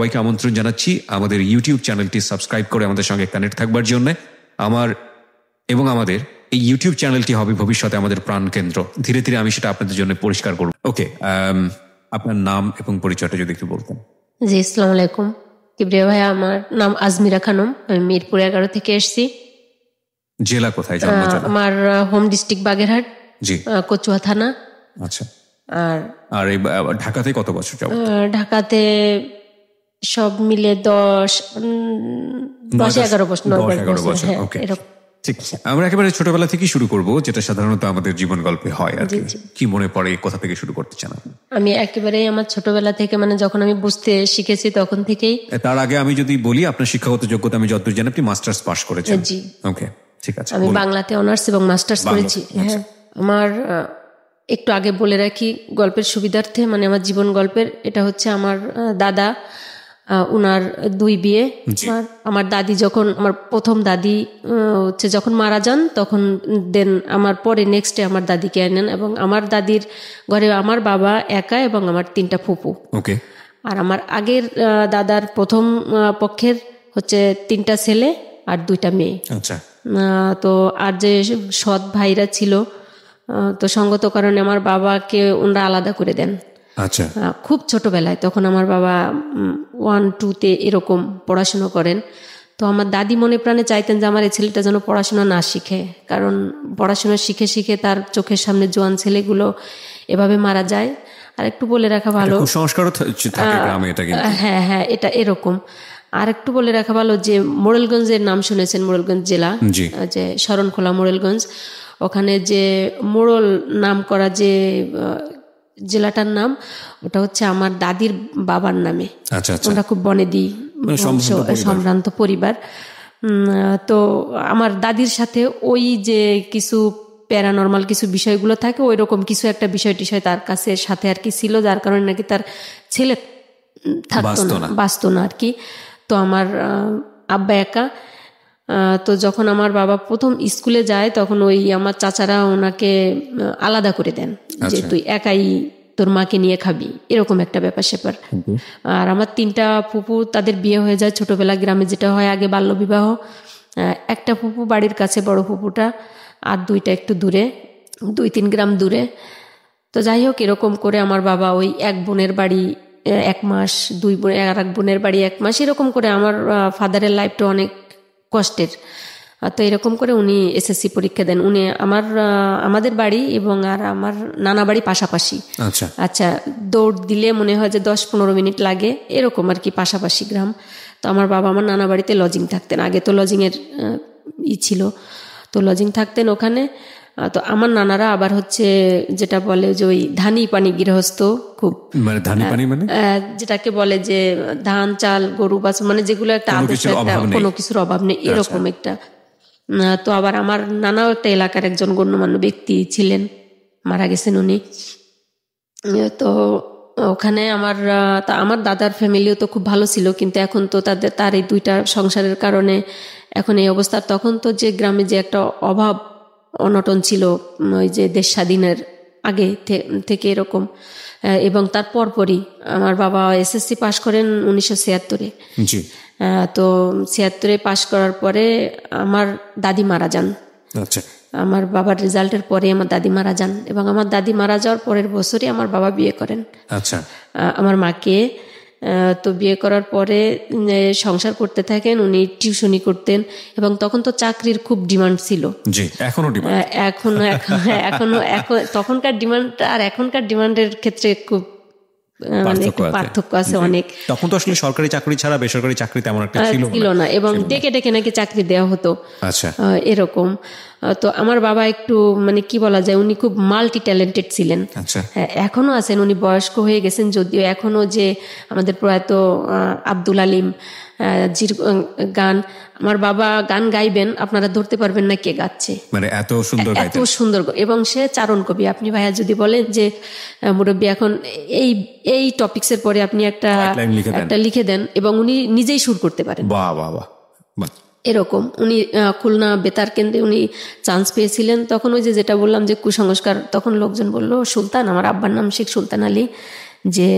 সবাইকে আমন্ত্রণ জানাচ্ছি আমাদের ইউটিউব চ্যানেলটি সাবস্ক্রাইব করে আমাদের সঙ্গে কানেক্ট থাকবার জন্য। আমাদের এই ইউটিউব চ্যানেলটি হবে ভবিষ্যতে আমাদের প্রাণকেন্দ্র। ধীরে ধীরে আমি সেটা আপনাদের জন্য পরিষ্কার করব। ওকে, আপনার নাম এবং পরিচয়টা যদি একটু বলতেন। জি, আসসালামু আলাইকুম কিবরিয়া ভাইয়া। আমার নাম আজমিরা খানম, আমি মিরপুর 11 থেকে এসেছি। জেলা কোথায়? আমার হোম ডিস্ট্রিক্ট বাগেরহাট, জি, কচুয়া থানা। আচ্ছা। আর ঢাকাতে কত বছর যাবত? ঢাকাতে সব মিলে 10-11 বছর। ওকে, ঠিক আছে। আমরা একেবারে ছোটবেলা থেকেই শুরু করব, যেটা সাধারণত আমাদের জীবন গল্পে হয় আর কি মনে পড়ে, কোথা থেকে শুরু করতে চান? আমি একেবারেই আমার ছোটবেলা থেকে, মানে যখন আমি বুঝতে শিখেছি তখন থেকেই। তার আগে আমি যদি বলি, আপনার শিক্ষাগত যোগ্যতা আমি যতদূর জানি আপনি মাস্টার্স পাস করেছেন। জি, ওকে, ঠিক আছে। আমি বাংলাতে অনার্স এবং মাস্টার্স করেছি। হ্যাঁ, আমার একটু আগে বলে রাখি গল্পের সুবিধার্থে, মানে আমার জীবন গল্পের, এটা হচ্ছে আমার দাদা, উনার 2 বিয়ে। আমার দাদি যখন, আমার প্রথম দাদি হচ্ছে যখন মারা যান, তখন দেন আমার পরে নেক্সটে আমার দাদিকে আনেন, এবং আমার দাদির ঘরে আমার বাবা একা এবং আমার 3টা ফুপু। ওকে। আর আমার আগের দাদার প্রথম পক্ষের হচ্ছে 3টা ছেলে আর 2টা মেয়ে। আচ্ছা। তো আর যে সৎ ভাইরা ছিল, তো সঙ্গত কারণে আমার বাবাকে ওনারা আলাদা করে দেন। আচ্ছা। খুব ছোটবেলায়, তখন আমার বাবা 1-2-তে এরকম পড়াশুনো করেন। তো আমার দাদি মনে প্রাণে চাইতেন যে আমার এই ছেলেটা যেন পড়াশোনা না শিখে, কারণ পড়াশোনা শিখে শিখে তার চোখের সামনে জোয়ান ছেলেগুলো এভাবে মারা যায়। আর একটু বলে রাখা ভালো, হ্যাঁ হ্যাঁ, এটা এরকম। আর একটু বলে রাখা ভালো যে মোড়েলগঞ্জের নাম শুনেছেন? মোড়েলগঞ্জ জেলা, যে শরণখোলা মোড়েলগঞ্জ, ওখানে যে মোড়ল নাম করা যে জেলাটার নাম, ওটা হচ্ছে আমার দাদির বাবার নামে। ওটা খুব বনেদি সম্ভ্রান্ত পরিবার। তো আমার দাদির সাথে ওই যে কিছু প্যারানর্মাল কিছু বিষয়গুলো থাকে, ওই রকম কিছু একটা বিষয় তার কাছে সাথে আর কি ছিল, যার কারণে নাকি তার ছেলে বাঁচত না আর কি। তো আমার আব্বা একা। তো যখন আমার বাবা প্রথম স্কুলে যায়, তখন ওই আমার চাচারা ওনাকে আলাদা করে দেন, যে তুই একাই তোর মাকে নিয়ে খাবি, এরকম একটা ব্যাপার স্যাপার। আর আমার 3টা ফুপু, তাদের বিয়ে হয়ে যায় ছোটবেলা, গ্রামে যেটা হয় আগে বাল্যবিবাহ। একটা ফুপু বাড়ির কাছে, বড় ফুপুটা, আর 2টা একটু দূরে, 2-3 গ্রাম দূরে। তো যাই হোক, এরকম করে আমার বাবা ওই এক বোনের বাড়ি 1 মাস, 2 বোন, আর এক বোনের বাড়ি 1 মাস, এরকম করে আমার ফাদারের লাইফটা অনেক কষ্টের। তো এরকম করে উনি এসএসসি পরীক্ষা দেন। উনি আমাদের বাড়ি এবং আর আমার নানা বাড়ি পাশাপাশি। আচ্ছা, দৌড় দিলে মনে হয় যে 10-15 মিনিট লাগে, এরকম আর কি, পাশাপাশি গ্রাম। তো আমার বাবা আমার নানা বাড়িতে লজিং থাকতেন, আগে তো লজিংয়ের ছিল, তো লজিং থাকতেন ওখানে। তো আমার নানারা আবার হচ্ছে যেটা বলে যে ওই ধানি পানি গৃহস্থ, খুব যেটাকে বলে যে ধান চাল গরু বাছ, মানে যেগুলো একটা আদর্শ, একটা কোনো কিছুর অভাব নেই, এরকম একটা। তো আবার আমার নানাও একটা এলাকার একজন গণ্যমান্য ব্যক্তি ছিলেন, মারা গেছেন উনি। তো ওখানে আমার দাদার ফ্যামিলিও তো খুব ভালো ছিল, কিন্তু এখন তো তার এই 2টা সংসারের কারণে এখন এই অবস্থা। তখন তো যে গ্রামে যে একটা অভাব অনটন ছিল, ওই যে দেশ স্বাধীনের আগে থেকে এরকম, এবং তার পরপরই আমার বাবা এসএসসি পাশ করেন 1976-এ। তো 76-এ পাশ করার পরে আমার দাদি মারা যান। আমার বাবার রেজাল্টের পরে আমার দাদি মারা যান, এবং আমার দাদি মারা যাওয়ার পরের বছরই আমার বাবা বিয়ে করেন আমার মাকে। তো বিয়ে করার পরে সংসার করতে থাকেন, উনি টিউশনি করতেন, এবং তখন তো চাকরির খুব ডিমান্ড ছিল। এখনো তখনকার ডিমান্ড আর এখনকার ডিমান্ডের ক্ষেত্রে খুব পার্থক্য আছে অনেক। তখন তো আসলে সরকারি চাকরি ছাড়া বেসরকারি চাকরি তেমন একটা ছিল না, এবং ডেকে ডেকে নাকি চাকরি দেওয়া হতো, এরকম। তো আমার বাবা একটু, মানে কি বলা যায়, উনি খুব মাল্টি ট্যালেন্টেড ছিলেন। এখনো আছেন, উনি বয়স্ক হয়ে গেছেন যদিও, এখনো যে আমাদের প্রয়াত আব্দুল আলিম জির গান, আমার বাবা গান গাইবেন, আপনারা ধরতে পারবেন না কে গাচ্ছে, মানে এত সুন্দর। এবং সে চারণ কবি। আপনি ভাইয়া যদি বলেন যে মুরব্বী এখন এই টপিকসের পরে আপনি একটা লিখে দেন, এবং উনি নিজেই সুর করতে পারেন, এরকম। উনি খুলনা বেতার কেন্দ্রে উনি চান্স পেয়েছিলেন। তখন ওই যেটা বললাম যে কুসংস্কার, তখন লোকজন বলল সুলতান, আমার আব্বার নাম শেখ সুলতান আলী, যে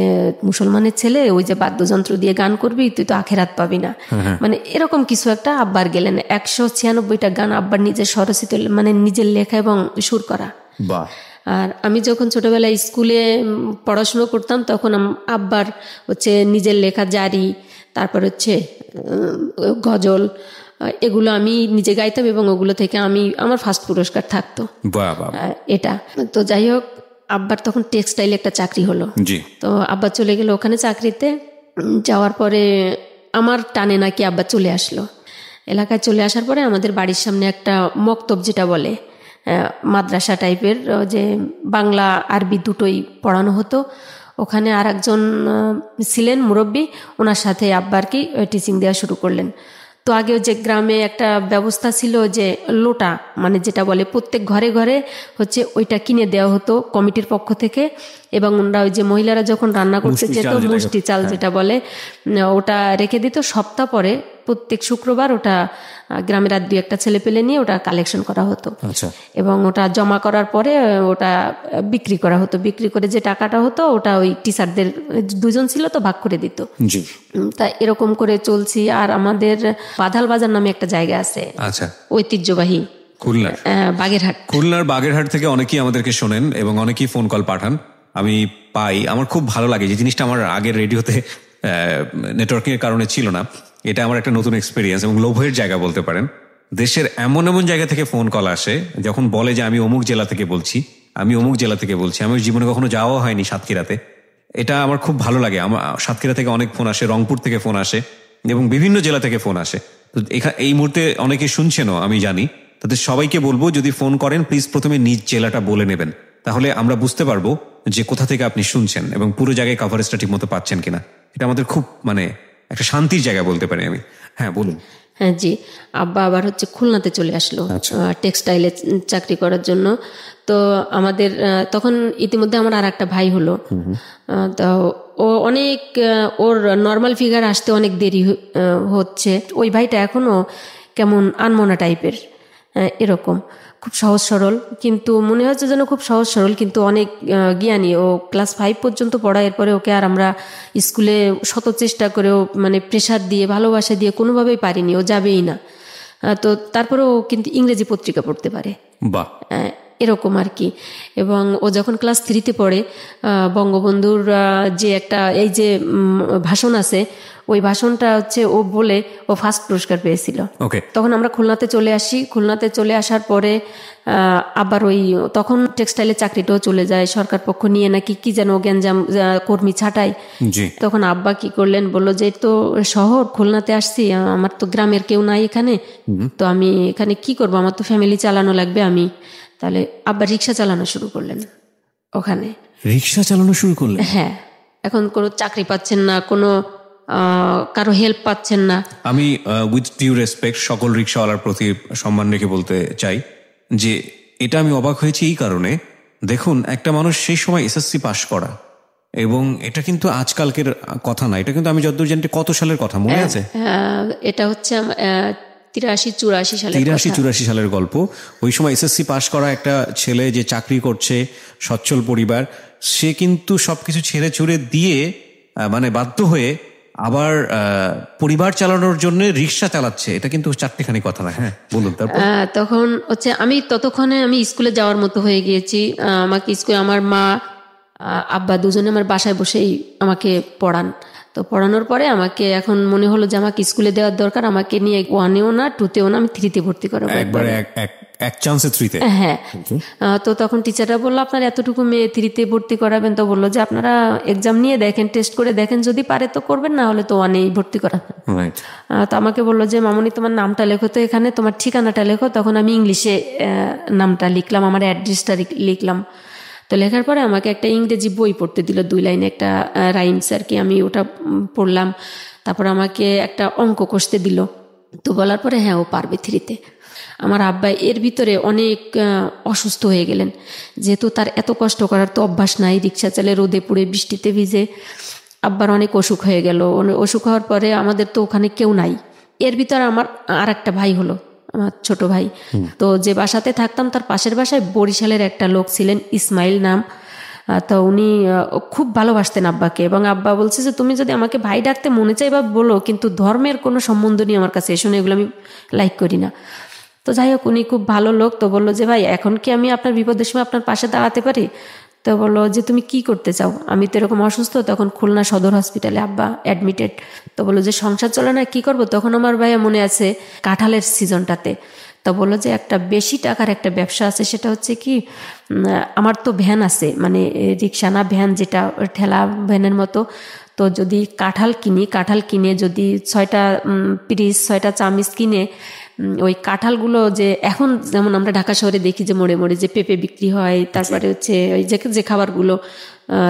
মুসলমানের ছেলে ওই যে বাদ্যযন্ত্র দিয়ে গান করবি, তুই তো আখেরাত পাবি না, মানে এরকম কিছু একটা আব্বার গেলেন। 196টা গান আব্বার নিজের স্বরচিত, মানে নিজের লেখা এবং সুর করা। আর আমি যখন ছোটবেলায় স্কুলে পড়াশুনো করতাম তখন আব্বার হচ্ছে নিজের লেখা জারি, তারপর হচ্ছে গজল, এগুলো আমি নিজে গাইতাম এবং ওগুলো থেকে আমার ফার্স্ট পুরস্কার থাকতো এটা। তো যাই হোক, আব্বার তখন টেক্সটাইলে একটা চাকরি হলো। তো আব্বা চলে গেল ওখানে চাকরিতে। যাওয়ার পরে আমার টানে নাকি আব্বা চলে আসলো এলাকায়। চলে আসার পরে আমাদের বাড়ির সামনে একটা মক্তব, যেটা বলে মাদ্রাসা টাইপের, যে বাংলা আরবি দুটোই পড়ানো হতো, ওখানে আর একজন ছিলেন মুরব্বী, ওনার সাথে আব্বার কি টিচিং দেওয়া শুরু করলেন। তো আগেও যে গ্রামে একটা ব্যবস্থা ছিল যে লোটা, মানে যেটা বলে প্রত্যেক ঘরে ঘরে হচ্ছে ওইটা কিনে দেওয়া হতো কমিটির পক্ষ থেকে, এবং ওরা ওই যে মহিলারা যখন রান্না করতে যেত, মুষ্টি চাল যেটা বলে, ওটা রেখে দিত। সপ্তাহ পরে প্রত্যেক শুক্রবার ওটা গ্রামের আর 2-1টা ছেলে পেলে নিয়ে ওটা কালেকশন করা হতো, এবং ওটা জমা করার পরে ওটা বিক্রি করা হতো। বিক্রি করে যে টাকাটা হতো ওটা ওই টিচারদের, 2জন ছিল তো, ভাগ করে দিত। তা এরকম করে চলছি। আর আমাদের বাধাল বাজার নামে একটা জায়গা আছে, ঐতিহ্যবাহী, খুলনার বাগেরহাট থেকে অনেকেই আমাদেরকে শোনেন এবং অনেকেই ফোন কল পাঠান, আমি পাই। আমার খুব ভালো লাগে যে জিনিসটা আমার আগের রেডিওতে নেটওয়ার্কিং এর কারণে ছিল না। এটা আমার একটা নতুন এক্সপিরিয়েন্স এবং লোভের জায়গা বলতে পারেন। দেশের এমন এমন জায়গা থেকে ফোন কল আসে যখন বলে যে আমি অমুক জেলা থেকে বলছি, আমি অমুক জেলা থেকে বলছি। আমার জীবনে কখনো যাওয়া হয়নি সাতক্ষীরাতে, এটা আমার খুব ভালো লাগে। আমার সাতক্ষীরা থেকে অনেক ফোন আসে, রংপুর থেকে ফোন আসে এবং বিভিন্ন জেলা থেকে ফোন আসে। তো এই মুহূর্তে অনেকে শুনছেনও, আমি জানি। তাদের সবাইকে বলবো, যদি ফোন করেন প্লিজ প্রথমে নিজ জেলাটা বলে নেবেন, তাহলে আমরা বুঝতে পারবো যে কোথা থেকে আপনি শুনছেন এবং পুরো জায়গায় কভারেজটা ঠিক মতো পাচ্ছেন কিনা। এটা আমাদের খুব মানে একটা শান্তির জায়গা বলতে পারি আমি। হ্যাঁ বলুন। হ্যাঁ জি, আব্বা আবার হচ্ছে খুলনাতে চলে আসলো টেক্সটাইলে চাকরি করার জন্য। তো আমাদের তখন ইতিমধ্যে আমার আর একটা ভাই হলো। তো ও অনেক, ওর নর্মাল ফিগার আসতে অনেক দেরি হচ্ছে। ওই ভাইটা এখনো কেমন আনমনা টাইপের, এরকম খুব সহজ সরল, কিন্তু মনে হচ্ছে যেন খুব সহজ সরল, কিন্তু অনেক জ্ঞানী। ও ক্লাস 5 পর্যন্ত পড়া, এরপরে ওকে আর আমরা স্কুলে শত চেষ্টা করেও মানে প্রেশার দিয়ে ভালোবাসা দিয়ে কোনোভাবেই পারিনি, ও যাবেই না। তো তারপরে ও কিন্তু ইংরেজি পত্রিকা পড়তে পারে, এরকম আর কি। এবং ও যখন ক্লাস 3-তে পড়ে, বঙ্গবন্ধুর যে একটা এই যে ভাষণ আছে, ওই ভাষণটা হচ্ছে ও বলে ও ফার্স্ট পুরস্কার পেয়েছিল। তখন আমরা খুলনাতে চলে আসি। খুলনাতে চলে আসার পরে আবার ওই তখন টেক্সটাইলের চাকরিটাও চলে যায়, সরকার পক্ষ নিয়ে নাকি কি যেন গ্যাঞ্জাম কর্মী ছাঁটাই। তখন আব্বা কি করলেন, বললো যে তো শহর খুলনাতে আসছি, আমার তো গ্রামের কেউ নাই এখানে, তো আমি এখানে কি করব, আমার তো ফ্যামিলি চালানো লাগবে। আমি তাহলে আব্বা রিক্সা চালানো শুরু করলেন ওখানে। রিক্সা চালানো শুরু করলেন? হ্যাঁ, এখন কোনো চাকরি পাচ্ছেন না, কোনো কারো হেল্প পাচ্ছেন না। আমি উইথ ডিউ রেসপেক্ট সকল রিক্সাওয়ালার প্রতি সম্মান রেখে বলতে চাই যে এটা আমি অবাক হয়েছি এই কারণে, দেখুন একটা মানুষ সেই সময় এসএসসি পাশ করা, এবং এটা কিন্তু আজকালকের কথা না, এটা কিন্তু আমি যতদূর জানি কত সালের কথা মনে আছে? এটা হচ্ছে 83-84 সালের গল্প। ওই সময় এসএসসি পাশ করা একটা ছেলে যে চাকরি করছে, সচ্ছল পরিবার, সে কিন্তু সবকিছু ছেড়ে ছুড়ে দিয়ে মানে বাধ্য হয়ে আবার পরিবার চালানোর জন্য রিক্সা চালাচ্ছে। এটা কিন্তু চারটেখানি কথা না। হ্যাঁ বলুন। তারপর তখন হচ্ছে আমি ততক্ষণে আমি স্কুলে যাওয়ার মতো হয়ে গিয়েছি। আমাকে স্কুলে আমার মা আব্বা দুজনে আমার বাসায় বসেই আমাকে পড়ান। তো পড়ানোর পরে আমাকে এখন মনে হলো যে আমাকে স্কুলে দেওয়ার দরকার, আমাকে নিয়ে 1-এও না 2-তেও না, আমি 3-তে ভর্তি করাবো একবারে, এক চান্সে 3-তে। হ্যাঁ। তো তখন টিচাররা বললো আপনার এতটুকু মেয়ে 3-তে ভর্তি করাবেন, তো বললো যে আপনারা এক্সাম নিয়ে দেখেন, টেস্ট করে দেখেন, যদি পারে তো করবেন, না হলে তো 1-এই ভর্তি করাবেন। তো আমাকে বললো যে মামুনি তোমার নামটা লেখো তো এখানে, তোমার ঠিকানাটা লেখো। তখন আমি ইংলিশে নামটা লিখলাম, আমার অ্যাড্রেসটা লিখলাম। তো লেখার পরে আমাকে একটা ইংরেজি বই পড়তে দিল, 2 লাইনে একটা রাইমস আর কি, আমি ওটা পড়লাম। তারপর আমাকে একটা অঙ্ক কষতে দিল। তো বলার পরে হ্যাঁ ও পারবে 3-তে। আমার আব্বা এর ভিতরে অনেক অসুস্থ হয়ে গেলেন, যেহেতু তার এত কষ্ট করার তো অভ্যাস নাই, রিক্সা চালে রোদে পুড়ে বৃষ্টিতে ভিজে আব্বার অনেক অসুখ হয়ে গেল। অসুখ হওয়ার পরে আমাদের তো ওখানে কেউ নাই। এর ভিতরে আমার আর একটা ভাই হলো, আমার ছোট ভাই। তো যে বাসাতে থাকতাম তার পাশের বাসায় বরিশালের একটা লোক ছিলেন, ইসমাইল নাম। তো উনি খুব ভালোবাসতেন আব্বাকে, এবং আব্বা বলছে যে তুমি যদি আমাকে ভাই ডাকতে মনে চাই বা বলো, কিন্তু ধর্মের কোনো সম্বন্ধ নেই আমার কাছে, শুনে এগুলো আমি লাইক করি না। তো যাই হোক, উনি খুব ভালো লোক। তো বললো যে ভাই এখন কি আমি আপনার বিপদের সময় আপনার পাশে দাঁড়াতে পারি? তো বললো যে তুমি কি করতে চাও? আমি তো এরকম অসুস্থ, তখন খুলনা সদর হসপিটালে আব্বা অ্যাডমিটেড। তো বললো যে সংসার চলে না, কি করবো? তখন আমার ভাইয়া মনে আছে কাঁঠালের সিজনটাতে, তো বললো যে একটা বেশি টাকার একটা ব্যবসা আছে, সেটা হচ্ছে কি, আমার তো ভ্যান আছে, মানে রিক্সা না ভ্যান, যেটা ঠেলা ভ্যানের মতো। তো যদি কাঁঠাল কিনে যদি 6টা পিস 6টা চামিচ কিনে, ওই কাঁঠালগুলো যে এখন যেমন আমরা ঢাকা শহরে দেখি যে মোড়ে মোড়ে যে পেঁপে বিক্রি হয়, তারপরে হচ্ছে ওই যে খাবারগুলো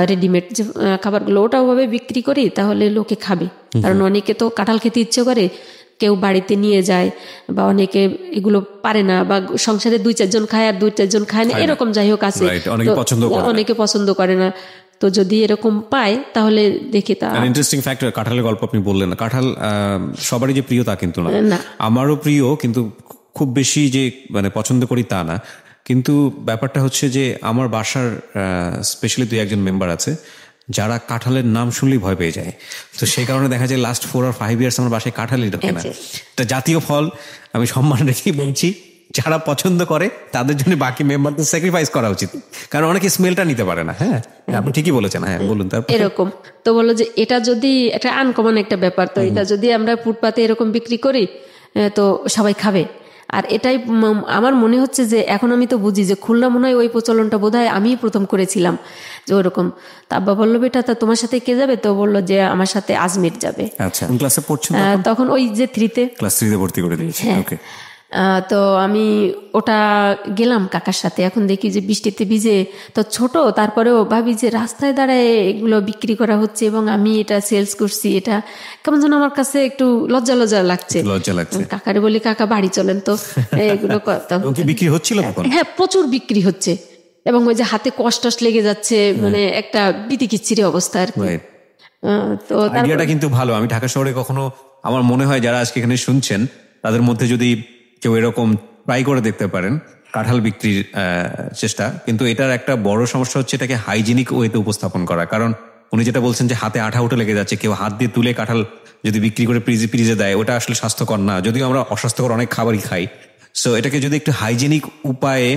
রেডিমেড যে খাবারগুলো, ওটা ওভাবে বিক্রি করি, তাহলে লোকে খাবে। কারণ অনেকে তো কাঁঠাল খেতে ইচ্ছে করে, কেউ বাড়িতে নিয়ে যায়, বা অনেকে এগুলো পারে না, বা সংসারে 2-4 জন খায় আর 2-4 জন খায় না, এরকম যাই হোক আছে, অনেকে পছন্দ করে না। তো যদি এরকম পায় তাহলে দেখি। তা ইন্টারেস্টিং ফ্যাক্টর, কাঁঠালের গল্প আপনি বললেন না, কাঁঠাল সবারই যে প্রিয় তা কিন্তু না, আমারও প্রিয়, কিন্তু খুব বেশি যে মানে পছন্দ করি তা না। কিন্তু ব্যাপারটা হচ্ছে যে আমার বাসার স্পেশালি 2-1 জন মেম্বার আছে যারা কাঁঠালের নাম শুনলেই ভয় পেয়ে যায়। তো সেই কারণে দেখা যায় লাস্ট 4 or 5 ইয়ার্স আমার বাসায় কাঁঠালই ঢোকে না। এটা জাতীয় ফল, আমি সম্মান রেখেই বলছি, যারা পছন্দ করে তাদের জন্য বাকি মেম্বারদের স্যাক্রিফাইস করা উচিত, কারণ অনেকে স্মেলটা নিতে পারে না। হ্যাঁ, আপনি ঠিকই বলেছেন। হ্যাঁ, বলুন। তারপর এরকম তো বললো যে এটা যদি একটা আনকমন একটা ব্যাপার, তো এটা যদি আমরা ফুটপাতে এরকম বিক্রি করি তো সবাই খাবে। আর এটাই আমার মনে হচ্ছে যে এখন আমি তো বুঝি যে খুলনা মনে হয় ওই প্রচলনটা বোধহয় আমিই প্রথম করেছিলাম, যে ওরকম। তা আব্বা বললো বেটা তা তোমার সাথে কে যাবে? তো বললো যে আমার সাথে আজমির যাবে। আচ্ছা, কোন ক্লাসে পড়ছেন তখন? ওই যে 3-তে, ক্লাস 3-তে ভর্তি করে দিয়েছি। ওকে। তো আমি ওটা গেলাম কাকার সাথে। এখন দেখি যে বৃষ্টিতে ভিজে, তো ছোট, তারপরেও ভাবি যে রাস্তায় দাঁড়ায় এগুলো বিক্রি করা হচ্ছে এবং আমি এটা সেলস করছি, এটা কেমন যেন আমার কাছে একটু লজ্জা লাগছে। কাকারে বলি কাকা বাড়ি চলেন তো, এগুলো বিক্রি হচ্ছিল। হ্যাঁ, প্রচুর বিক্রি হচ্ছে, এবং ওই যে হাতে কষ্ট লেগে যাচ্ছে, মানে একটা বিতিকিচ্ছিরি অবস্থা আর কি। তো আইডিয়াটা কিন্তু ভালো। আমি ঢাকা শহরে কখনো, আমার মনে হয় যারা আজকে এখানে শুনছেন তাদের মধ্যে যদি কেউ এরকম ট্রাই করে দেখতে পারেন কাঁঠাল বিক্রির চেষ্টা। কিন্তু এটার একটা বড় সমস্যা হচ্ছে এটাকে হাইজিনিক ওয়েতে উপস্থাপন করা। কারণ উনি যেটা বলছেন যে হাতে আঠা উঠে লেগে যাচ্ছে, কেউ হাত দিয়ে তুলে কাঁঠাল যদি বিক্রি করে ফ্রিজে দেয়, ওটা আসলে স্বাস্থ্যকর না, যদিও আমরা অস্বাস্থ্যকর অনেক খাবারই খাই। সো এটাকে যদি একটু হাইজিনিক উপায়ে,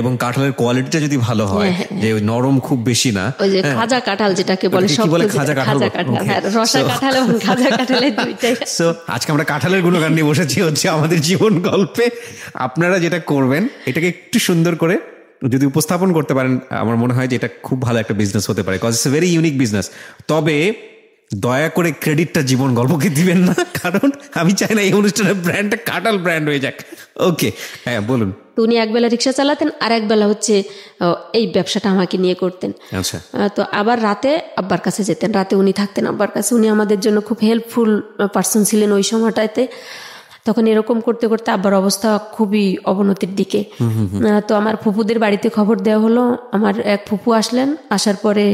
এবং কাঁঠালের কোয়ালিটিটা যদি ভালো হয়, যে নরম খুব বেশি না, ওই যে খাজা কাঁঠাল যেটাকে বলে, খাজা কাঁঠাল, রসা কাঁঠাল এবং খাজা কাঁঠালের দুইটাই। সো আজকে আমরা কাঁঠালের গুণগান নিয়ে বসেছি হচ্ছে আমাদের জীবন গল্পে। আপনারা যেটা করবেন এটাকে একটু সুন্দর করে যদি উপস্থাপন করতে পারেন, আমার মনে হয় যে এটা খুব ভালো একটা বিজনেস হতে পারে, cause it's a very unique business. তবে দয়া করে ক্রেডিটটা জীবন গল্পকে দিবেন না, কারণ আমি চাই না এই অনুষ্ঠানের ব্র্যান্ডটা কাঁঠাল ব্র্যান্ড হয়ে যাক। ওকে, হ্যাঁ বলুন। তো উনি একবেলা রিক্সা চালাতেন, আর একবেলা হচ্ছে এই ব্যবসাটা আমাকে নিয়ে করতেন। আচ্ছা। তো আবার রাতে আব্বার কাছে যেতেন, রাতে উনি থাকতেন আব্বার কাছে। উনি আমাদের জন্য খুব হেল্পফুল পার্সন ছিলেন ওই সময়টাতে। তখন এরকম করতে করতে আব্বার অবস্থা খুবই অবনতির দিকে। তো আমার ফুপুদের বাড়িতে খবর দেওয়া হলো। আমার এক ফুপু আসলেন, আসার পরে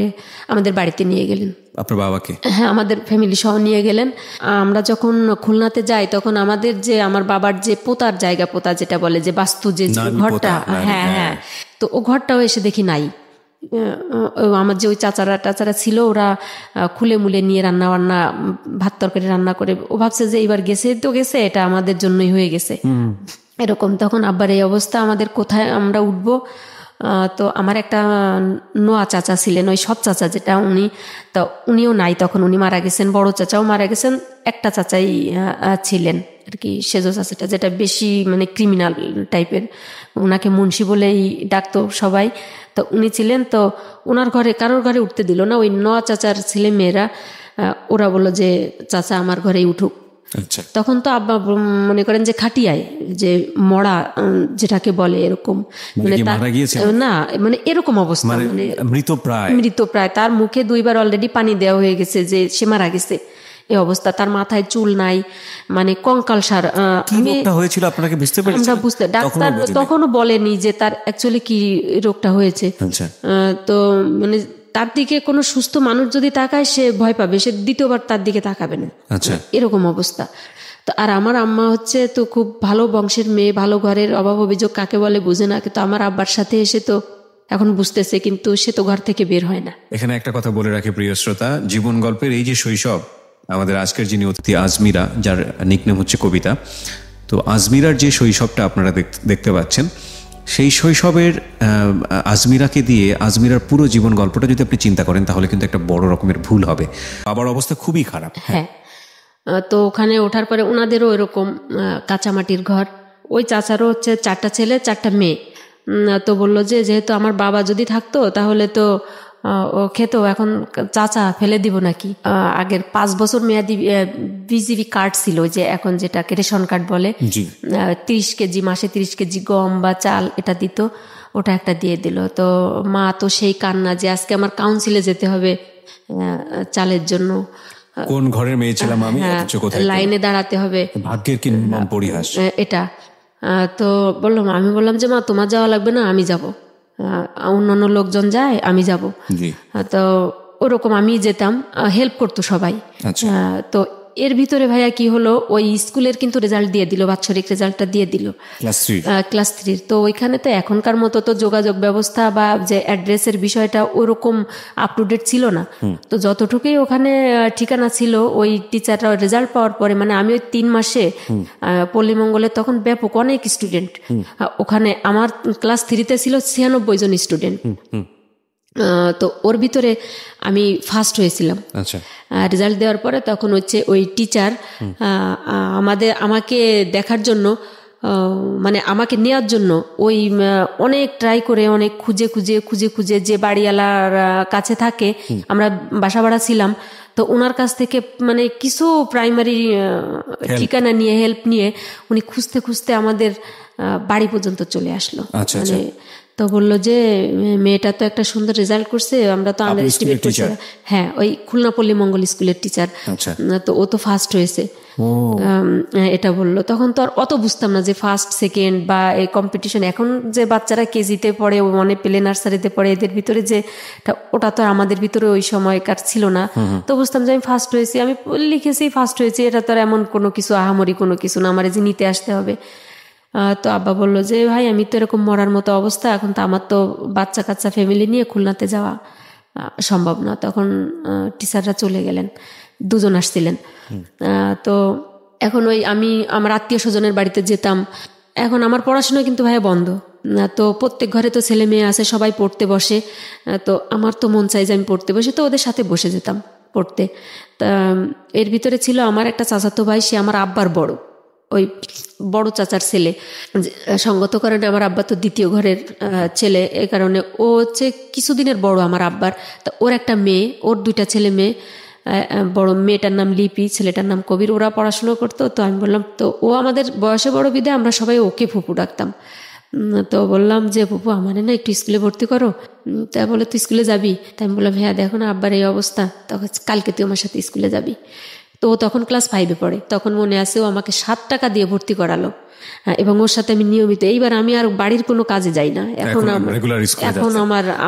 আমাদের বাড়িতে নিয়ে গেলেন। আপনার বাবাকে? হ্যাঁ, আমাদের ফ্যামিলি সহ নিয়ে গেলেন। আমরা যখন খুলনাতে যাই তখন আমাদের যে আমার বাবার যে পোতার জায়গা, পোতা যেটা বলে, যে বাস্তু যে ঘরটা, হ্যাঁ, তো ও ঘরটাও এসে দেখি নাই। আমার যে ওই চাচারা ছিল, ওরা খুলে মুলে নিয়ে রান্না ভাত তরকারি রান্না করে, ও ভাবছে যে এবার গেছে তো গেছে, এটা আমাদের জন্যই হয়ে গেছে এরকম। তখন আব্বার এই অবস্থা, আমাদের কোথায় আমরা উঠবো? তো আমার একটা নোয়া চাচা ছিলেন, ওই সৎ চাচা যেটা, উনিও নাই তখন, উনি মারা গেছেন। বড় চাচাও মারা গেছেন, একটা চাচাই ছিলেন আর কি, সেজো চাচাটা, যেটা বেশি মানে ক্রিমিনাল টাইপের, ওনাকে মুন্সি বলেই ডাকতো সবাই। তো উনি ছিলেন। তো ওনার ঘরে কারোর ঘরে উঠতে দিল না ওই নোয়া চাচার ছেলে মেয়েরা। ওরা বললো যে চাচা আমার ঘরেই উঠুক। তখন তো আব্বা মনে করেন যে খাটিয়ায় যে মরা যেটাকে বলে, এরকম মানে না, মানে এরকম অবস্থা, মানে মৃতপ্রায়। তার মুখে 2বার অলরেডি পানি দেওয়া হয়ে গেছে যে সে মারা গেছে, এই অবস্থা। তার মাথায় চুল নাই, মানে কঙ্কাল সার হয়েছিল। আপনাকে বুঝতে পেরেছেন? আমরা বুঝতে, ডাক্তার তখনও বলেনি যে তার অ্যাকচুয়ালি কি রোগটা হয়েছে। তো মানে তার দিকে কোনো সুস্থ মানুষ যদি তাকায় সে ভয় পাবে, সে দ্বিতীয়বার তার দিকে তাকাবে না, এরকম অবস্থা। তো আর আমার আম্মা হচ্ছে তো খুব ভালো বংশের মেয়ে, ভালো ঘরের, অভাব অভিযোগ কাকে বলে বুঝে না, কিন্তু আমার আব্বার সাথে এসে তো এখন বুঝতেছে, কিন্তু সে তো ঘর থেকে বের হয় না। এখানে একটা কথা বলে রাখি প্রিয় শ্রোতা, জীবন গল্পের এই যে শৈশব, আমাদের আজকের যিনি অতিথি আজমিরা, যার নিকনেম হচ্ছে কবিতা, তো আজমিরার যে শৈশবটা আপনারা দেখতে পাচ্ছেন, সেই শৈশবের আজমিরাকে দিয়ে আজমিরার পুরো জীবন গল্পটা যদি আপনি চিন্তা করেন তাহলে কিন্তু একটা বড় রকমের ভুল হবে। বাবার অবস্থা খুবই খারাপ। হ্যাঁ, তো ওখানে ওঠার পরে ওনাদেরও এরকম কাঁচামাটির ঘর, ওই চাচারও হচ্ছে 4টা ছেলে 4টা মেয়ে। তো বললো যে যেহেতু আমার বাবা যদি থাকতো তাহলে তো ও খেতো, এখন চাচা ফেলে দিব নাকি। আগের 5 বছর মেয়াদি বিজিবি কার্ড ছিল, যে এখন যেটাকে রেশন কার্ড বলে, 30 কেজি মাসে 30 কেজি গম বা চাল এটা দিত, ওটা একটা দিয়ে দিল। তো মা তো সেই কান্না যে আজকে আমার কাউন্সিলে যেতে হবে চালের জন্য, কোন ঘরের মেয়ে ছিলাম আমি, লাইনে দাঁড়াতে হবে, ভাগ্যের কি নির্মম পরিহাস এটা। তো বললাম, আমি বললাম যে মা তোমার যাওয়া লাগবে না, আমি যাব, অন্যান্য লোকজন যায় আমি যাব। তো ওরকম আমি যেতাম, হেল্প করতো সবাই। তো এর ভিতরে ভাইয়া কি হলো, ওই স্কুলের কিন্তু রেজাল্ট দিয়ে দিল, বাৎসরিক রেজাল্টটা দিয়ে দিল ক্লাস 3। তো ওইখানে তো এখনকার মতো তো যোগাযোগ ব্যবস্থা বা যে অ্যাড্রেসের বিষয়টা ওরকম আপ টু ডেট ছিল না। তো যতটুকুই ওখানে ঠিকানা ছিল, ওই টিচাররা রেজাল্ট পাওয়ার পরে, মানে আমি ওই 3 মাসে পল্লীমঙ্গলে তখন ব্যাপক অনেক স্টুডেন্ট, ওখানে আমার ক্লাস 3-তে ছিল 96 জন স্টুডেন্ট। তো ওর ভিতরে আমি ফার্স্ট হয়েছিলাম। রেজাল্ট দেওয়ার পরে তখন হচ্ছে ওই টিচার আমাকে দেখার জন্য, মানে আমাকে নেওয়ার জন্য ওই অনেক ট্রাই করে, অনেক খুঁজে খুঁজে যে বাড়িওয়ালার কাছে থাকে, আমরা বাসা ভাড়া ছিলাম, তো ওনার কাছ থেকে মানে কিছু প্রাইমারি ঠিকানা নিয়ে, হেল্প নিয়ে, উনি খুঁজতে খুঁজতে আমাদের বাড়ি পর্যন্ত চলে আসলো। মানে তো বললো যে মেয়েটা তো একটা সুন্দর রেজাল্ট করছে, আমরা তো আন্ডার এস্টিমেট করছি। হ্যাঁ, ওই খুলনা পল্লী মঙ্গল স্কুলের টিচার। তো ও তো ফার্স্ট হয়েছে, এটা বললো। তখন তো আর অত বুঝতাম না যে ফার্স্ট সেকেন্ড বা এই কম্পিটিশন। এখন যে বাচ্চারা কেজিতে পড়ে, মানে প্লে নার্সারিতে পড়ে, এদের ভিতরে যে ওটা তো আমাদের ভিতরে ওই সময়কার ছিল না। তো বুঝতাম যে আমি ফার্স্ট হয়েছি, আমি লিখেছি ফার্স্ট হয়েছি, এটা তো আর এমন কোনো কিছু আহামরি কোনো কিছু না, আমার যে নিতে আসতে হবে। তো আব্বা বললো যে ভাই আমি তো এরকম মরার মতো অবস্থা, এখন তো আমার তো বাচ্চা কাচ্চা ফ্যামিলি নিয়ে খুলনাতে যাওয়া সম্ভব না। তখন টিচাররা চলে গেলেন, 2 জন আসছিলেন। তো এখন ওই আমি আমার আত্মীয় স্বজনের বাড়িতে যেতাম। এখন আমার পড়াশোনা কিন্তু ভাইয়া বন্ধ, তো প্রত্যেক ঘরে তো ছেলে মেয়ে আছে, সবাই পড়তে বসে। তো আমার তো মন চাই যে আমি পড়তে বসে, তো ওদের সাথে বসে যেতাম পড়তে। তা এর ভিতরে ছিল আমার একটা চাচাতো ভাই, সে আমার আব্বার বড়, ওই বড় চাচার ছেলে। সঙ্গত কারণে আমার আব্বা তো দ্বিতীয় ঘরের ছেলে, এ কারণে ও হচ্ছে কিছুদিনের বড় আমার আব্বার। তো ওর একটা মেয়ে, ওর 2টা ছেলে মেয়ে, বড় মেয়েটার নাম লিপি, ছেলেটার নাম কবির, ওরা পড়াশুনো করতো। তো আমি বললাম, তো ও আমাদের বয়সে বড় বিধায় আমরা সবাই ওকে ফুপু ডাকতাম। তো বললাম যে ফুপু আমার না একটু স্কুলে ভর্তি করো। তা বলে তুই স্কুলে যাবি? তাই আমি বললাম হ্যাঁ, দেখো না আব্বার এই অবস্থা, তখন কালকে তুই আমার সাথে স্কুলে যাবি। তো ও তখন ক্লাস 5-এ পড়ে। তখন মনে আছে ও আমাকে 7 টাকা দিয়ে ভর্তি করালো, এবং ওর সাথে আমি নিয়মিত। এইবার আমি আর বাড়ির কোনো কাজে যাই না, এখন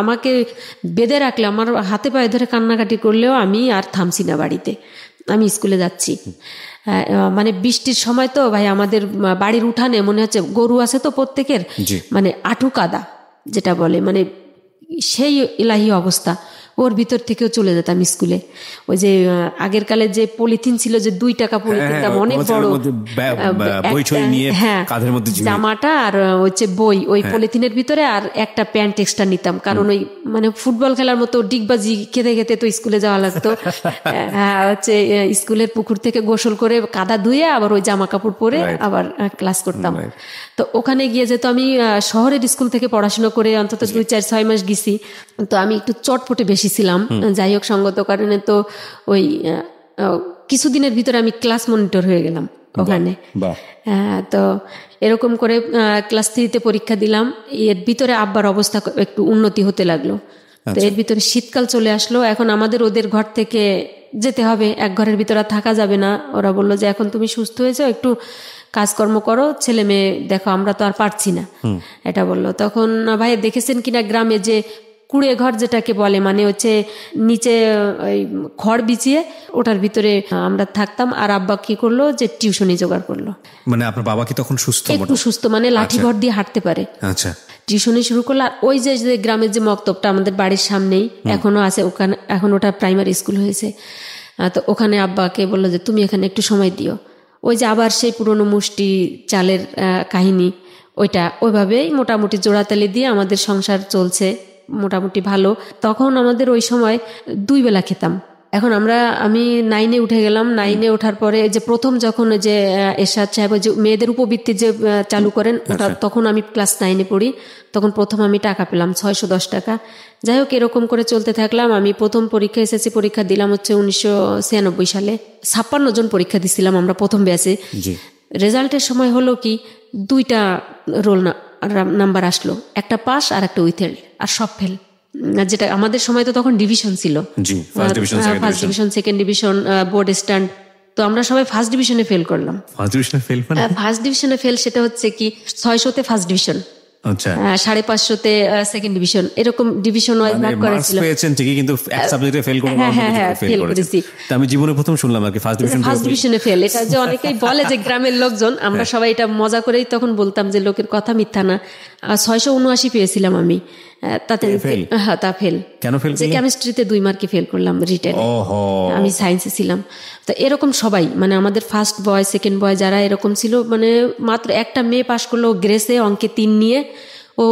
আমাকে বেঁধে রাখলে, আমার হাতে পায়ে ধরে কান্নাকাটি করলেও আমি আর থামছি না বাড়িতে, আমি স্কুলে যাচ্ছি। মানে বৃষ্টির সময় তো ভাই আমাদের বাড়ির উঠানে মনে হচ্ছে গরু আছে তো প্রত্যেকের, মানে আঁঠু কাদা যেটা বলে, মানে সেই ইলাহি অবস্থা। ওর ভিতর থেকেও চলে যেতাম স্কুলে। ওই যে আগের কালে যে পলিথিন ছিল, যে 2 টাকা পলিথিন, অনেক বড়, হ্যাঁ, জামাটা আর হচ্ছে বই, ওই পলিথিনের ভিতরে আর একটা প্যান্ট এক্সট্রা নিতাম, কারণ ওই মানে ফুটবল খেলার মতো ডিগবাজি খেতে খেতে তো স্কুলে যাওয়া লাগতো। হচ্ছে স্কুলের পুকুর থেকে গোসল করে কাদা ধুয়ে আবার ওই জামা কাপড় পরে আবার ক্লাস করতাম। তো ওখানে গিয়ে যেহেতু আমি শহরের স্কুল থেকে পড়াশোনা করে অন্তত 2-4-6 মাস গেছি, তো আমি একটু চটপটে বেশি ছিলাম। যাই হোক, সঙ্গত কারণে তো ওই কিছুদিনের ভিতরে আমি ক্লাস মনিটর হয়ে গেলাম ওখানে। তো এরকম করে ক্লাস 3-তে পরীক্ষা দিলাম। এর ভিতরে আব্বার অবস্থা একটু উন্নতি হতে লাগলো। তো এর ভিতরে শীতকাল চলে আসলো। এখন আমাদের ওদের ঘর থেকে যেতে হবে, এক ঘরের ভিতরে থাকা যাবে না। ওরা বললো যে এখন তুমি সুস্থ হয়েছো, একটু কাজকর্ম করো, ছেলে মেয়ে দেখো, আমরা তো আর পারছি না, এটা বললো। তখন ভাই দেখেছেন কিনা গ্রামে যে কুড়ে ঘর যেটাকে বলে, মানে হচ্ছে নিচে ওই খড় বিছিয়ে ওটার ভিতরে আমরা থাকতাম। আর আব্বা কি করলো যে টিউশনি জোগাড় করলো। মানে আপনার বাবা কি তখন সুস্থ? একটু সুস্থ, মানে লাঠি ভর দিয়ে হাঁটতে পারে। আচ্ছা। টিউশনি শুরু করলো। আর ওই যে গ্রামের যে মক্তবটা আমাদের বাড়ির সামনেই এখনো আছে, ওখানে এখন ওটা প্রাইমারি স্কুল হয়েছে। তো ওখানে আব্বাকে বললো যে তুমি এখানে একটু সময় দিও। ওই যে আবার সেই পুরনো মুষ্টি চালের কাহিনী, ওইটা ওইভাবেই মোটামুটি জোড়াতালি দিয়ে আমাদের সংসার চলছে মোটামুটি ভালো। তখন আমাদের ওই সময় 2 বেলা খেতাম। এখন আমি 9-এ উঠে গেলাম। 9-এ ওঠার পরে যে প্রথম যখন যে এরশাদ সাহেব যে মেয়েদের উপবৃত্তি যে চালু করেন, ওটা তখন আমি ক্লাস 9-এ পড়ি। তখন প্রথম আমি টাকা পেলাম 610 টাকা। যাই হোক, এরকম করে চলতে থাকলাম। আমি প্রথম পরীক্ষা এসএসসি পরীক্ষা দিলাম হচ্ছে 1996 সালে। 56 জন পরীক্ষা দিছিলাম আমরা প্রথম ব্যাচে। রেজাল্টের সময় হলো কি 2টা রোল নাম্বার আসলো, একটা পাস আর একটা উইথহেল্ড, আর সব ফেল। যেটা আমাদের সময় তো তখন ডিভিশন ছিল, first division, second division, board stand. তো আমরা সবাই ফার্স্ট ডিভিশনে ফেল করলাম। ফার্স্ট ডিভিশনে ফেল সেটা হচ্ছে কি 600-তে ফার্স্ট ডিভিশন, 550-তে সেকেন্ড ডিভিশন, এরকম ডিভিশন ওয়াইজ ভাগ করা ছিল। কিন্তু এক সাবজেক্টে ফেল করেছি। আমি জীবনে প্রথম শুনলাম আর কি ফার্স্ট ডিভিশনে ফেল। এটা যে অনেকেই বলে যে গ্রামের লোকজন, আমরা সবাই এটা মজা করেই তখন বলতাম যে লোকের কথা মিথ্যা না। 679 পেয়েছিলাম আমি, তাতে তা ফেল। কেন ফেল? কেমিস্ট্রিতে 2 মার্কে ফেল করলাম রিটেনে, আমি সায়েন্সে ছিলাম। তো এরকম সবাই মানে আমাদের ফার্স্ট বয় সেকেন্ড বয় যারা এরকম ছিল, মানে মাত্র একটা মেয়ে পাশ করলো গ্রেসে অঙ্কে 3 নিয়ে, ও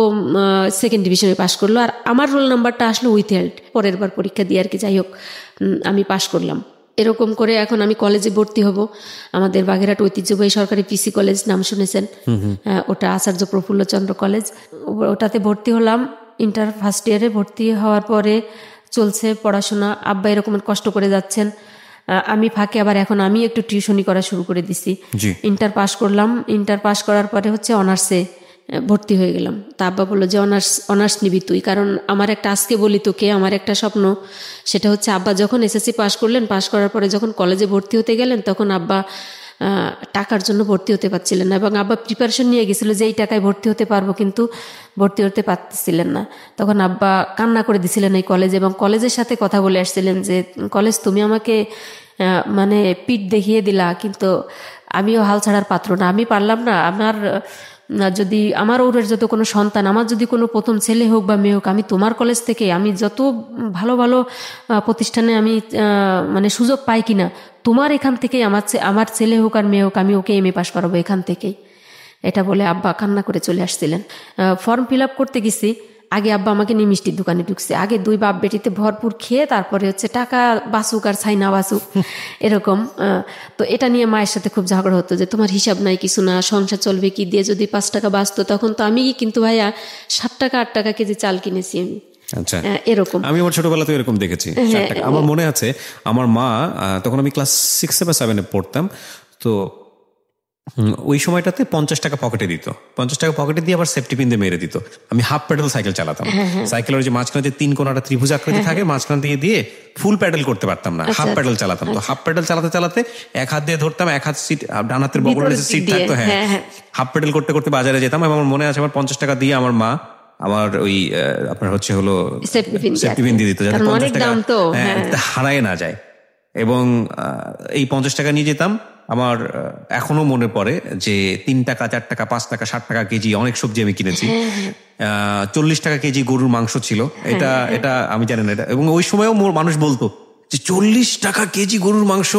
সেকেন্ড ডিভিশনে পাশ করলো। আর আমার রোল নাম্বারটা আসলো উইথহেল্ড, পরের বার পরীক্ষা দিয়ে আর কি। যাই হোক, আমি পাশ করলাম। এরকম করে এখন আমি কলেজে ভর্তি হব। আমাদের বাগেরহাট ঐতিহ্যবাহী সরকারি পিসি কলেজ, নাম শুনেছেন? ওটা আচার্য প্রফুল্লচন্দ্র কলেজ। ওটাতে ভর্তি হলাম। ইন্টার ফার্স্ট ইয়ারে ভর্তি হওয়ার পরে চলছে পড়াশোনা। আব্বা এরকম কষ্ট করে যাচ্ছেন, আমি ফাঁকে আবার এখন আমি একটু টিউশনি করা শুরু করে দিছি। ইন্টার পাস করলাম। ইন্টার পাস করার পরে হচ্ছে অনার্সে ভর্তি হয়ে গেলাম। তা আব্বা বললো যে অনার্স নিবি তুই, কারণ আমার একটা, আজকে বলি তোকে, আমার একটা স্বপ্ন। সেটা হচ্ছে আব্বা যখন এসএসসি পাস করলেন, পাস করার পরে যখন কলেজে ভর্তি হতে গেলেন, তখন আব্বা টাকার জন্য ভর্তি হতে পারছিলেন না, এবং আব্বা প্রিপারেশন নিয়ে গেছিল যে এই টাকায় ভর্তি হতে পারবো, কিন্তু ভর্তি হতে পারছিলেন না। তখন আব্বা কান্না করে দিছিলেন এই কলেজে, এবং কলেজের সাথে কথা বলে আসছিলেন যে কলেজ তুমি আমাকে মানে পিঠ দেখিয়ে দিলা, কিন্তু আমিও হাল ছাড়ার পাত্র না, আমি পারলাম না। যদি আমার ওরের যত কোনো সন্তান, আমার যদি কোনো প্রথম ছেলে হোক বা মেয়ে হোক, আমি তোমার কলেজ থেকে আমি যত ভালো ভালো প্রতিষ্ঠানে আমি মানে সুযোগ পাই কিনা, তোমার এখান থেকেই আমার ছেলে হোক আর মেয়ে হোক, আমি ওকে এমএ পাস করাবো এখান থেকেই। এটা বলে আব্বা কান্না করে চলে আসছিলেন। ফর্ম ফিল আপ করতে গেছি, আগে আব্বা আমাকে নিয়ে মিষ্টির দোকানে ঢুকছে। আগে 2 বাপ বেটিতে ভরপুর খেয়ে তারপরে হচ্ছে টাকা বাঁচুক আর ছাই না বাঁচুক এরকম। তো এটা নিয়ে মায়ের সাথে খুব ঝগড়া হতো যে তোমার হিসাব নাই কিছু না, সংসার চলবে কি দিয়ে, যদি 5 টাকা বাঁচতো। তখন তো আমি কিন্তু ভাইয়া 7 টাকা 8 টাকা কেজি চাল কিনেছি আমি। আচ্ছা, এরকম আমি আমার ছোটবেলাতে এরকম দেখেছি। আমার মনে আছে আমার মা, তখন আমি ক্লাস 6 বা 7-এ পড়তাম, তো ওই সময়টাতে 50 টাকা পকেটে দিত। 50 টাকা পকেটে দিয়ে আবার সেফটি পিন দিয়ে মেরে দিত। আমি হাফ প্যাডেল সাইকেল চালাতাম। সাইকেলের যে মাঝখানে যে 3 কোণাটা ত্রিভুজ আকৃতি থাকে, মাঝখান দিয়ে ফুল প্যাডেল করতে পারতাম না, হাফ প্যাডেল চালাতাম। তো হাফ প্যাডেল চালাতে চালাতে এক হাত দিয়ে ধরতাম, এক হাত সিট, ডান হাতের বগলে যে সিট থাকতো, হাফ প্যাডেল করতে করতে বাজারে যেতাম। এবং আমার মনে আছে আমার 50 টাকা দিয়ে আমার মা আমার ওই আপনার হলো সেফটি পিন দিয়ে দিত, যাতে 50 টাকা হারায় না যায়। এবং এই 50 টাকা নিয়ে যেতাম। আমার এখনো মনে পড়ে যে 3 টাকা 4 টাকা 5 টাকা 60 টাকা কেজি অনেক সবজি আমি কিনেছি। 40 টাকা কেজি গরুর মাংস ছিল, এটা আমি জানি না এটা। এবং ওই সময়ও মানুষ বলতো যে 40 টাকা কেজি গরুর মাংস,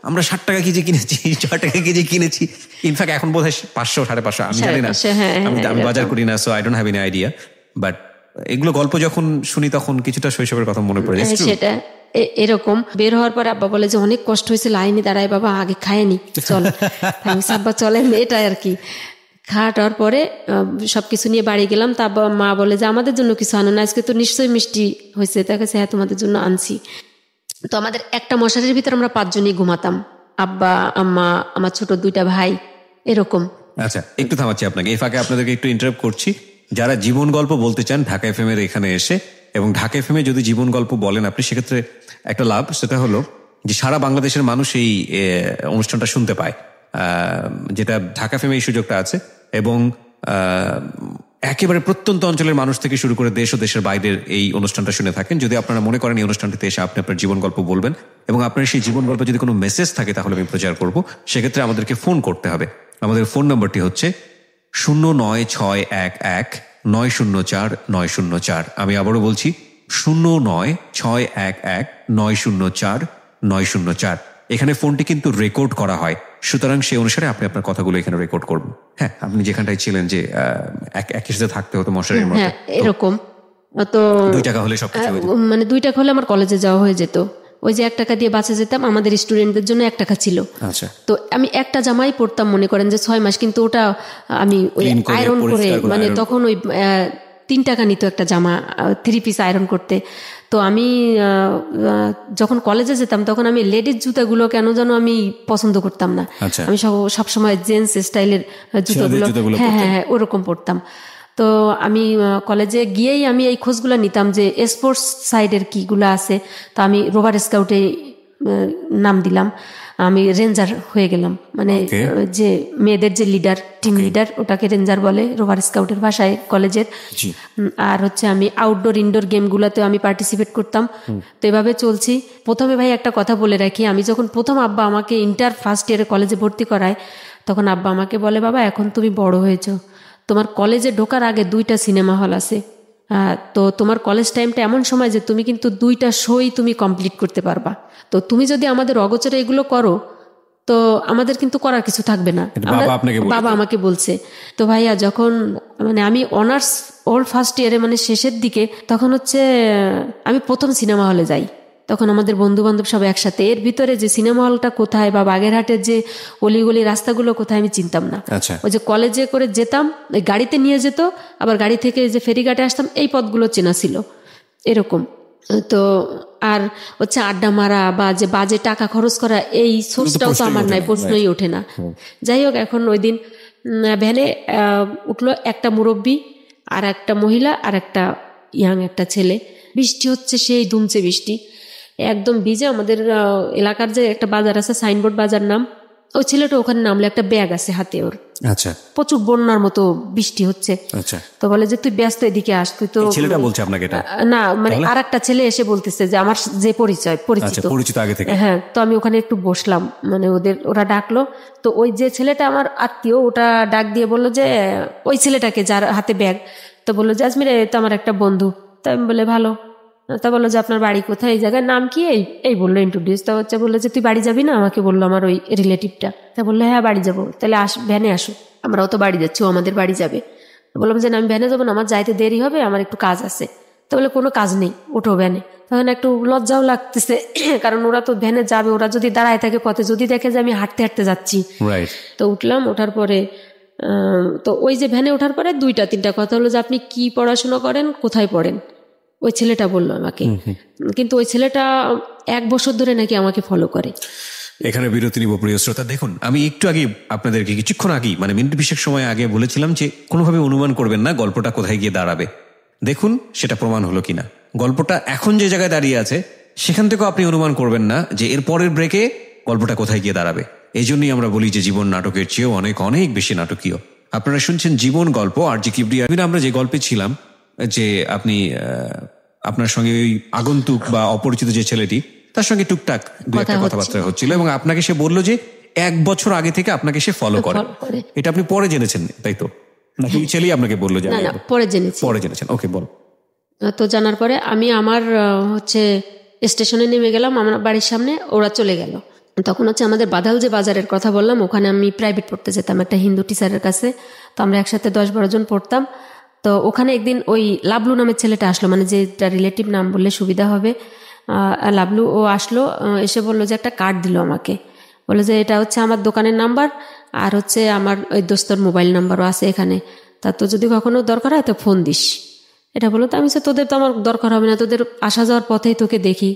আমরা 60 টাকা কেজি কিনেছি, 6 টাকা কেজি কিনেছি। ইনফ্যাক্ট এখন বোধহয় 500 550, আমি জানি না, আমি বাজার করি না, so I don't have any idea. But এগুলো গল্প যখন শুনি তখন কিছুটা শৈশবের কথা মনে পড়ে। সেটা এরকম বের হওয়ার পরে আব্বা বলে যে অনেক কষ্ট হয়েছে, লাইনে দাঁড়ায় বাবা, আগে খায়নি, চল। আব্বা চলেন, এটা আর কি। খাওয়াটার পরে সবকিছু নিয়ে বাড়ি গেলাম। তা মা বলে যে আমাদের জন্য কিছু আনো না, আজকে তো নিশ্চয়ই মিষ্টি হয়েছে। তার কাছে হ্যাঁ তোমাদের জন্য আনছি। তো আমাদের একটা মশারির ভিতরে আমরা 5 জনই ঘুমাতাম, আব্বা আম্মা আমার ছোট 2টা ভাই, এরকম। আচ্ছা, একটু থামাচ্ছি আপনাকে, এই ফাঁকে আপনাদেরকে একটু ইন্টারাপ্ট করছি। যারা জীবন গল্প বলতে চান ঢাকা এফএম এর এখানে এসে, এবং ঢাকা এফএম এ যদি জীবন গল্প বলেন আপনি, সেক্ষেত্রে একটা লাভ, সেটা হলো যে সারা বাংলাদেশের মানুষ এই অনুষ্ঠানটা শুনতে পায়, যেটা ঢাকা এফএম এই সুযোগটা আছে। এবং একেবারে প্রত্যন্ত অঞ্চলের মানুষ থেকে শুরু করে দেশ ও দেশের বাইরের এই অনুষ্ঠানটা শুনে থাকেন। যদি আপনারা মনে করেন এই অনুষ্ঠানটিতে এসে আপনি আপনার জীবন গল্প বলবেন, এবং আপনার সেই জীবন গল্পে যদি কোনো মেসেজ থাকে তাহলে আমি প্রচার করব, সেক্ষেত্রে আমাদেরকে ফোন করতে হবে। আমাদের ফোন নম্বরটি হচ্ছে 09611 09611904। আমি আবারও বলছি 09611904। এখানে ফোনটি কিন্তু রেকর্ড করা হয়, সুতরাং সেই অনুসারে আপনি আপনার কথাগুলো এখানে রেকর্ড করবেন। হ্যাঁ, আপনি যেখানটায় ছিলেন যে একই সাথে থাকতে হতো মশারির মধ্যে, এরকম তো 2 টাকা হলে সবকিছু মানে 2 টাকা হলে আমার কলেজে যাওয়া হয়ে যেত। ওই যে 1 টাকা দিয়ে বাঁচে যেতাম, আমাদের স্টুডেন্টদের জন্য 1 টাকা ছিল। আচ্ছা, তো আমি একটা জামাই পরতাম মনে করেন যে 6 মাস, কিন্তু ওটা আমি ওই আয়রন করে, মানে তখন ওই 3 টাকা নিত একটা জামা 3 পিস আয়রন করতে। তো আমি যখন কলেজে যেতাম তখন আমি লেডিস জুতাগুলো কেন যেন আমি পছন্দ করতাম না। আমি সবসময় জেন্টস স্টাইলের জুতোগুলো হ্যাঁ ওরকম পরতাম। তো আমি কলেজে গিয়েই আমি এই খোঁজগুলো নিতাম যে স্পোর্টস সাইডের কিগুলো আছে। তো আমি রোভার স্কাউটে নাম দিলাম, আমি রেঞ্জার হয়ে গেলাম, মানে যে মেয়েদের যে লিডার, টিম লিডার, ওটাকে রেঞ্জার বলে রোভার স্কাউটের ভাষায় কলেজের। আর হচ্ছে আমি আউটডোর ইনডোর গেমগুলোতেও আমি পার্টিসিপেট করতাম। তো এভাবে চলছি। প্রথমে ভাই একটা কথা বলে রাখি, আমি যখন প্রথম আব্বা আমাকে ইন্টার ফার্স্ট ইয়ারে কলেজে ভর্তি করায়, তখন আব্বা আমাকে বলে, বাবা এখন তুমি বড় হয়েছো, তোমার কলেজে ঢোকার আগে 2টা সিনেমা হল আছে, তো তোমার কলেজ টাইমটা এমন সময় যে তুমি কিন্তু 2টা শোই তুমি কমপ্লিট করতে পারবা। তো তুমি যদি আমাদের অগোচরে এগুলো করো তো আমাদের কিন্তু করার কিছু থাকবে না। বাবা আমাকে বলছে। তো ভাইয়া যখন মানে আমি অনার্স ওর ফার্স্ট ইয়ারে মানে শেষের দিকে, তখন হচ্ছে আমি প্রথম সিনেমা হলে যাই। তখন আমাদের বন্ধু বান্ধব সব একসাথে, এর ভিতরে যে সিনেমা হলটা কোথায় বা বাগেরহাটের যে অলিগলি রাস্তাগুলো কোথায় আমি চিনতাম না। ওই যে কলেজে করে যেতাম, ওই গাড়িতে নিয়ে যেত, আবার গাড়ি থেকে যে ফেরিঘাটে আসতাম, এই পথগুলো চেনা ছিল এরকম। তো আর হচ্ছে আড্ডা মারা বা যে বাজে টাকা খরচ করা, এই সোর্সটাও তো আমার নাই, প্রশ্নই ওঠে না। যাই হোক, এখন ওই দিন ভ্যানে উঠলো একটা মুরব্বী আর একটা মহিলা আর একটা ইয়াং একটা ছেলে। বৃষ্টি হচ্ছে, সেই ধুমছে বৃষ্টি, একদম ভিজে। আমাদের এলাকার যে একটা বাজার আছে, সাইনবোর্ড বাজার নাম, ওই ছেলেটা ওখানে নামলে একটা ব্যাগ আছে হাতে ওর। আচ্ছা, প্রচুর বন্যার মতো বৃষ্টি হচ্ছে। আচ্ছা, তো বলে যে তুই ব্যস্ত, এদিকে আস। তুই তো ছেলেটা বলছে আপনাকে এটা? না, মানে আর একটা ছেলে এসে বলতেছে যে আমার যে পরিচিত আগে থেকে। হ্যাঁ, তো আমি ওখানে একটু বসলাম, মানে ওরা ডাকলো। তো ওই যে ছেলেটা আমার আত্মীয়, ওটা ডাক দিয়ে বললো যে ওই ছেলেটাকে যার হাতে ব্যাগ, তো বললো যে আজমিরে তো আমার একটা বন্ধু। তো আমি বলে ভালো। তা বললো যে আপনার বাড়ি কোথায়, এই জায়গার নাম কি, এই বললো ইন্ট্রোডিউস। তা হচ্ছে বললো যে তুই বাড়ি যাবি না, আমাকে বললো আমার ওই রিলেটিভটা। তা বললো হ্যাঁ বাড়ি যাবো। তাহলে ভ্যানে আসো, আমরাও তো বাড়ি যাচ্ছি, ও আমাদের বাড়ি যাবে। বললাম যে না, আমি ভ্যানে যাবো না, আমার যাইতে দেরি হবে, আমার একটু কাজ আছে। তো বলে কোনো কাজ নেই, ওঠো ভ্যানে। তখন একটু লজ্জাও লাগতেছে, কারণ ওরা তো ভ্যানে যাবে, ওরা যদি দাঁড়ায় থাকে পথে, যদি দেখে যে আমি হাঁটতে হাঁটতে যাচ্ছি। তো উঠলাম, ওঠার পরে তো ওই যে ভ্যানে ওঠার পরে 2-3টা কথা হলো যে আপনি কি পড়াশোনা করেন, কোথায় পড়েন। ওই ছেলেটা বললো আমাকে, কিন্তু ওই ছেলেটা 1 বছর ধরে নাকি আমাকে ফলো করে। এখানে বিরতি নিব প্রিয় শ্রোতা। দেখুন, আমি একটু আগে আপনাদেরকে কিছুক্ষণ আগে, মানে মিনিট 20 সময় আগে বলেছিলাম যে কোনোভাবে অনুমান করবেন না গল্পটা কোথায় গিয়ে দাঁড়াবে। দেখুন সেটা প্রমাণ হলো কিনা। গল্পটা এখন যে জায়গায় দাঁড়িয়ে আছে সেখান থেকেও আপনি অনুমান করবেন না যে এর পরের ব্রেকে গল্পটা কোথায় গিয়ে দাঁড়াবে। এই জন্যই আমরা বলি যে জীবন নাটকের চেয়েও অনেক অনেক বেশি নাটকীয়। আপনারা শুনছেন জীবন গল্প, আর জি কিবরিয়া। আমরা যে গল্পে ছিলাম, যে আপনি আপনার সঙ্গে ওই আগন্তুক বা অপরিচিত যে ছেলেটি, তার সঙ্গে টুকটাক 2-1টা কথাবার্তা হচ্ছিল, এবং আপনাকে সে বললো যে 1 বছর আগে থেকে আপনাকে সে ফলো করে। এটা আপনি পরে জেনেছেন তাই তো, নাকি ছেলেই আপনাকে বললো? পরে জেনেছেন। ওকে, বল। তো জানার পরে আমি আমার হচ্ছে স্টেশনে নেমে গেলাম, আমার বাড়ির সামনে, ওরা চলে গেল। তখন হচ্ছে আমাদের বাদাল যে বাজারের কথা বললাম, ওখানে আমি প্রাইভেট পড়তে যেতাম একটা হিন্দু টিচারের কাছে। তো আমরা একসাথে 10-12 জন পড়তাম। তো ওখানে একদিন ওই লাবলু নামের ছেলেটা আসলো, মানে যেটা রিলেটিভ নাম বললে সুবিধা হবে, লাবলু। ও আসলো, এসে বললো যে একটা কার্ড দিল আমাকে, বললো যে এটা হচ্ছে আমার দোকানের নাম্বার, আর হচ্ছে আমার ওই দোস্তর মোবাইল নাম্বারও আছে এখানে, তা তো যদি কখনো দরকার হয় তো ফোন দিস। এটা বলো। তো আমি তোদের তো আমার দরকার হবে না, তোদের আসা যাওয়ার পথেই তোকে দেখি।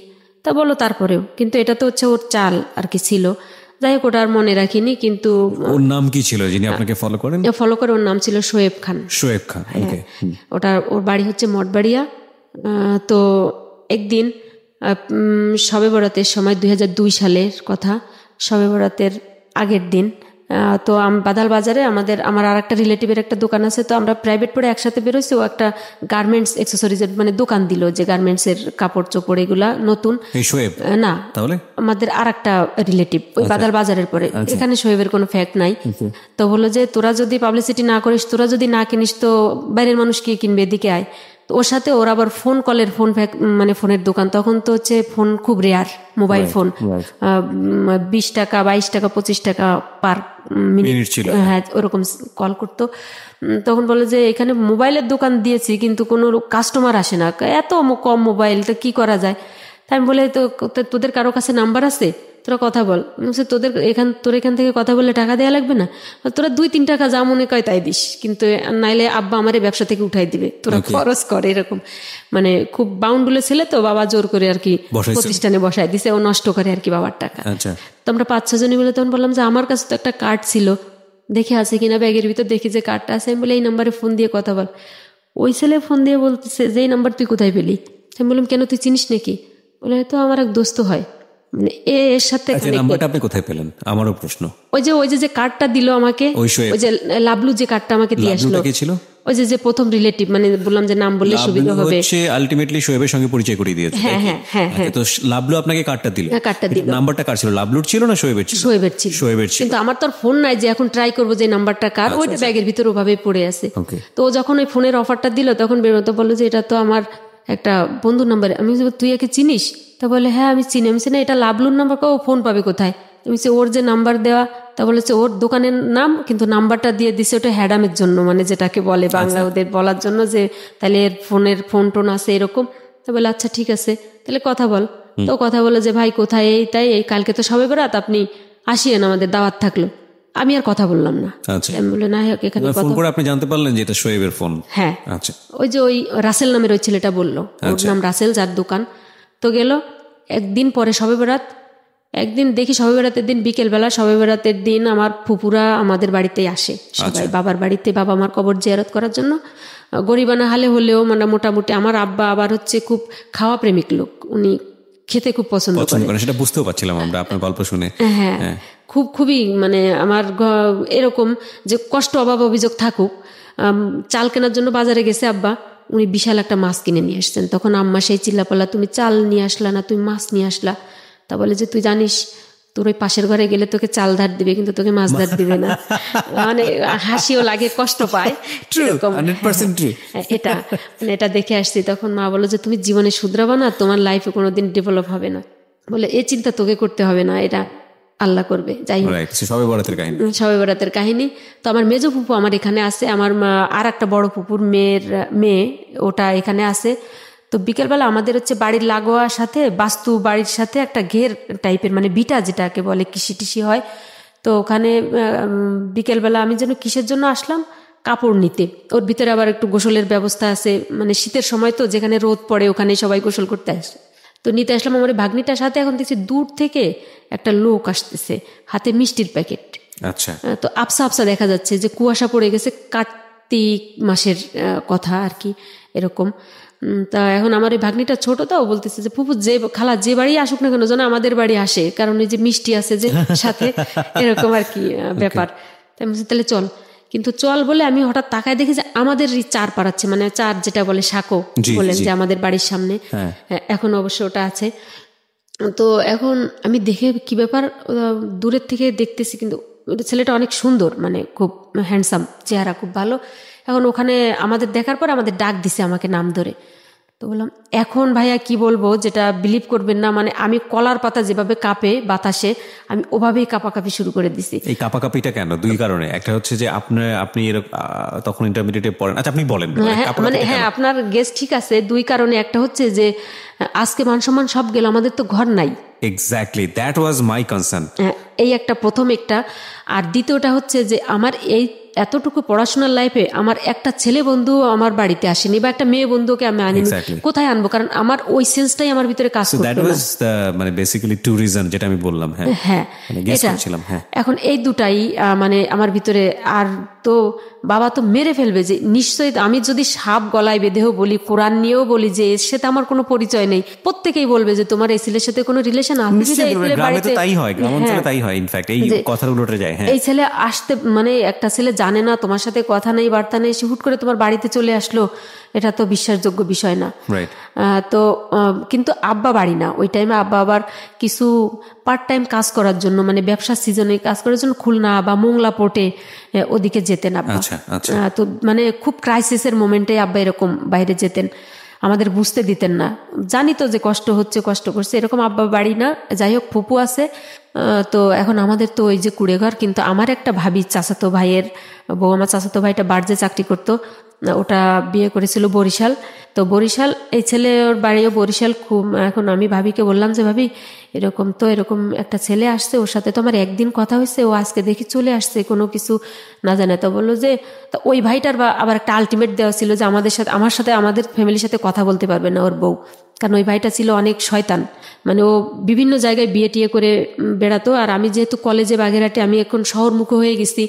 তা বলো তারপরেও, কিন্তু এটা তো হচ্ছে ওর চাল আর কি ছিল। যাই হোক, ওটা আর মনে রাখিনি। কিন্তু ওর নাম কি ছিল যিনি আপনাকে ফলো করেন? ফলো করে ওর নাম ছিল শোয়েব খান। ওকে। ওর বাড়ি হচ্ছে মঠবাড়িয়া। তো একদিন শবে বরাতের সময়, 2002 সালের কথা, শবে বরাতের আগের দিন তো বাদাল বাজারে আমার আর একটা রিলেটিভের একটা দোকান আছে, তো আমরা প্রাইভেট পড়ে একসাথে বেরোইছি। ও একটা গার্মেন্টস অ্যাক্সেসরিজের মানে দোকান দিল, যে গার্মেন্টস এর কাপড় চোপড় এগুলা নতুন। না, তাহলে আমাদের আর একটা রিলেটিভ ওই বাদাল বাজারের পরে, এখানে শোয়েবের কোনো ফ্যাক্ট নাই। তো বললো যে তোরা যদি পাবলিসিটি না করিস, তোরা যদি না কিনিস তো বাইরের মানুষ কি কিনবে, এদিকে আয়। তো ওর সাথে ওর আবার মানে ফোনের দোকান, তখন তো হচ্ছে ফোন খুব রেয়ার, মোবাইল ফোন 20 টাকা 22 টাকা 25 টাকা পার মিনিট ছিল, হ্যাঁ ওরকম কল করতো। তখন বলে যে এখানে মোবাইলের দোকান দিয়েছি কিন্তু কোনো কাস্টমার আসে না, এত কম মোবাইল, তো কি করা যায়। তাই আমি বলে তো তোদের কারো কাছে নাম্বার আছে, তোরা কথা বল। তোর এখান থেকে কথা বললে টাকা দেওয়া লাগবে না, তোরা 2-3 টাকা যা মনে কয় তাই দিস, কিন্তু নাইলে আব্বা আমার ব্যবসা থেকে উঠাই দিবে, তোরা খরচ করে। এরকম মানে খুব বাউন্ডুলে ছেলে তো, বাবা জোর করে আর কি প্রতিষ্ঠানে বসায় দিছে, ও নষ্ট করে আর কি বাবার টাকা। তো আমরা 5-6 জনই মিলে তখন বললাম যে আমার কাছে তো একটা কার্ড ছিল, দেখে আছে কিনা ব্যাগের ভিতর, দেখি যে কার্ডটা আছে। আমি বলে এই নাম্বারে ফোন দিয়ে কথা বল। ওই ছেলে ফোন দিয়ে বলতেছে যে এই নাম্বার তুই কোথায় পেলি? আমি বললাম কেন, তুই চিনিস নাকি? বলে তো আমার এক দোস্ত হয়, মানে এর সাথে। নাম্বারটা আপনি কোথায় পেলেন? আমারও প্রশ্ন। ওই যে কার্ডটা দিল আমাকে, ওই যে লাবলু যে কার্ডটা আমাকে দিয়ে আসলো, ওই যে প্রথম রিলেটিভ, মানে বললাম যে নাম বললে সুবিধা হবে, আলটিমেটলি শোয়েবের সঙ্গে পরিচয় করিয়ে দিয়েছে। হ্যাঁ হ্যাঁ হ্যাঁ হ্যাঁ। তো লাবলু আপনাকে কার্ডটা দিল? কার্ডটা দিল। নাম্বারটা কার ছিল? লাবলুর ছিল না শোয়েবের ছিল? শোয়েবের ছিল। কিন্তু আমার তো ফোন নাই যে এখন ট্রাই করবো যে নাম্বারটা কার, ওইটা ব্যাগের ভিতর ওভাবেই পড়ে আছে। তো যখন ওই ফোনের অফারটা দিল তখন বেরোতে বললো যে এটা তো আমার একটা বন্ধুর নাম্বার। আমি তুই একে চিনিস? তা বলে হ্যাঁ আমি চিনি। আমি না এটা লাবলুর নাম্বার, ও ফোন পাবে কোথায়? আমি ওর যে নাম্বার দেওয়া, তা বলেছে ওর দোকানের নাম, কিন্তু নাম্বারটা দিয়ে দিছে ওটা হ্যাডামের জন্য, মানে যেটাকে বলে বাংলা ওদের বলার জন্য যে তাহলে এর ফোন টোন আছে এরকম। তা বলে আচ্ছা ঠিক আছে তাহলে কথা বল। তো কথা বলে যে ভাই কোথায়, এই তাই, এই কালকে তো সবে বরাত, আপনি আসিয়েন, আমাদের দাওয়াত থাকলো। আমি আর কথা বললাম না। আমি বলে না এখানে ফোন করে আপনি জানতে পারলেন যে এটা শোয়েবের ফোন? হ্যাঁ। আচ্ছা। ওই যে ওই রাসেল নামের ওই ছেলেটা বললো, ওর নাম রাসেল, যার দোকান। তো গেল একদিন পরে সবে বরাত, একদিন দেখি সবে বরাতের দিন বিকেলবেলা, সবে বরাতের দিন আমার ফুপুরা আমাদের বাড়িতেই আসে সবাই, বাবার বাড়িতে, বাবা আমার কবর জিয়ারত করার জন্য। গরিবানা হালে হলেও মানে মোটামুটি, আমার আব্বা আবার হচ্ছে খুব খাওয়া প্রেমিক লোক, উনি খেতে খুব পছন্দ করেন, সেটা বুঝতেও পারছিলাম আমরা আপনার গল্প শুনে। হ্যাঁ খুবই মানে আমার এরকম যে কষ্ট অভাব অভিযোগ থাকুক, চাল কেনার জন্য বাজারে গেছে আব্বা, উনি বিশাল একটা মাছ কিনে নিয়ে আসছেন। তখন আম্মা সেই চিল্লাপাল্লা, তুমি চাল নিয়ে আসলা না, তুমি মাছ নিয়ে আসলা। তা বলে যে তুই জানিস তোর ওই পাশের ঘরে গেলে তোকে চাল ধার দিবে কিন্তু তোকে মাছ ধার দিবে না। মানে হাসিও লাগে, কষ্ট পায়। এটা দেখে আসছি। তখন মা বললো যে তুমি জীবনে শুধরাবা না, তোমার লাইফে কোনোদিন ডেভেলপ হবে না। বলে এই চিন্তা তোকে করতে হবে না, এটা আল্লাহ করবে। যাই হোক, সবে বরাতের কাহিনী। তো আমার মেজো ফুপু আমার এখানে আছে, আমার আর একটা বড় ফুপুর মেয়ে ওটা এখানে আছে। তো বিকেলবেলা আমাদের হচ্ছে বাড়ির লাগোয়ার সাথে, বাস্তু বাড়ির সাথে একটা ঘের টাইপের, মানে বিটা যেটাকে বলে, কৃষি টিসি হয়। তো ওখানে বিকেলবেলা আমি যেন কিসের জন্য আসলাম, কাপড় নিতে। ওর ভিতরে আবার একটু গোসলের ব্যবস্থা আছে, মানে শীতের সময় তো যেখানে রোদ পড়ে ওখানে সবাই গোসল করতে আসে। তো নিতে আসলাম আমার ভাগ্নিটার সাথে। এখন দেখছি দূর থেকে একটা লোক আসতেছে, হাতে মিষ্টির প্যাকেট। আচ্ছা। তো আবসা আবসা দেখা যাচ্ছে যে কুয়াশা পড়ে গেছে, কার্তিক মাসের কথা আর কি এরকম। তা এখন আমার এই ভাগ্নিটা ছোট, তো বলতেছে যে ফুপু যে খালা যে বাড়ি আসুক না কেন যেন আমাদের বাড়ি আসে, কারণ এই যে মিষ্টি আছে যে সাথে, এরকম আর কি ব্যাপার। তাই বলছি তাহলে চল। কিন্তু চল বলে আমি হঠাৎ তাকায় দেখি যে আমাদের চার পাড়াচ্ছে, মানে চার যেটা বলে সাঁকো বলেন, যে আমাদের বাড়ির সামনে। এখন অবশ্য ওটা আছে। তো এখন আমি দেখে কি ব্যাপার, দূরের থেকে দেখতেছি, কিন্তু ছেলেটা অনেক সুন্দর, মানে খুব হ্যান্ডসাম, চেহারা খুব ভালো। এখন ওখানে আমাদের দেখার পর আমাদের ডাক দিছে আমাকে নাম ধরে। তো বললাম এখন ভাইয়া কি বলবো, যেটা বিলিভ করবেন না, মানে আমি কলার পাতা যেভাবে কাঁপে বাতাসে, আমি ওভাবেই কাঁপাকাঁপি শুরু করে দিছি। এই কাঁপাকাঁপিটা কেন? দুই কারণে। একটা হচ্ছে যে আপনি তখন ইন্টারমিডিয়েটে পড়েন। আচ্ছা, আপনি বলেন। মানে হ্যাঁ, আপনার গেস ঠিক আছে। দুই কারণে। একটা হচ্ছে যে আজকে মান সম্মান সব গেল, আমাদের তো ঘর নাই। Exactly, that was my concern. এই একটা প্রথম একটা। আর দ্বিতীয়টা হচ্ছে যে আমার এই এতটুকু পড়াশোনার লাইফে আমার একটা ছেলে বন্ধু আমার বাড়িতে আসেনি, বা একটা মেয়ে বন্ধুকে আমি আনিনি। কোথায় আনবো? কারণ আমার ওই সেন্সটাই আমার ভিতরে কাজ করতো না। মানে বেসিক্যালি টু রিজন, যেটা আমি বললাম। হ্যাঁ, এখন এই দুটাই মানে আমার ভিতরে। আর তো বাবা তো মেরে ফেলবে, যে নিশ্চয়ই আমি যদি সাপ গলায় বেঁধেও বলি, কোরআন নিয়েও বলি যে এর সাথে আমার কোনো পরিচয় নেই, প্রত্যেকেই বলবে যে তোমার এই ছেলের সাথে কোনো রিলেশন আছে। এই ছেলে আসতে মানে একটা ছেলে জানে না, তোমার সাথে কথা নেই বার্তা নেই, সে হুট করে তোমার বাড়িতে চলে আসলো, এটা তো বিশ্বাসযোগ্য বিষয় না। তো কিন্তু আব্বা বাড়ি না ওই টাইমে, আব্বা আবার কিছু পার্ট টাইম কাজ করার জন্য, মানে ব্যবসার সিজনে কাজ করার জন্য খুলনা বা মোংলা পোর্টে ওদিকে যেতেন আব্বা। তো মানে খুব ক্রাইসিসের মোমেন্টে আব্বা এরকম বাইরে যেতেন, আমাদের বুঝতে দিতেন না, জানি তো যে কষ্ট হচ্ছে, কষ্ট করছে, এরকম আব্বা বাড়ি না। যাই হোক, ফুপু আছে। তো এখন আমাদের তো ওই যে কুড়ে ঘর, কিন্তু আমার একটা ভাবি চাচাতো ভাইয়ের বউ, আমার চাচাতো ভাইটা বার্জে চাকরি করতো, ওটা বিয়ে করেছিল বরিশাল। তো বরিশাল, এই ছেলে ওর বাড়িও বরিশাল। খুব এখন আমি ভাবিকে বললাম যে ভাবি এরকম একটা ছেলে আসছে, ওর সাথে তো আমার একদিন কথা হয়েছে, ও আজকে দেখি চলে আসছে কোনো কিছু না জানে। তো বললো যে ওই ভাইটার আবার একটা আলটিমেট দেওয়া ছিল যে আমাদের ফ্যামিলির সাথে কথা বলতে পারবে না ওর বউ, কারণ ওই ভাইটা ছিল অনেক শয়তান, মানে ও বিভিন্ন জায়গায় বিয়ে টিয়ে করে বেড়াতো। আর আমি যেহেতু কলেজে বাগেরহাটে, আমি এখন শহরমুখী হয়ে গেছি,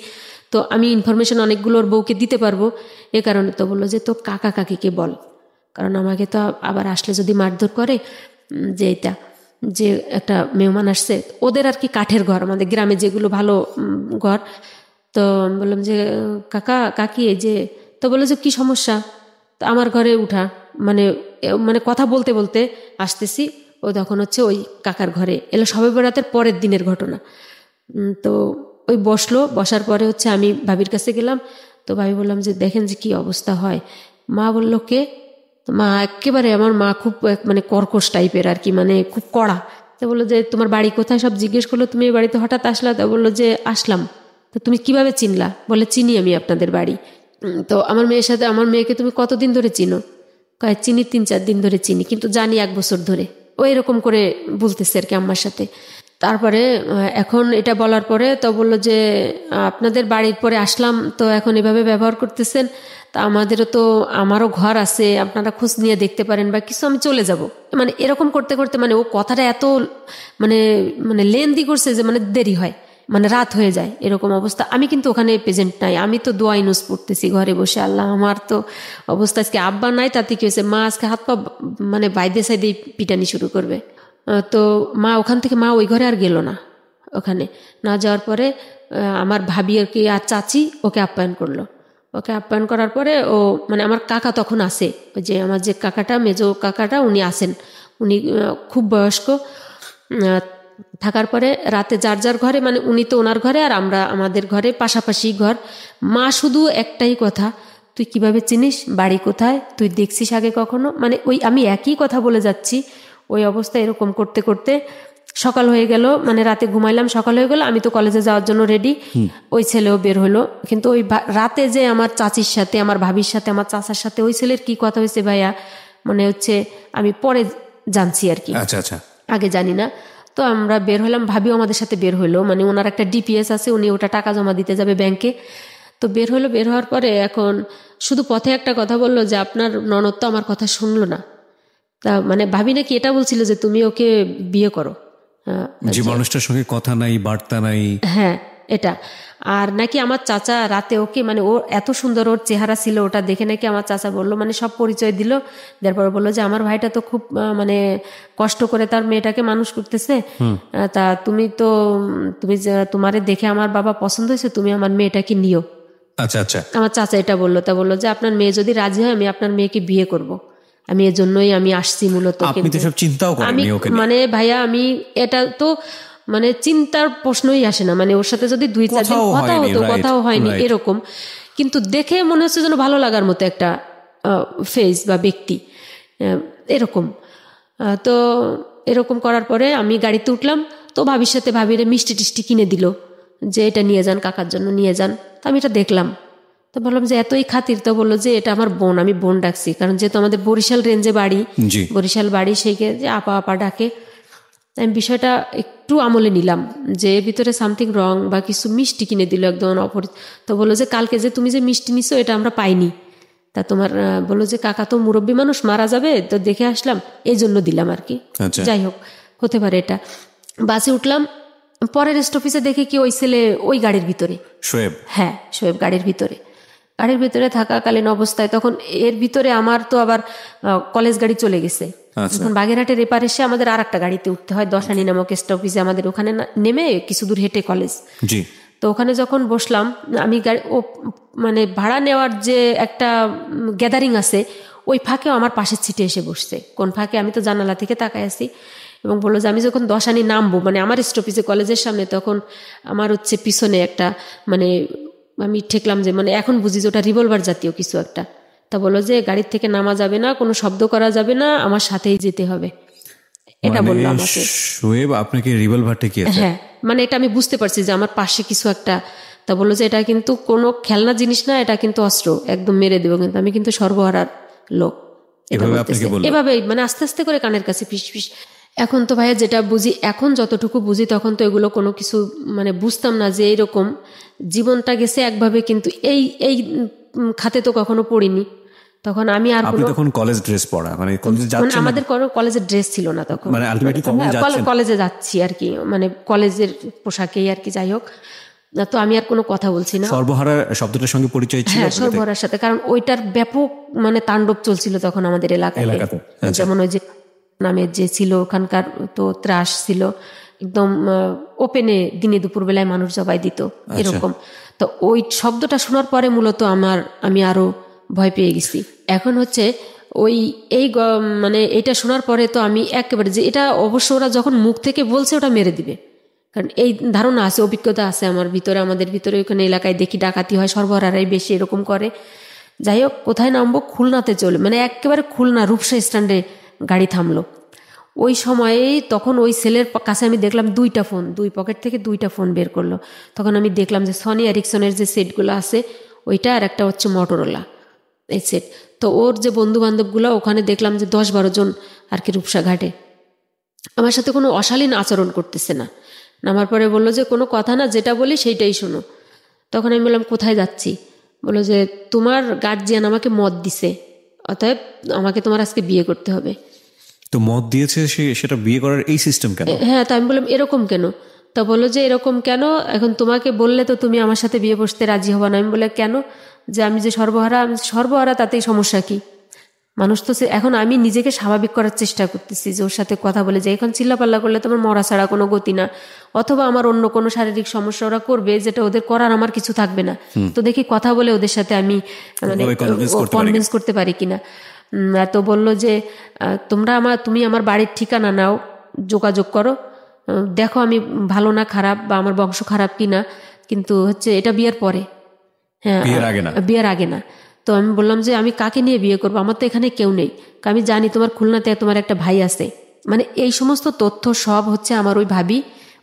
তো আমি ইনফরমেশন অনেকগুলোর বউকে দিতে পারবো, এ কারণে। তো বললো যে তোর কাকা কাকিকে বল, কারণ আমাকে তো আবার আসলে যদি মারধর করে, যে এটা যে একটা মেহমান আসছে, ওদের আর কি কাঠের ঘর, আমাদের গ্রামে যেগুলো ভালো ঘর। তো বললাম যে কাকা কাকি এই যে, তো বললো যে কি সমস্যা, তো আমার ঘরে উঠা, মানে কথা বলতে বলতে আসতেছি, ও তখন হচ্ছে ওই কাকার ঘরে এলো, শবে বরাতের পরের দিনের ঘটনা। তো ওই বসার পরে হচ্ছে আমি ভাবির কাছে গেলাম। তো ভাবি বললাম যে দেখেন যে কি অবস্থা হয়। মা বললো কে? মা একেবারে, আমার মা খুব মানে কর্কশ টাইপের আর কি, মানে খুব কড়া। তো বললো যে তোমার বাড়ি কোথায়, সব জিজ্ঞেস করলো, তুমি এই বাড়িতে হঠাৎ আসলা? তো বললো যে আসলাম। তো তুমি কিভাবে চিনলা? বলে চিনি আমি আপনাদের বাড়ি। তো আমার মেয়েকে তুমি কতদিন ধরে চিনো? কয় চিনি 3-4 দিন ধরে চিনি, কিন্তু জানি 1 বছর ধরে। ও এরকম করে বলতেছে আর কি আম্মার সাথে। তারপরে এখন এটা বলার পরে তো বললো যে আপনাদের বাড়ির পরে আসলাম, তো এখন এভাবে ব্যবহার করতেছেন, তা আমারও ঘর আছে, আপনারা খোঁজ নিয়ে দেখতে পারেন বা কিছু, আমি চলে যাব। মানে এরকম করতে করতে মানে ও কথাটা এত মানে লেন্দি করছে যে মানে দেরি হয়, মানে রাত হয়ে যায়, এরকম অবস্থা। আমি কিন্তু ওখানে প্রেজেন্ট নাই, আমি তো দোয়া ইনুস পড়তেছি ঘরে বসে। আল্লাহ, আমার তো অবস্থা আজকে আব্বা নাই, তাতে কি হয়েছে, মা আজকে হাত পা মানে বাইদে সাইডে পিটানি শুরু করবে। তো মা ওখান থেকে ওই ঘরে আর গেল না। ওখানে না যাওয়ার পরে আমার ভাবি আর কি আর চাচি ওকে আপ্যায়ন করলো। ওকে আপ্যায়ন করার পরে ও মানে আমার কাকা তখন আসে, ওই যে আমার যে কাকাটা, মেজো কাকাটা, উনি আসেন। উনি খুব বয়স্ক। থাকার পরে রাতে যার যার ঘরে, মানে উনি তো ওনার ঘরে আর আমরা আমাদের ঘরে, পাশাপাশি ঘর। মা শুধু একটাই কথা, তুই কিভাবে চিনিস, বাড়ি কোথায়, তুই দেখছিস আগে কখনো? মানে ওই আমি একই কথা বলে যাচ্ছি। ওই অবস্থা এরকম করতে করতে সকাল হয়ে গেল, মানে রাতে ঘুমাইলাম, সকাল হয়ে গেল, আমি তো কলেজে যাওয়ার জন্য রেডি। ওই ছেলেও বের হলো, কিন্তু ওই রাতে যে আমার চাচির সাথে, আমার ভাবির সাথে, আমার চাচার সাথে ওই ছেলের কি কথা হয়েছে ভাইয়া, মানে হচ্ছে আমি পরে জানছি আর কি, আগে জানি না। তো আমরা বের হলাম, ভাবিও আমাদের সাথে বের হলো, মানে ওনার একটা ডিপিএস আছে, উনি ওটা টাকা জমা দিতে যাবে ব্যাংকে। তো বের হওয়ার পরে এখন শুধু পথে একটা কথা বললো যে আপনার ননদ তো আমার কথা শুনলো না। তা মানে ভাবি নাকি এটা বলছিল যে তুমি ওকে বিয়ে করো, যে মানুষটার সঙ্গে কথা নাই, বার্তা নাই। হ্যাঁ, এটা। আর নাকি আমার চাচা রাতে ওকে, মানে ও এত সুন্দর ওর চেহারা ছিল, ওটা দেখে নাকি আমার চাচা বললো, মানে সব পরিচয় দিল। তারপর বললো যে আমার ভাইটা তো খুব মানে কষ্ট করে তার মেয়েটাকে মানুষ করতেছে, তা তুমি তোমারে দেখে আমার বাবা পছন্দ হয়েছে, তুমি আমার মেয়েটাকে নিও। আচ্ছা আচ্ছা, আমার চাচা এটা বললো। তা বললো যে আপনার মেয়ে যদি রাজি হয়, আমি আপনার মেয়েকে বিয়ে করব। আমি এজন্যই আমি আসছি মূলত। আমি মানে ভাইয়া, আমি এটা তো মানে চিন্তার প্রশ্নই আসে না, মানে ওর সাথে যদি 2-4 দিন কথাও হয়নি এরকম, কিন্তু দেখে মনে হচ্ছে যেন ভালো লাগার মতো একটা ফেস বা ব্যক্তি এরকম। তো এরকম করার পরে আমি গাড়িতে উঠলাম, তো ভাবির সাথে ভাবিরে মিষ্টি টিষ্টি কিনে দিল যে এটা নিয়ে যান, কাকার জন্য নিয়ে যান। তো আমি এটা দেখলাম, তো বললাম যে এতই খাতির। তো বললো যে এটা আমার বোন, আমি বোন ডাকছি, কারণ যেহেতু আমাদের বরিশাল রেঞ্জে বাড়ি, বরিশাল বাড়ি, সেইকে যে আপা আপা ডাকে। আমি বিষয়টা একটু আমলে নিলাম যে এর ভিতরে সামথিং রং, বা কিছু মিষ্টি কিনে দিল একদম অপরিচিত। তো বললো যে কালকে যে তুমি যে মিষ্টি নিছো এটা আমরা পাইনি, তা তোমার বললো যে কাকা তো মুরব্বী মানুষ, মারা যাবে, তো দেখে আসলাম, এই জন্য দিলাম আর কি। যাই হোক, হতে পারে এটা। বাসে উঠলাম, পরে রেস্ট অফিসে দেখে কি ওই ছেলে ওই গাড়ির ভিতরে, শোয়েব, হ্যাঁ শোয়েব গাড়ির ভিতরে থাকাকালীন অবস্থায় তখন এর ভিতরে আমার তো আবার কলেজ গাড়ি চলে গেছে। এখন বাগেরহাটের এপার এসে আমাদের আর একটা গাড়িতে উঠতে হয়, দশানি নামক রেস্ট অফিসে আমাদের ওখানে নেমে কিছু দূর হেঁটে কলেজ। তো ওখানে যখন বসলাম আমি মানে ভাড়া নেওয়ার যে একটা গ্যাদারিং আছে ওই ফাঁকেও আমার পাশের সিটে এসে বসছে। কোন ফাঁকে আমি তো জানালা থেকে তাকায় আছি, এবং বললো যে আমি যখন দশানি নামবো মানে আমার স্টপেজে কলেজের সামনে, তখন আমার পিছনে একটা মানে আমি ঠেকলাম যে মানে এখন বুঝি যে ওটা রিভলভার জাতীয় কিছু একটা। তা বললো যে গাড়ির থেকে নামা যাবে না, কোনো শব্দ করা যাবে না, আমার সাথেই যেতে হবে, এটা বললো আমাকে। শোয়েব আপনাকে রিভলভার ঠেকিয়েছে? হ্যাঁ, মানে এটা আমি বুঝতে পারছি যে আমার পাশে কিছু একটা। তা বললো যে এটা কিন্তু কোনো খেলনা জিনিস না, এটা কিন্তু অস্ত্র, একদম মেরে দেবো, কিন্তু আমি কিন্তু সর্বহারার লোক। এভাবে মানে আস্তে আস্তে করে কানের কাছে ফিস ফিস। এখন তো ভাইয়া যেটা বুঝি, এখন যতটুকু বুঝি, তখন তো এগুলো কোনো কিছু মানে বুঝতাম না যে এইরকম জীবনটা গেছে একভাবে, কিন্তু এই খাতে তো কখনো পড়িনি। তখন আমি আর তখন কলেজ ড্রেস পরা, মানে আমাদের কোনো কলেজের ড্রেস ছিল না তখন, মানে কলেজে যাচ্ছি আর কি, মানে কলেজের পোশাকেই আর কি। যাই হোক, তো আমি আর কোনো কথা বলছি না। সর্বহারা শব্দটার সঙ্গে পরিচয় ছিল? হ্যাঁ, সর্বহারার সাথে, কারণ ওইটার ব্যাপক মানে তাণ্ডব চলছিল তখন আমাদের এলাকায়। যেমন ওই যে নামের যে ছিল ওখানকার তো ত্রাস ছিল, একদম ওপেনে দিনে দুপুর বেলায় মানুষ জবাই দিত এরকম। তো ওই শব্দটা শোনার পরে মূলত আমি আরো ভয় পেয়ে গেছি। এখন হচ্ছে এই মানে এটা শোনার পরে তো আমি একেবারে যে এটা অবশ্য ওরা যখন মুখ থেকে বলছে ওটা মেরে দিবে, কারণ এই ধারণা আছে, অভিজ্ঞতা আছে আমার ভিতরে, আমাদের ভিতরে। ওখানে এলাকায় দেখি ডাকাতি হয়, সর্বহারাই বেশি এরকম করে। যাই হোক, কোথায় নামবো? খুলনাতে চলে, মানে একেবারে খুলনা রূপসা স্ট্যান্ডে গাড়ি থামলো। ওই সময়েই তখন ওই ছেলের কাছে আমি দেখলাম 2টা ফোন, 2 পকেট থেকে 2টা ফোন বের করলো। তখন আমি দেখলাম যে সনি এরিকসনের যে সেটগুলো আছে ওইটা, আর একটা হচ্ছে মটোরোলা এই সেট। তো ওর যে বন্ধু বান্ধবগুলো ওখানে দেখলাম যে 10-12 জন আর কি রূপসা ঘাটে। আমার সাথে কোনো অশালীন আচরণ করতেছে না। নামার পরে বললো যে কোনো কথা না, যেটা বলি সেইটাই শোনো। তখন আমি বললাম কোথায় যাচ্ছি? বললো যে তোমার গার্জিয়ান আমাকে মদ দিছে, অতএব আমাকে তোমার আজকে বিয়ে করতে হবে। তো মদ দিয়েছে সেটা বিয়ে করার এই সিস্টেম কেন? হ্যাঁ, তো আমি বললাম এরকম কেন? তা বললো যে এরকম কেন, এখন তোমাকে বললে তো তুমি আমার সাথে বিয়ে বসতে রাজি হবা না। আমি বলে কেন? যে আমি যে সর্বহারা তাতেই সমস্যা কি? মানুষ তো এখন আমি নিজেকে স্বাভাবিক করার চেষ্টা করতেছি যে ওর সাথে কথা বলে যে এখন চিল্লাপাল্লা করলে তোমার মরা ছাড়া কোনো গতি না, অথবা আমার অন্য কোনো শারীরিক সমস্যা ওরা করবে যেটা ওদের করার আমার কিছু থাকবে না। তো দেখি কথা বলে ওদের সাথে আমি মানে কনভিন্স করতে পারি কিনা। তো বললো যে তুমি আমার বাড়ির ঠিকানা নাও, যোগাযোগ করো, দেখো আমি ভালো না খারাপ বা আমার বংশ খারাপ কিনা, কিন্তু হচ্ছে এটা বিয়ের পরে, হ্যাঁ বিয়ের আগে না। তো আমি বললাম যে আমি কাকে নিয়ে বিয়ে করবো, আমার তো এখানে কেউ নেই, আমি জানি তোমার খুলনাতে তোমার একটা ভাই আছে। মানে এই সমস্ত তথ্য সব হচ্ছে আমার ওই ভাবি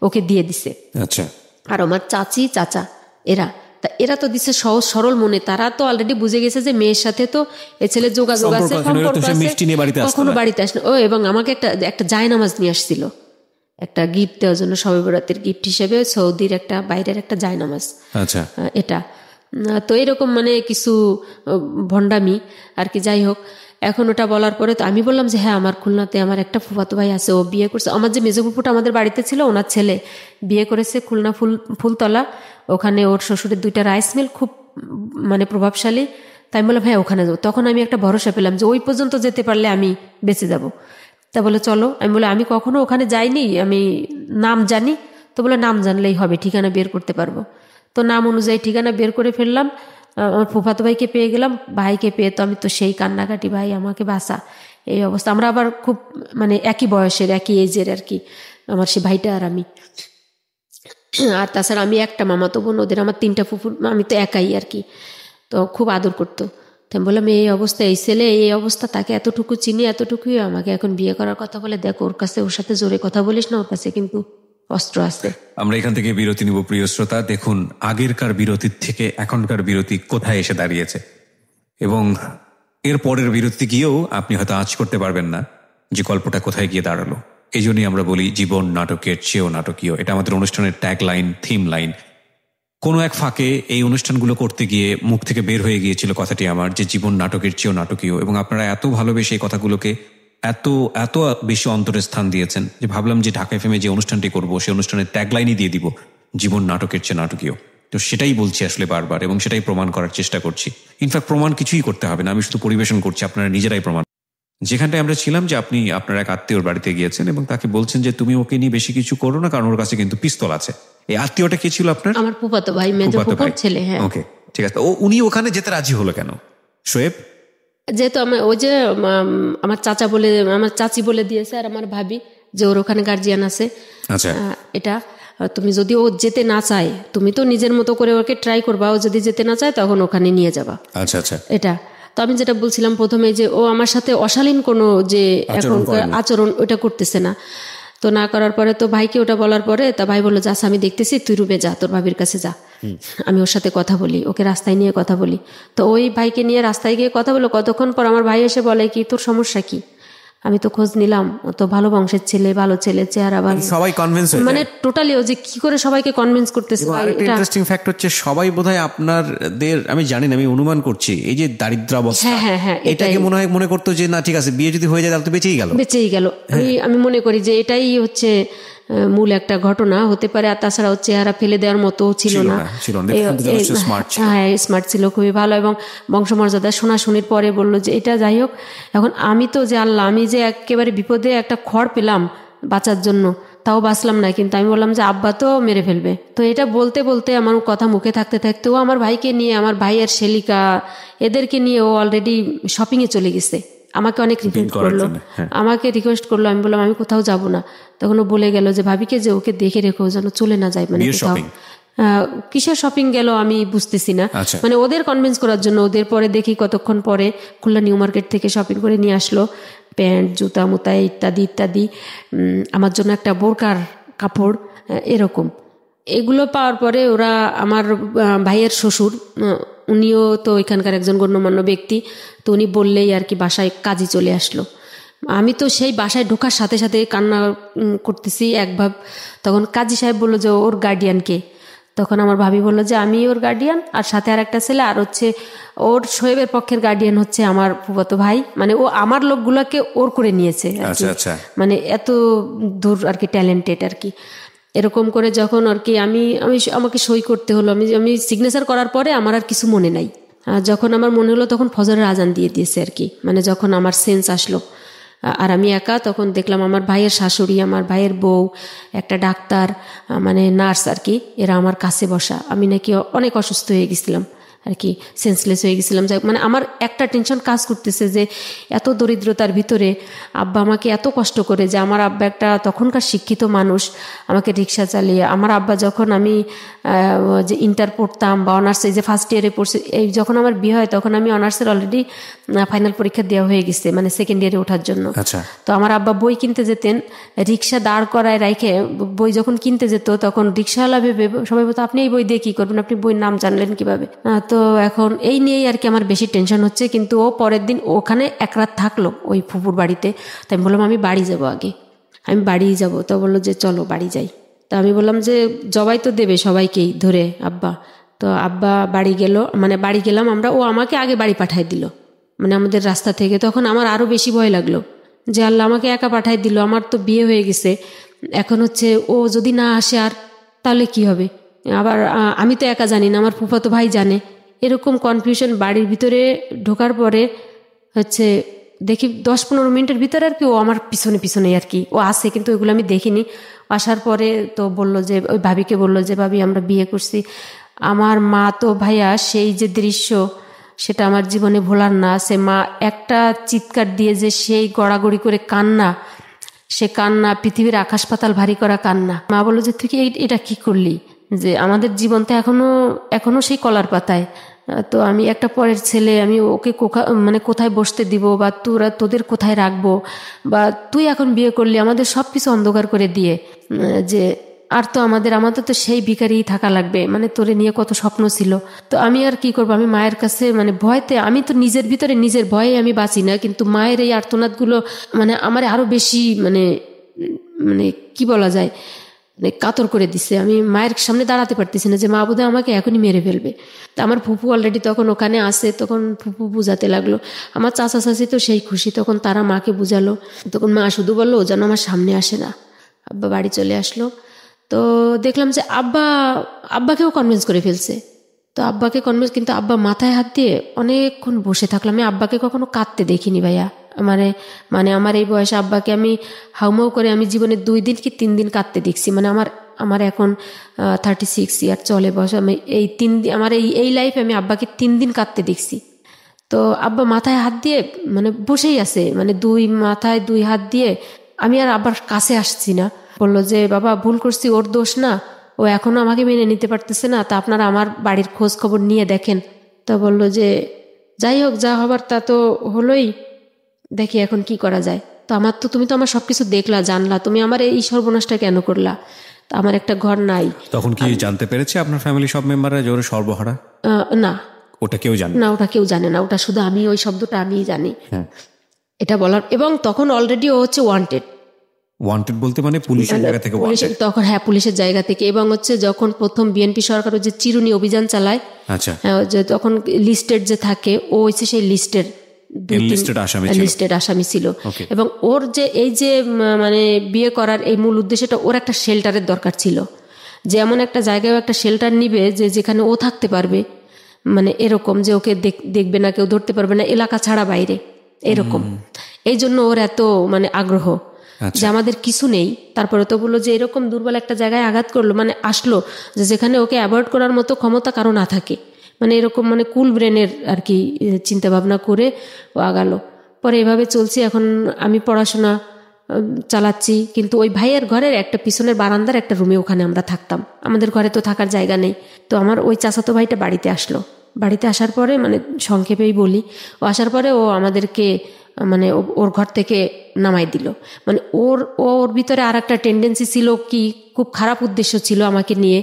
ওকে দিয়ে দিছে। আচ্ছা। আর আমার চাচি চাচা এরা তো দিচ্ছে সহজ সরল মনে, তারা তো অলরেডি বুঝে গেছে যে মেয়ের সাথে তো এ ছেলে যোগাযোগ আছে, সম্পর্ক আছে, কখনো বাড়িতে আসে না। এবং আমাকে একটা জায়নামাজ নিয়ে আসছিল, একটা গিফট দেওয়ার জন্য, শবে বরাতের গিফট হিসেবে সৌদির একটা বাইরের একটা জায়নামাজ। আচ্ছা। এটা তো এরকম মানে কিছু ভণ্ডামি আর কি। যাই হোক, এখন ওটা বলার পরে তো আমি বললাম যে হ্যাঁ আমার খুলনাতে আমার একটা ফুফাতো ভাই আছে, ও বিয়ে করছে। আমার যে মেজো ফুফুটা আমাদের বাড়িতে ছিল ওনার ছেলে বিয়ে করেছে খুলনা ফুলতলা, ওখানে ওর শ্বশুরের 2টা রাইস মিল খুব মানে প্রভাবশালী। তাই আমি বললাম হ্যাঁ ওখানে যাবো। তখন আমি একটা ভরসা পেলাম যে ওই পর্যন্ত যেতে পারলে আমি বেঁচে যাব। তা বলে চলো। আমি বলে আমি কখনো ওখানে যাইনি, আমি নাম জানি। তো বলে নাম জানলেই হবে, ঠিকানা বের করতে পারবো। তো নাম অনুযায়ী ঠিকানা বের করে ফেললাম, আমার ফুফাতো ভাইকে পেয়ে গেলাম। ভাইকে পেয়ে তো আমি তো সেই কান্নাকাটি, ভাই আমাকে বাঁচা, এই অবস্থা। আমরা আবার খুব মানে একই বয়সের একই এজের আর কি, আমার সে ভাইটা আর আমি। আর তাছাড়া আমি একটা মামাতো বোন, ওদের আমার 3টা ফুফুর, আমি তো একাই আর কি। তো খুব আদর করতো। তো আমি বললাম এই অবস্থা, এই ছেলে এই অবস্থা, তাকে এতটুকু চিনি, এতটুকুই আমাকে এখন বিয়ে করার কথা বলে। দেখো ওর সাথে জোরে কথা বলিস না, ওর কাছে কিন্তু অস্ত্র আছে। আমরা এখান থেকে বিরতি নিব প্রিয় শ্রোতা। দেখুন আগেরকার বিরতির থেকে এখনকার বিরতি কোথায় এসে দাঁড়িয়েছে, এবং এর পরের বিরতি গিয়েও আপনি হয়তো আঁচ করতে পারবেন না যে গল্পটা কোথায় গিয়ে দাঁড়ালো। এই জন্যই আমরা বলি জীবন নাটকের চেয়েও নাটকীয়। এটা আমাদের অনুষ্ঠানের ট্যাগ লাইন, থিম লাইন। কোনো এক ফাঁকে এই অনুষ্ঠানগুলো করতে গিয়ে মুখ থেকে বের হয়ে গিয়েছিল কথাটি আমার, যে জীবন নাটকের চেয়েও নাটকীয়। এবং আপনারা এত ভালোবেসে এই কথাগুলোকে এত এত বেশি অন্তরে স্থান দিয়েছেন যে ভাবলাম যে ঢাকা এফএম যে অনুষ্ঠানটি করবো সেই অনুষ্ঠানের ট্যাগলাইনই দিয়ে দিব, জীবন নাটকের চেয়ে নাটকীয়। তো সেটাই বলছি আসলে বারবার, এবং সেটাই প্রমাণ করার চেষ্টা করছি। ইনফ্যাক্ট প্রমাণ কিছুই করতে হবে না, আমি শুধু পরিবেশন করছি, আপনারা নিজেরাই প্রমাণ। যেখানটায় আমরা ছিলাম যে আপনি আপনার এক আত্মীয়র বাড়িতে গিয়েছেন এবং তাকে বলছেন যে তুমি ওকে নিয়ে বেশি কিছু করো না, কারণ ওর কাছে কিন্তু পিস্তল আছে। এই আত্মীয়টা কে ছিল আপনার? আমার ফুফাতো ভাই, মেজো ফুফার ছেলে। হ্যাঁ, ওকে, ঠিক আছে। উনি ওখানে যেতে রাজি হলো কেন শোয়েব? যেহেতু ওই যে আমার চাচা বলে, আমার চাচি বলে দিয়েছে আর আমার ভাবি যে ওর ওখানে গার্জিয়ান আছে। আচ্ছা, এটা তুমি যদি ও যেতে না চায়, তুমি তো নিজের মতো করে ওকে ট্রাই করবা, ও যদি যেতে না চায় তখন ওখানে নিয়ে যাবা। আচ্ছা আচ্ছা। এটা তো আমি যেটা বলছিলাম প্রথমে, যে ও আমার সাথে অশালীন কোনো যে এখন আচরণ ওটা করতেছে না। তো না করার পরে তো ভাইকে ওটা বলার পরে তা ভাই বললো, যা আমি দেখতেছি, তুই রুমে যা, তোর ভাবির কাছে যা, আমি ওর সাথে কথা বলি, ওকে রাস্তায় নিয়ে কথা বলি। তো ওই ভাইকে নিয়ে রাস্তায় গিয়ে কথা বলো। কতক্ষণ পর আমার ভাই এসে বলে কি, তোর সমস্যা কি? আমি তো খোঁজ নিলাম, ও তো ভালো বংশের ছেলে, ভালো ছেলে, চেহারা ভালো, সবাই কনভিন্স হয়ে যায়। মানে টোটালি ও যে কি করে সবাইকে কনভিন্স করতেছে। ইন্টারেস্টিং ফ্যাক্ট হচ্ছে সবাই বোধহয় আপনাদের, আমি জানি না, আমি অনুমান করছি, এই যে দারিদ্রাবস্থা, এটাকে মনে করতো যে না ঠিক আছে, বিয়ে যদি হয়ে যায় তাহলে তো বেঁচেই গেল। আমি মনে করি যে এটাই হচ্ছে মূল একটা ঘটনা হতে পারে। আর তাছাড়া চেহারা ফেলে দেওয়ার মতো ছিল না, হ্যাঁ স্মার্ট ছিল, খুবই ভালো, এবং বংশমর্যাদা শোনাশুনির পরে বললো যে এটা যাই হোক। এখন আমি তো যে আল্লাহ, আমি যে একেবারে বিপদে একটা খড় পেলাম বাঁচার জন্য, তাও বাঁচলাম না, কিন্তু আমি বললাম যে আব্বা তো মেরে ফেলবে। তো এটা বলতে বলতে আমার কথা মুখে থাকতে থাকতে ও আমার ভাইকে নিয়ে, আমার ভাইয়ের শেলিকা, এদেরকে নিয়ে ও অলরেডি শপিংয়ে চলে গেছে। আমাকে অনেক রিকোয়েস্ট করলো, আমি বললাম আমি কোথাও যাব না। তখন ও বলে গেল যে ভাবিকে যে ওকে দেখে রেখো, যেন চলে না যায়, মানে কোথাও। কিসের শপিং গেল আমি বুঝতেছি না, মানে ওদের কনভিন্স করার জন্য। ওদের পরে দেখি কতক্ষণ পরে খুলনা নিউ মার্কেট থেকে শপিং করে নিয়ে আসলো, প্যান্ট, জুতা মুতা ইত্যাদি ইত্যাদি, আমার জন্য একটা বোরকার কাপড়, এরকম। এগুলো পাওয়ার পরে ওরা, আমার ভাইয়ের শ্বশুর, উনিও তো এখানকার একজন গণ্যমান্য ব্যক্তি, তো উনি বললেই আর কি বাসায় কাজী চলে আসলো। আমি তো সেই বাসায় ঢোকার সাথে সাথে কান্না করতেছি একভাব। তখন কাজী সাহেব বললো যে ওর গার্ডিয়ানকে। তখন আমার ভাবি বললো যে আমি ওর গার্ডিয়ান, আর সাথে আর একটা ছেলে, আর হচ্ছে ওর শোয়েবের পক্ষের গার্ডিয়ান হচ্ছে আমার ফুফাতো ভাই। মানে ও আমার লোকগুলোকে ওর করে নিয়েছে, মানে এত দূর আর কি ট্যালেন্টেড আর কি। এরকম করে যখন আর কি আমাকে সই করতে হলো, আমি সিগনেচার করার পরে আমার আর কিছু মনে নাই। যখন আমার মনে হলো তখন ফজরের আজান দিয়ে দিয়েছে আর কি, মানে যখন আমার সেন্স আসলো। আর আমি একা তখন দেখলাম আমার ভাইয়ের শাশুড়ি, আমার ভাইয়ের বউ, একটা ডাক্তার, মানে নার্স আর কি, এরা আমার কাছে বসা। আমি নাকি অনেক অসুস্থ হয়ে গেছিলাম আর কি, সেন্সলেস হয়ে গেছিলাম। মানে আমার একটা টেনশন কাজ করতেছে যে এত দরিদ্রতার ভিতরে আব্বা আমাকে এত কষ্ট করে, যে আমার আব্বা একটা তখনকার শিক্ষিত মানুষ, আমাকে রিক্সা চালিয়ে, আমার আব্বা যখন আমি যে ইন্টার পড়তাম বা অনার্সে যে ফার্স্ট ইয়ারে পড়ছি, এই যখন আমার বিয়ে হয় তখন আমি অনার্সের অলরেডি ফাইনাল পরীক্ষা দেওয়া হয়ে গেছে, মানে সেকেন্ড ইয়ারে ওঠার জন্য। তো আমার আব্বা বই কিনতে যেতেন, রিক্সা দাঁড় করায় রাখে বই যখন কিনতে যেত তখন রিক্সাওয়ালা ভেবে সবাই বলতো আপনি এই বই দিয়ে কি করবেন, আপনি বইয়ের নাম জানলেন কিভাবে? তো এখন এই নিয়েই আর কি আমার বেশি টেনশন হচ্ছে। কিন্তু ও পরের দিন ওখানে এক রাত থাকলো ওই ফুপুর বাড়িতে। তো আমি বললাম আমি বাড়ি যাব, আগে আমি বাড়িই যাব। তো বললো যে চলো বাড়ি যাই। তো আমি বললাম যে জবাই তো দেবে সবাইকেই ধরে আব্বা। তো আব্বা বাড়ি গেল, মানে বাড়ি গেলাম আমরা, ও আমাকে আগে বাড়ি পাঠাই দিল, মানে আমাদের রাস্তা থেকে। তখন আমার আরো বেশি ভয় লাগলো যে আল্লাহ আমাকে একা পাঠাই দিল, আমার তো বিয়ে হয়ে গেছে, এখন হচ্ছে ও যদি না আসে আর তাহলে কি হবে? আবার আমি তো একা জানি না, আমার ফুফাতো ভাই জানে। এরকম কনফিউশন। বাড়ির ভিতরে ঢোকার পরে হচ্ছে দেখি 10-15 মিনিটের ভিতরে আর কি ও আমার পিছনে পিছনে আর কি ও আসে, কিন্তু ওইগুলো আমি দেখিনি। আসার পরে তো বলল যে, ওই ভাবিকে বলল যে ভাবি আমরা বিয়ে করছি। আমার মা তো ভাইয়া সেই যে দৃশ্য সেটা আমার জীবনে ভোলার না। সে মা একটা চিৎকার দিয়ে যে সেই গড়াগড়ি করে কান্না, সে কান্না পৃথিবীর আকাশ পাতাল ভারী করা কান্না। মা বলল যে তুই কি এটা কি করলি, যে আমাদের জীবন তো এখনো সেই কলার পাতায়। তো আমি একটা পরের ছেলে, আমি ওকে মানে কোথায় বসতে দিব, বা তোদের কোথায় রাখবো, বা তুই এখন বিয়ে করলি আমাদের সব কিছু অন্ধকার করে দিয়ে, যে আর তো আমাদের তো সেই ভিখারিই থাকা লাগবে, মানে তোরে নিয়ে কত স্বপ্ন ছিল। তো আমি আর কি করবো, আমি মায়ের কাছে মানে ভয়তে, আমি তো নিজের ভিতরে নিজের ভয়ে আমি বাঁচি না, কিন্তু মায়ের এই আর্তনাদগুলো মানে আমার আরো বেশি মানে কি বলা যায়, মানে কাতর করে দিছে। আমি মায়ের সামনে দাঁড়াতে পারতেছি না যে মা বোধহয় আমাকে এখনই মেরে ফেলবে। তা আমার ফুপু অলরেডি তখন ওখানে আসে, তখন ফুপু বুঝাতে লাগলো। আমার চাচা চাচি তো সেই খুশি, তখন তারা মাকে বুঝালো। তখন মা শুধু বললো ও যেন আমার সামনে আসে না। আব্বা বাড়ি চলে আসলো। তো দেখলাম যে আব্বাকেও কনভিন্স করে ফেলছে। তো আব্বাকে কনভিন্স, কিন্তু আব্বা মাথায় হাত দিয়ে অনেকক্ষণ বসে থাকলাম। আমি আব্বাকে কখনো কাঁদতে দেখিনি ভাইয়া। মানে আমার এই বয়সে আব্বাকে আমি হাউমাউ করে আমি জীবনে 2 দিন কি 3 দিন কাঁদতে দেখছি। মানে আমার এখন 36 ইয়ার চলে বয়স। আমি এই 3 দিন আমার এই লাইফে আমি আব্বাকে 3 দিন কাঁদতে দেখছি। তো আব্বা মাথায় হাত দিয়ে মানে বসেই আছে, মানে মাথায় 2 হাত দিয়ে। আমি আর আব্বার কাছে আসছি না। বললো যে বাবা ভুল করছি, ওর দোষ না, ও এখনো আমাকে মেনে নিতে পারতেছে না, তা আপনারা আমার বাড়ির খোঁজ খবর নিয়ে দেখেন। তো বললো যে যাই হোক, যা হবার তা তো হলোই, দেখি এখন কি করা যায়। তো তুমি তো আমার সবকিছু দেখলা, জানলা, তুমি আমার এই সর্বনাশটা কেন করলা? তো আমার একটা ঘর নাই। তখন কি জানতে পেরেছে আপনার ফ্যামিলি সব মেম্বাররা যে ওর সর্বহারা? না, ওটা কেউ জানে না, ওটা কেউ জানে না। ওটা শুধু আমি, ওই শব্দটা আমিই জানি এটা বলার। এবং তখন অলরেডি ও হচ্ছে ওয়ান্টেড বলতে মানে পুলিশের জায়গা থেকে তখন, হ্যাঁ, পুলিশের জায়গা থেকে। এবং হচ্ছে যখন প্রথম বিএনপি সরকার যে চিরুনি অভিযান চালায়, আচ্ছা, যে তখন লিস্টেড যে থাকে, ও হচ্ছে সেই লিস্টেড আসামি ছিল। এবং ওর যে এই যে মানে বিয়ে করার এই মূল উদ্দেশ্যটা, ওর একটা শেল্টারের দরকার ছিল, যে এমন একটা জায়গায় একটা শেল্টার নিবে যে যেখানে ও থাকতে পারবে, মানে এরকম যে ওকে দেখবে না, কেউ ধরতে পারবে না, এলাকা ছাড়া বাইরে, এরকম। এই জন্য ওর এত মানে আগ্রহ যে আমাদের কিছু নেই, তারপরে তো বললো যে এরকম দুর্বল একটা জায়গায় আঘাত করলো, মানে আসলো যে যেখানে ওকে অ্যাভয়েড করার মতো ক্ষমতা কারো না থাকে, মানে এরকম মানে কুল ব্রেনের আর কি চিন্তা ভাবনা করে ও আগালো। পরে এভাবে চলছি। এখন আমি পড়াশোনা চালাচ্ছি, কিন্তু ওই ভাইয়ের ঘরের একটা পিছনের বারান্দার একটা রুমে ওখানে আমরা থাকতাম। আমাদের ঘরে তো থাকার জায়গা নেই। তো আমার ওই চাচাতো ভাইটা বাড়িতে আসলো। বাড়িতে আসার পরে, মানে সংক্ষেপেই বলি, ও আসার পরে ও আমাদেরকে মানে ওর ঘর থেকে নামাই দিল। মানে ওর ভিতরে আর একটা টেন্ডেন্সি ছিল, কি খুব খারাপ উদ্দেশ্য ছিল আমাকে নিয়ে,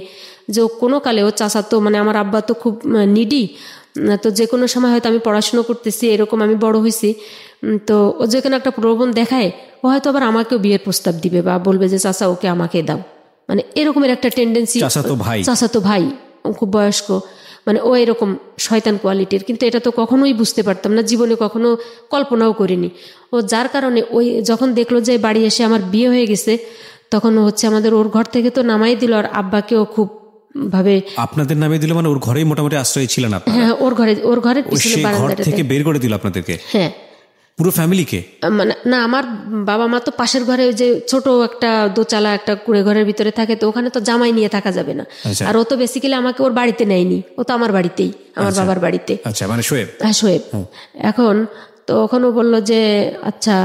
যে কোনো কালে ও চাচাতো, মানে আমার আব্বা তো খুব নিডি, তো যে কোনো সময় হয়তো আমি পড়াশুনো করতেছি, এরকম আমি বড় হয়েছি, তো ও যে কোনো একটা প্রলোভন দেখায়, ও হয়তো আবার আমাকেও বিয়ের প্রস্তাব দিবে বা বলবে যে চাচা ওকে আমাকে দাও, মানে এরকমের একটা টেন্ডেন্সি। চাচাতো ভাই খুব বয়স্ক, মানে ও এরকম শয়তান কোয়ালিটির। কিন্তু এটা তো কখনোই বুঝতে পারতাম না, জীবনে কখনো কল্পনাও করিনি। ও যার কারণে ওই যখন দেখলো যে বাড়ি এসে আমার বিয়ে হয়ে গেছে, তখন হচ্ছে আমাদের ওর ঘর থেকে তো নামাই দিল। আর আব্বাকেও খুব ভাবে আপনাদের নামে দিল, মানে ওর ঘরেই মোটামুটি আশ্রয় ছিলেন আপনারা? হ্যাঁ, ওর ঘরের পিছনে বারান্দাটা থেকে বের করে দিল আপনাদেরকে? হ্যাঁ, পুরো ফ্যামিলিকে? মানে না, আমার বাবা মা তো পাশের ঘরে, ওই যে ছোট একটা দোচালা একটা কুড়ে ঘরের ভিতরে থাকে, তো ওখানে তো জামাই নিয়ে থাকা যাবে না। আর ও তো বেসিক্যালি আমাকে ওর বাড়িতে নেয়নি, ও তো আমার বাড়িতেই, আমার বাবার বাড়িতে। আচ্ছা, মানে শোয়েব? হ্যাঁ, শোয়েব। এখন তো ওখানে বললো যে আচ্ছা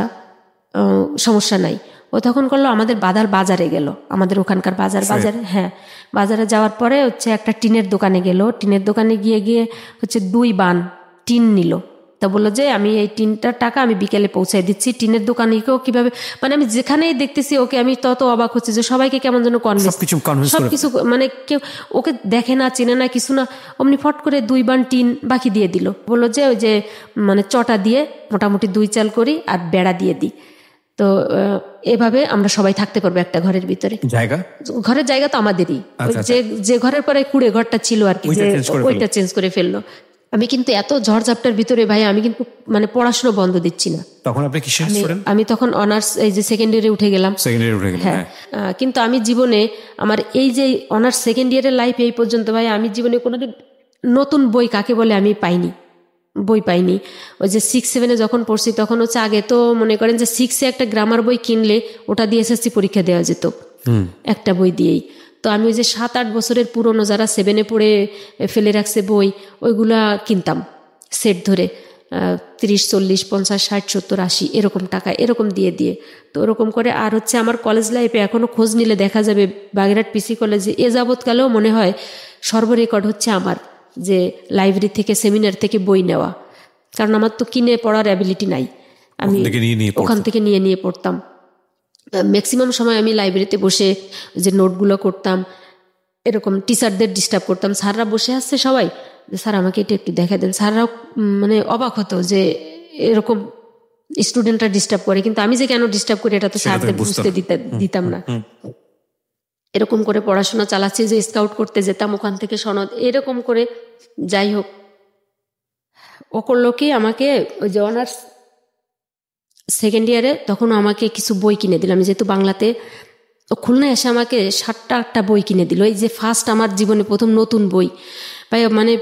সমস্যা নাই। ও তখন করলো আমাদের বাজারে গেল, আমাদের ওখানকার বাজারে। হ্যাঁ, বাজারে যাওয়ার পরে হচ্ছে একটা টিনের দোকানে গেল। টিনের দোকানে গিয়ে হচ্ছে 2 বান টিন নিল। তা বললো যে আমি এই টিনটার টাকা আমি বিকেলে পৌঁছায় দিচ্ছি। টিনের দোকানিকেও কিভাবে, মানে আমি যেখানেই দেখতেছি ওকে, আমি তত অবাক হচ্ছে যে সবাইকে কেমন যেন সবকিছু, মানে কেউ ওকে দেখে না, চেনে না, কিছু না, অমনি ফট করে 2 বান টিন বাকি দিয়ে দিল। বললো যে ওই যে মানে চটা দিয়ে মোটামুটি 2 চাল করি আর বেড়া দিয়ে দিই, তো এভাবে আমরা সবাই থাকতে পারবো একটা ঘরের ভিতরে। ঘরের জায়গা তো আমাদেরই, যে ঘরের পরে কুড়ে ঘরটা ছিল আর কি, ওইটা চেঞ্জ করে ফেললো। আমি কিন্তু এত ঝড়ঝাপটার ভিতরে ভাই, আমি কিন্তু মানে পড়াশোনা বন্ধ দিচ্ছি না। তখন আপনি কি শেষ করেন? আমি তখন অনার্স, এই যে সেকেন্ড ইয়ারে উঠে গেলাম। হ্যাঁ, কিন্তু আমি জীবনে আমার এই যে অনার্স সেকেন্ড ইয়ারের লাইফ এই পর্যন্ত ভাই, আমি জীবনে কোনোদিন নতুন বই কাকে বলে আমি বই পাইনি। ওই যে 6-7 যখন পড়ছি, তখন হচ্ছে আগে তো মনে করেন যে 6 একটা গ্রামার বই কিনলে ওটা দিয়ে এসএসসি পরীক্ষা দেওয়া যেত একটা বই দিয়েই। তো আমি ওই যে 7-8 বছরের পুরনো যারা 7-এ পড়ে ফেলে রাখছে বই, ওইগুলা কিনতাম সেট ধরে 30, 40, 50, 60, 70, 80 এরকম টাকা, এরকম দিয়ে। তো ওরকম করে। আর হচ্ছে আমার কলেজ লাইফে এখনো খোঁজ নিলে দেখা যাবে বাগেরহাট পিসি কলেজে এ যাবৎকালেও মনে হয় সর্বরেকর্ড হচ্ছে আমার, যে লাইব্রেরি থেকে সেমিনার থেকে বই নেওয়া। কারণ আমার তো কিনে পড়ার অ্যাবিলিটি নাই, আমি ওখান থেকে নিয়ে পড়তাম। ম্যাক্সিমাম সময় আমি লাইব্রেরিতে বসে যে নোটগুলো করতাম, এরকম টিচারদের ডিস্টার্ব করতাম। স্যাররা বসে আসছে সবাই, যে স্যার আমাকে এটা একটু দেখা দেন। স্যাররাও মানে অবাক হতো যে এরকম স্টুডেন্টরা ডিস্টার্ব করে, কিন্তু আমি যে কেন ডিস্টার্ব করি এটা তো স্যারদের বুঝতে দিতাম না। এরকম করে পড়াশোনা চালাচ্ছি, যে স্কাউট করতে যেতাম ওখান থেকে সনদ, এরকম করে। যাই হোক, ও করলো কি, আমাকে ওই যে অনার্স সেকেন্ড ইয়ারে তখন আমাকে কিছু বই কিনে দিল। আমি যেহেতু বাংলাতে, ও খুলনায় এসে আমাকে 7টা-8টা বই কিনে দিল। এই যে ফার্স্ট আমার জীবনে প্রথম নতুন বই ভাই, মানে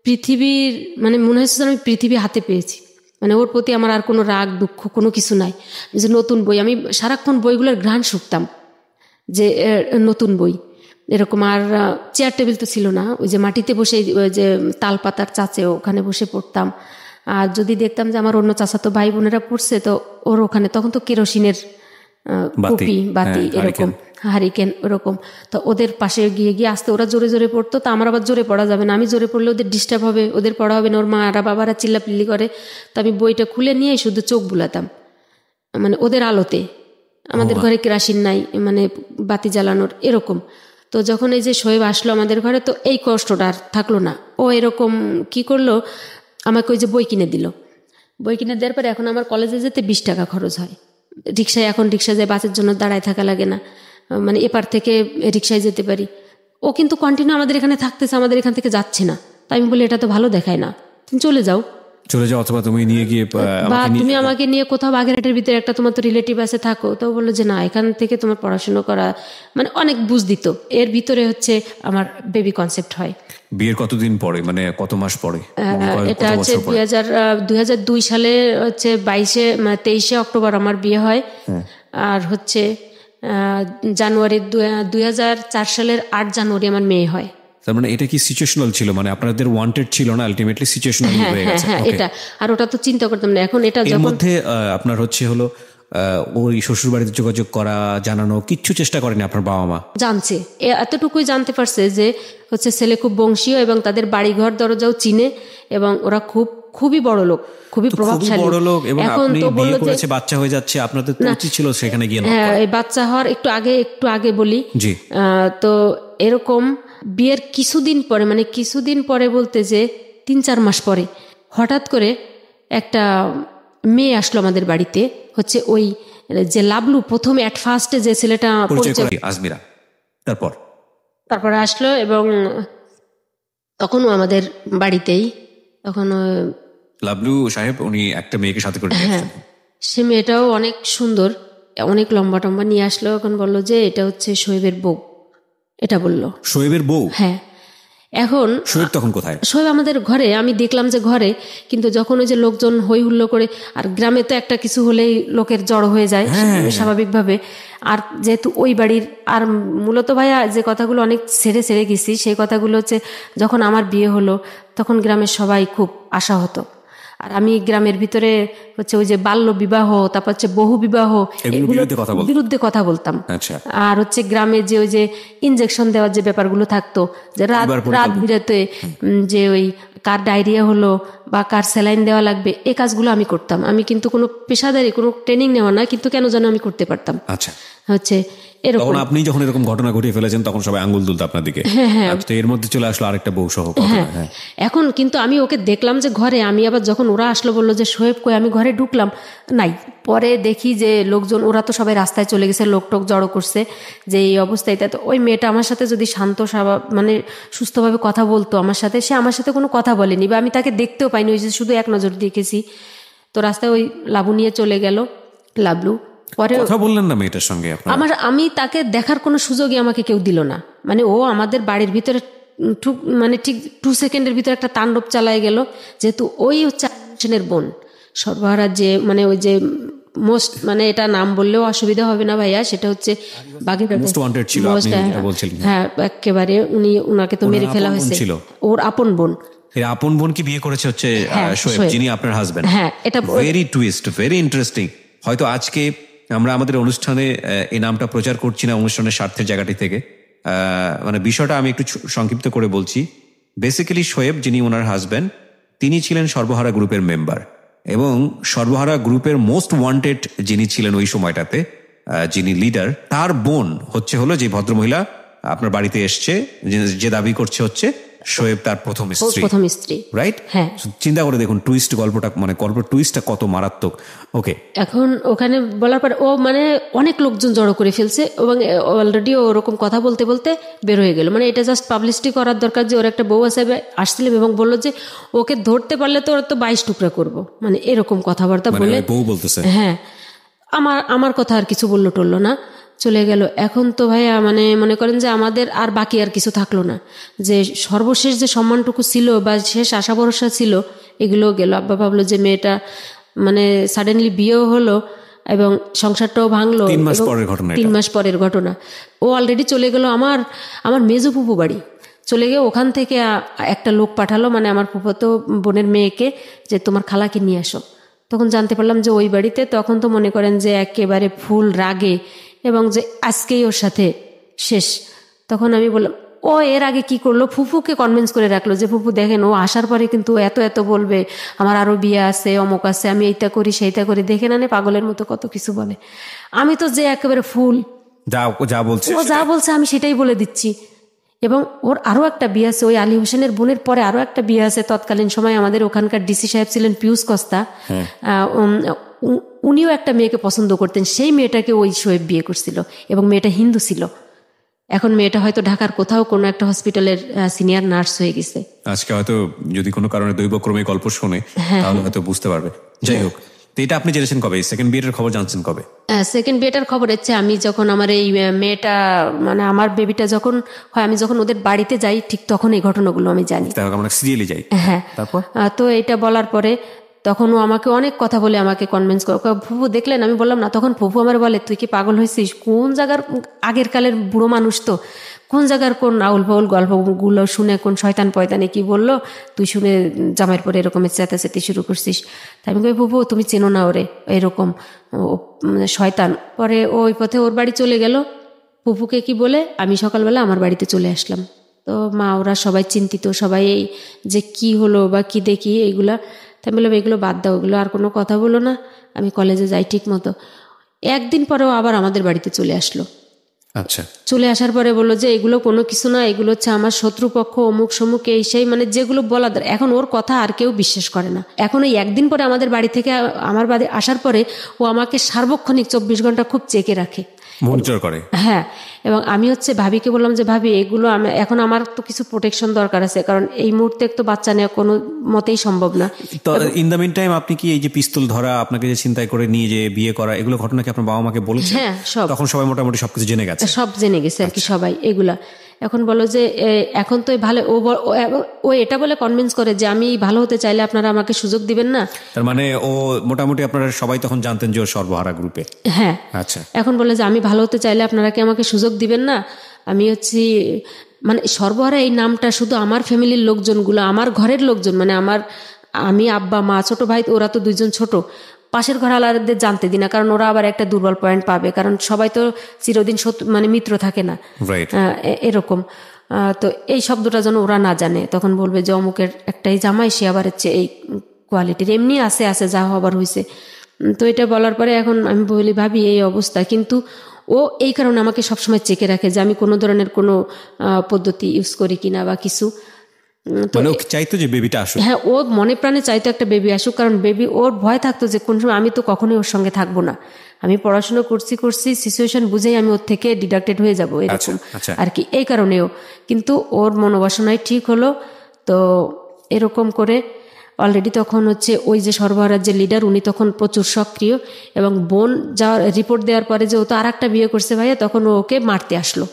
পৃথিবীর, মানে মনে হচ্ছে আমি পৃথিবী হাতে পেয়েছি। মানে ওর প্রতি আমার আর কোনো রাগ দুঃখ কোনো কিছু নাই। যে নতুন বই, আমি সারাক্ষণ বইগুলোর ঘ্রাণ শুকতাম, যে নতুন বই এরকম। আর চেয়ার টেবিল তো ছিল না, ওই যে মাটিতে বসে, ওই যে তাল পাতার চাচে ওখানে বসে পড়তাম। আর যদি দেখতাম যে আমার অন্য চাচাতো ভাই বোনেরা পড়ছে, তো ওর ওখানে তখন তো কেরোসিনের কুপি বাতি এরকম হারিকেন ওরকম, তো ওদের পাশে গিয়ে গিয়ে আসতে, ওরা জোরে জোরে পড়তো, তো আমার আবার জোরে পড়া যাবে না, আমি জোরে পড়লে ওদের ডিস্টার্ব হবে, ওদের পড়া হবে না, ওর মারা বাবারা চিল্লাপিল্লি করে। তো আমি বইটা খুলে নিয়ে শুধু চোখ বুলাতাম, মানে ওদের আলোতে। আমাদের ঘরে কেরাসিন নাই, মানে বাতি জ্বালানোর এরকম। তো যখন এই যে শোয়েব আসলো আমাদের ঘরে, তো এই কষ্টটা আর থাকলো না। ও এরকম কি করলো, আমাকে ওই যে বই কিনে দিল। বই কিনে দেওয়ার পরে এখন আমার কলেজে যেতে 20 টাকা খরচ হয় রিক্সায়। এখন রিক্সা যায়, বাসের জন্য দাঁড়ায় থাকা লাগে না, মানে এপার থেকে রিক্সায় যেতে পারি। ও কিন্তু কন্টিনিউ আমাদের এখানে থাকতেছে, আমাদের এখান থেকে যাচ্ছে না। তাই আমি বলি, এটা তো ভালো দেখায় না, তুমি চলে যাও, অথবা তুমি নিয়ে গিয়ে, বা তুমি আমাকে নিয়ে কোথাও বাগেরহাটের ভিতরে একটা তোমার তো রিলেটিভ আছে থাকো। তো বললো যে না, এখান থেকে তোমার পড়াশোনা করা, মানে অনেক বুঝ দিত। এর ভিতরে হচ্ছে আমার বেবি কনসেপ্ট হয়। বিয়ের কতদিন পরে, মানে কত মাস পরে? এটা হচ্ছে 2002 সালে হচ্ছে 23শে অক্টোবর আমার বিয়ে হয়। আর হচ্ছে জানুয়ারি 2004 সালের 8 জানুয়ারি আমার মেয়ে হয়। তার মানে এটা কি সিচুয়েশনাল ছিল, মানে আপনাদের ওয়ান্টেড ছিল না, আলটিমেটলি সিচুয়েশনাল হয়ে গেছে? হ্যাঁ, এটা। আর ওটা তো চিন্তা করতাম না। এখন এটা এর মধ্যে আপনার হলো ওই শ্বশুর বাড়িতে যোগাযোগ করা, জানানো, কিচ্ছু চেষ্টা করেনি আপনার বাবা মা? জানছে, এতটুকুই জানতে পারছে যে হচ্ছে ছেলে খুব বংশীয় এবং তাদের বাড়িঘর দরজাও চিনে, এবং ওরা খুবই বড় লোক, খুবই প্রভাবশালী। এখন তো বললো যে বাচ্চা হয়ে যাচ্ছে, আপনাদের তো উচিত ছিল সেখানে গিয়ে। হ্যাঁ, এই বাচ্চা হওয়ার একটু আগে বলি। তো এরকম বিয়ের কিছুদিন পরে বলতে যে 3-4 মাস পরে হঠাৎ করে একটা মেয়ে আসলো আমাদের বাড়িতে, হচ্ছে ওই যে লাবলু প্রথমে অ্যাট ফার্স্টে যে ছেলেটা আজমিরা, তারপরে আসলো, এবং তখনও আমাদের বাড়িতেই, তখন লাবলু সাহেব উনি একটা মেয়েকে সাথে করে নিয়ে আসছেন। সে মেয়েটাও অনেক সুন্দর, অনেক লম্বা টম্বা নিয়ে আসলো। এখন বললো যে এটা হচ্ছে শোয়েবের বউ, এটা বললো। শোয়েবের বউ? হ্যাঁ। এখন শোয়েব তখন কোথায়? শোয়েব আমাদের ঘরে, আমি দেখলাম যে ঘরে, কিন্তু যখন ওই যে লোকজন হই হুল্লো করে, আর গ্রামে তো একটা কিছু হলেই লোকের জড়ো হয়ে যায় স্বাভাবিকভাবে। আর যেহেতু ওই বাড়ির, আর মূলত ভাইয়া যে কথাগুলো অনেক ছেড়ে গেছি, সেই কথাগুলো হচ্ছে যখন আমার বিয়ে হলো তখন গ্রামের সবাই খুব আশাহত। আর আমি গ্রামের ভিতরে হচ্ছে ওই যে বাল্য বিবাহ, তারপর হচ্ছে বহু বিবাহ, এগুলোর বিরুদ্ধে কথা বলতাম। আর হচ্ছে গ্রামে যে ওই যে ইনজেকশন দেওয়ার যে ব্যাপারগুলো থাকতো, যে রাত বিরাতে যে ওই কার ডায়রিয়া হলো বা কার স্যালাইন দেওয়া লাগবে, এই কাজগুলো আমি করতাম। আমি কিন্তু কোনো পেশাদারি কোনো ট্রেনিং নেওয়া না, কিন্তু কেন যেন আমি করতে পারতাম। হচ্ছে তখন আপনি যখন এরকম ঘটনা ঘটিয়ে ফেলেছেন তখন সবাই আঙ্গুল তুলতো আপনার দিকে। তো এর মধ্যে চলে আসলো আরেকটা বউ সহ। এখন কিন্তু আমি ওকে দেখলাম যে ঘরে, আমি আবার যখন ওরা আসলো বললো যে শোয়েব কই, আমি ঘরে ঢুকলাম, নাই। পরে দেখি যে লোকজন, ওরা তো সবাই রাস্তায় চলে গেছে, লোকটোক জড়ো করছে যে এই অবস্থায়। তো ওই মেয়েটা আমার সাথে যদি শান্ত স্বভাব, মানে সুস্থভাবে কথা বলতো আমার সাথে, সে আমার সাথে কোনো কথা বলেনি, বা আমি তাকে দেখতেও পাইনি, ওই যে শুধু এক নজর দেখেছি। তো রাস্তায় ওই লাবু নিয়ে চলে গেল, লাবলু। পরে কথা বললেন না মেয়েটার সঙ্গে? আমি তাকে দেখার কোনো সুযোগই আমাকে কেউ দিল না। মানে ও আমাদের বাড়ির ভিতরে ঠিক 2 সেকেন্ডের ভিতরে একটা তাণ্ডব চালায় গেল। যেহেতু ওই হচ্ছে বোন সর্বহারা, যে মানে ওই যে মোস্ট, মানে এটা নাম বললেও অসুবিধা হবে না ভাইয়া, সেটা হচ্ছে হ্যাঁ, একেবারে উনাকে তো মেরে ফেলা হয়েছে। ওর আপন বোন, আপন বোন কি বিয়ে করেছে হচ্ছে শোয়েব, যিনি আপনার হাজবেন্ড? হ্যাঁ, এটা ভেরি টুইস্ট, ভেরি ইন্টারেস্টিং। হয়তো আজকে আমরা আমাদের অনুষ্ঠানে এই নামটা প্রচার করছি না অনুষ্ঠানের স্বার্থের জায়গাটি থেকে, মানে বিষয়টা আমি একটু সংক্ষিপ্ত করে বলছি। বেসিক্যালি শোয়েব, যিনি ওনার হাজব্যান্ড, তিনি ছিলেন সর্বহারা গ্রুপের মেম্বার, এবং সর্বহারা গ্রুপের মোস্ট ওয়ান্টেড যিনি ছিলেন ওই সময়টাতে, যিনি লিডার, তার বোন হলো যে ভদ্রমহিলা আপনার বাড়িতে এসছে, যে দাবি করছে হচ্ছে শোয়েব তার প্রথম স্ত্রী, রাইট? হ্যাঁ। চিন্তা করে দেখুন টুইস্ট, গল্পটা মানে গল্পের টুইস্টটা কত মারাত্মক। ওকে, এখন ওখানে বলার পর ও মানে অনেক লোকজন জড়ো করে ফেলছে এবং অলরেডি ওরকম কথা বলতে বলতে বের হয়ে গেল। মানে এটা জাস্ট পাবলিসিটি করার দরকার যে ওর একটা বউ আছে, আসছিলাম এবং বললো যে ওকে ধরতে পারলে তো ওরা তো 22 টুকরা করবো, মানে এরকম কথাবার্তা বলে বউ বলতেছে। হ্যাঁ, আমার কথা আর কিছু বললো টললো না, চলে গেল। এখন তো ভাইয়া মানে মনে করেন যে আমাদের আর বাকি আর কিছু থাকলো না, যে সর্বশেষ যে সম্মানটুকু ছিল বা শেষ আশা ভরসা ছিল এগুলো গেল। আব্বা ভাবলো যে মেয়েটা মানে সাডেনলি বিয়েও হলো এবং সংসারটাও ভাঙলো। 3 মাস পরের ঘটনা, 3 মাস পরের ঘটনা। ও অলরেডি চলে গেল আমার মেজো ফুপু বাড়ি, চলে গিয়ে ওখান থেকে একটা লোক পাঠালো, মানে আমার ফুফাতো বোনের মেয়েকে, যে তোমার খালাকে নিয়ে আসো। তখন জানতে পারলাম যে ওই বাড়িতে, তখন তো মনে করেন যে একেবারে ফুল রাগে এবং যে আজকেই ওর সাথে শেষ। তখন আমি বললাম, ও এর আগে কি করলো, ফুফুকে কনভিন্স করে রাখলো যে ফুফু দেখেন ও আসার পরে কিন্তু এত বলবে, আমার আরো বিয়ে আছে, অমুক আছে, আমি এইটা করি সেইটা করি, দেখে না পাগলের মতো কত কিছু বলে। আমি তো যে একেবারে ফুল, ও যা বলছে আমি সেটাই বলে দিচ্ছি। এবং ওর আরো একটা বিয়ে আছে, ওই আলী হোসেনের বোনের পরে আরো একটা বিয়ে আছে। তৎকালীন সময় আমাদের ওখানকার ডিসি সাহেব ছিলেন পিউস কস্তা, উনিও একটা মেয়েকে পছন্দ করতেন, সেই মেয়েটাকে ওই শোয়েব বিয়ে করছিল এবং মেয়েটা হিন্দু ছিল। এখন মেয়েটা হয়তো ঢাকার কোথাও কোনো একটা হসপিটালের সিনিয়র নার্স হয়ে গেছে। আজকে হয়তো যদি কোনো কারণে দৈবক্রমে গল্প শোনে তাহলে হয়তো বুঝতে পারবে। যাই হোক, তো এটা আপনি জেনেছেন কবে? সেকেন্ড বিয়েটার খবর জানছেন কবে? সেকেন্ড বিয়েটার খবর হচ্ছে আমি যখন আমার এই মেয়েটা মানে আমার বেবিটা যখন হয়, আমি যখন ওদের বাড়িতে যাই ঠিক তখন এই ঘটনাগুলো আমি জানি। আমরা সিরিয়ালি যাই। হ্যাঁ, তারপর তো এটা বলার পরে তখন ও আমাকে অনেক কথা বলে আমাকে কনভিন্স করে, ফুফু দেখলেন, আমি বললাম না। তখন ফুফু আমার বলে, তুই কি পাগল হয়েছিস? কোন জায়গার আগের কালের বুড়ো মানুষ, তো কোন জায়গার কোন আউল ফাউল গল্পগুলো শুনে কোন শয়তান পয়তানে কি বললো তুই শুনে জামাইয়ের পরে এরকমের চেঁচাচেঁতি শুরু করছিস। তাই আমি কই, ফুফু তুমি চেনো না ওরে, এরকম শয়তান। পরে ওই পথে ওর বাড়ি চলে গেল, ফুফুকে কি বলে আমি সকালবেলা আমার বাড়িতে চলে আসলাম। তো মা ওরা সবাই চিন্তিত, সবাই এই যে কি হলো বা কি দেখি এইগুলা। তাই বললাম এগুলো বাদ দাও, ওগুলো আর কোনো কথা বলো না, আমি কলেজে যাই ঠিক মতো। একদিন পরেও আবার আমাদের বাড়িতে চলে আসলো। আচ্ছা, চলে আসার পরে বললো যে এগুলো কোনো কিছু না, এগুলো হচ্ছে আমার শত্রুপক্ষ, অমুক সমুক এই সেই, মানে যেগুলো বলা। এখন ওর কথা আর কেউ বিশ্বাস করে না। এখন ওই একদিন পরে আমাদের বাড়ি থেকে আমার বাড়ি আসার পরে ও আমাকে সার্বক্ষণিক 24 ঘন্টা খুব চেকে রাখে, মনিটর করে। হ্যাঁ, এবং আমি হচ্ছে ভাবিকে বললাম যে ভাবি এগুলো এখন আমার তো কিছু প্রোটেকশন দরকার আছে, কারণ এই মুহূর্তে তো বাচ্চা নেওয়া কোনো মতেই সম্ভব না। তো ইন দ্য মিন টাইম আপনি কি এই যে পিস্তল ধরা, আপনাকে যে চিন্তায় করে নিয়ে যে বিয়ে করা, এগুলো ঘটনা কি আপনার বাবা মাকে বলেছেন? হ্যাঁ, সব। তখন সবাই মোটামুটি সবকিছু জেনে গেছে, সব জেনে গেছে আর কি সবাই এগুলা। এখন বলো যে এখন তো ভালো, ও এটা বলে কনভিন্স করে যে আমি ভালো হতে চাইলে আপনারা আমাকে সুযোগ দিবেন না। তার মানে ও মোটামুটি আপনারা সবাই তখন জানতেন যে ও সর্বহারা গ্রুপে। হ্যাঁ, আচ্ছা। এখন বলে যে আমি ভালো হতে চাইলে আপনারা কি আমাকে সুযোগ দিবেন না? আমি হচ্ছি মানে সর্বহারা এই নামটা শুধু আমার ফ্যামিলির লোকজনগুলো, আমার ঘরের লোকজন, মানে আমি আব্বা মা ছোট ভাই, ওরা তো 2জন ছোট, পাশের ঘর আলাদাদের জানতে দিই না, কারণ ওরা আবার একটা দুর্বল পয়েন্ট পাবে, কারণ সবাই তো চিরদিন মানে মিত্র থাকে না, এরকম। তো এই শব্দটা যেন ওরা না জানে। তখন বলবে যে অমুকের একটাই জামাই, সে আবার হচ্ছে এই কোয়ালিটির, এমনি আছে যা হবার হয়েছে। তো এটা বলার পরে এখন আমি বলি ভাবি এই অবস্থা, কিন্তু ও এই কারণে আমাকে সবসময় চেকে রাখে যে আমি কোনো ধরনের কোনো পদ্ধতি ইউজ করি কিনা বা কিছু। মানে ও চাইতো যে বেবিটা আসুক। হ্যাঁ, ও মনে প্রাণে চাইতো একটা বেবি আসুক, কারণ বেবি, ওর ভয় থাকতো যে কোন সময় আমি তো কখনোই ওর সঙ্গে থাকবো না, আমি পড়াশোনা করছি সিচুয়েশন বুঝেই আমি ওর থেকে ডিডাক্টেড হয়ে যাবো, এরকম আর কি। এই কারণেও কিন্তু ওর মনোবাসনায় ঠিক হলো। তো এরকম করে অলরেডি তখন হচ্ছে ওই যে সর্বহারার যে লিডার, উনি তখন প্রচুর সক্রিয়, এবং বোন যাওয়ার রিপোর্ট দেওয়ার পরে যে ও তো আর একটা বিয়ে করছে ভাইয়া, তখন ওকে মারতে আসলো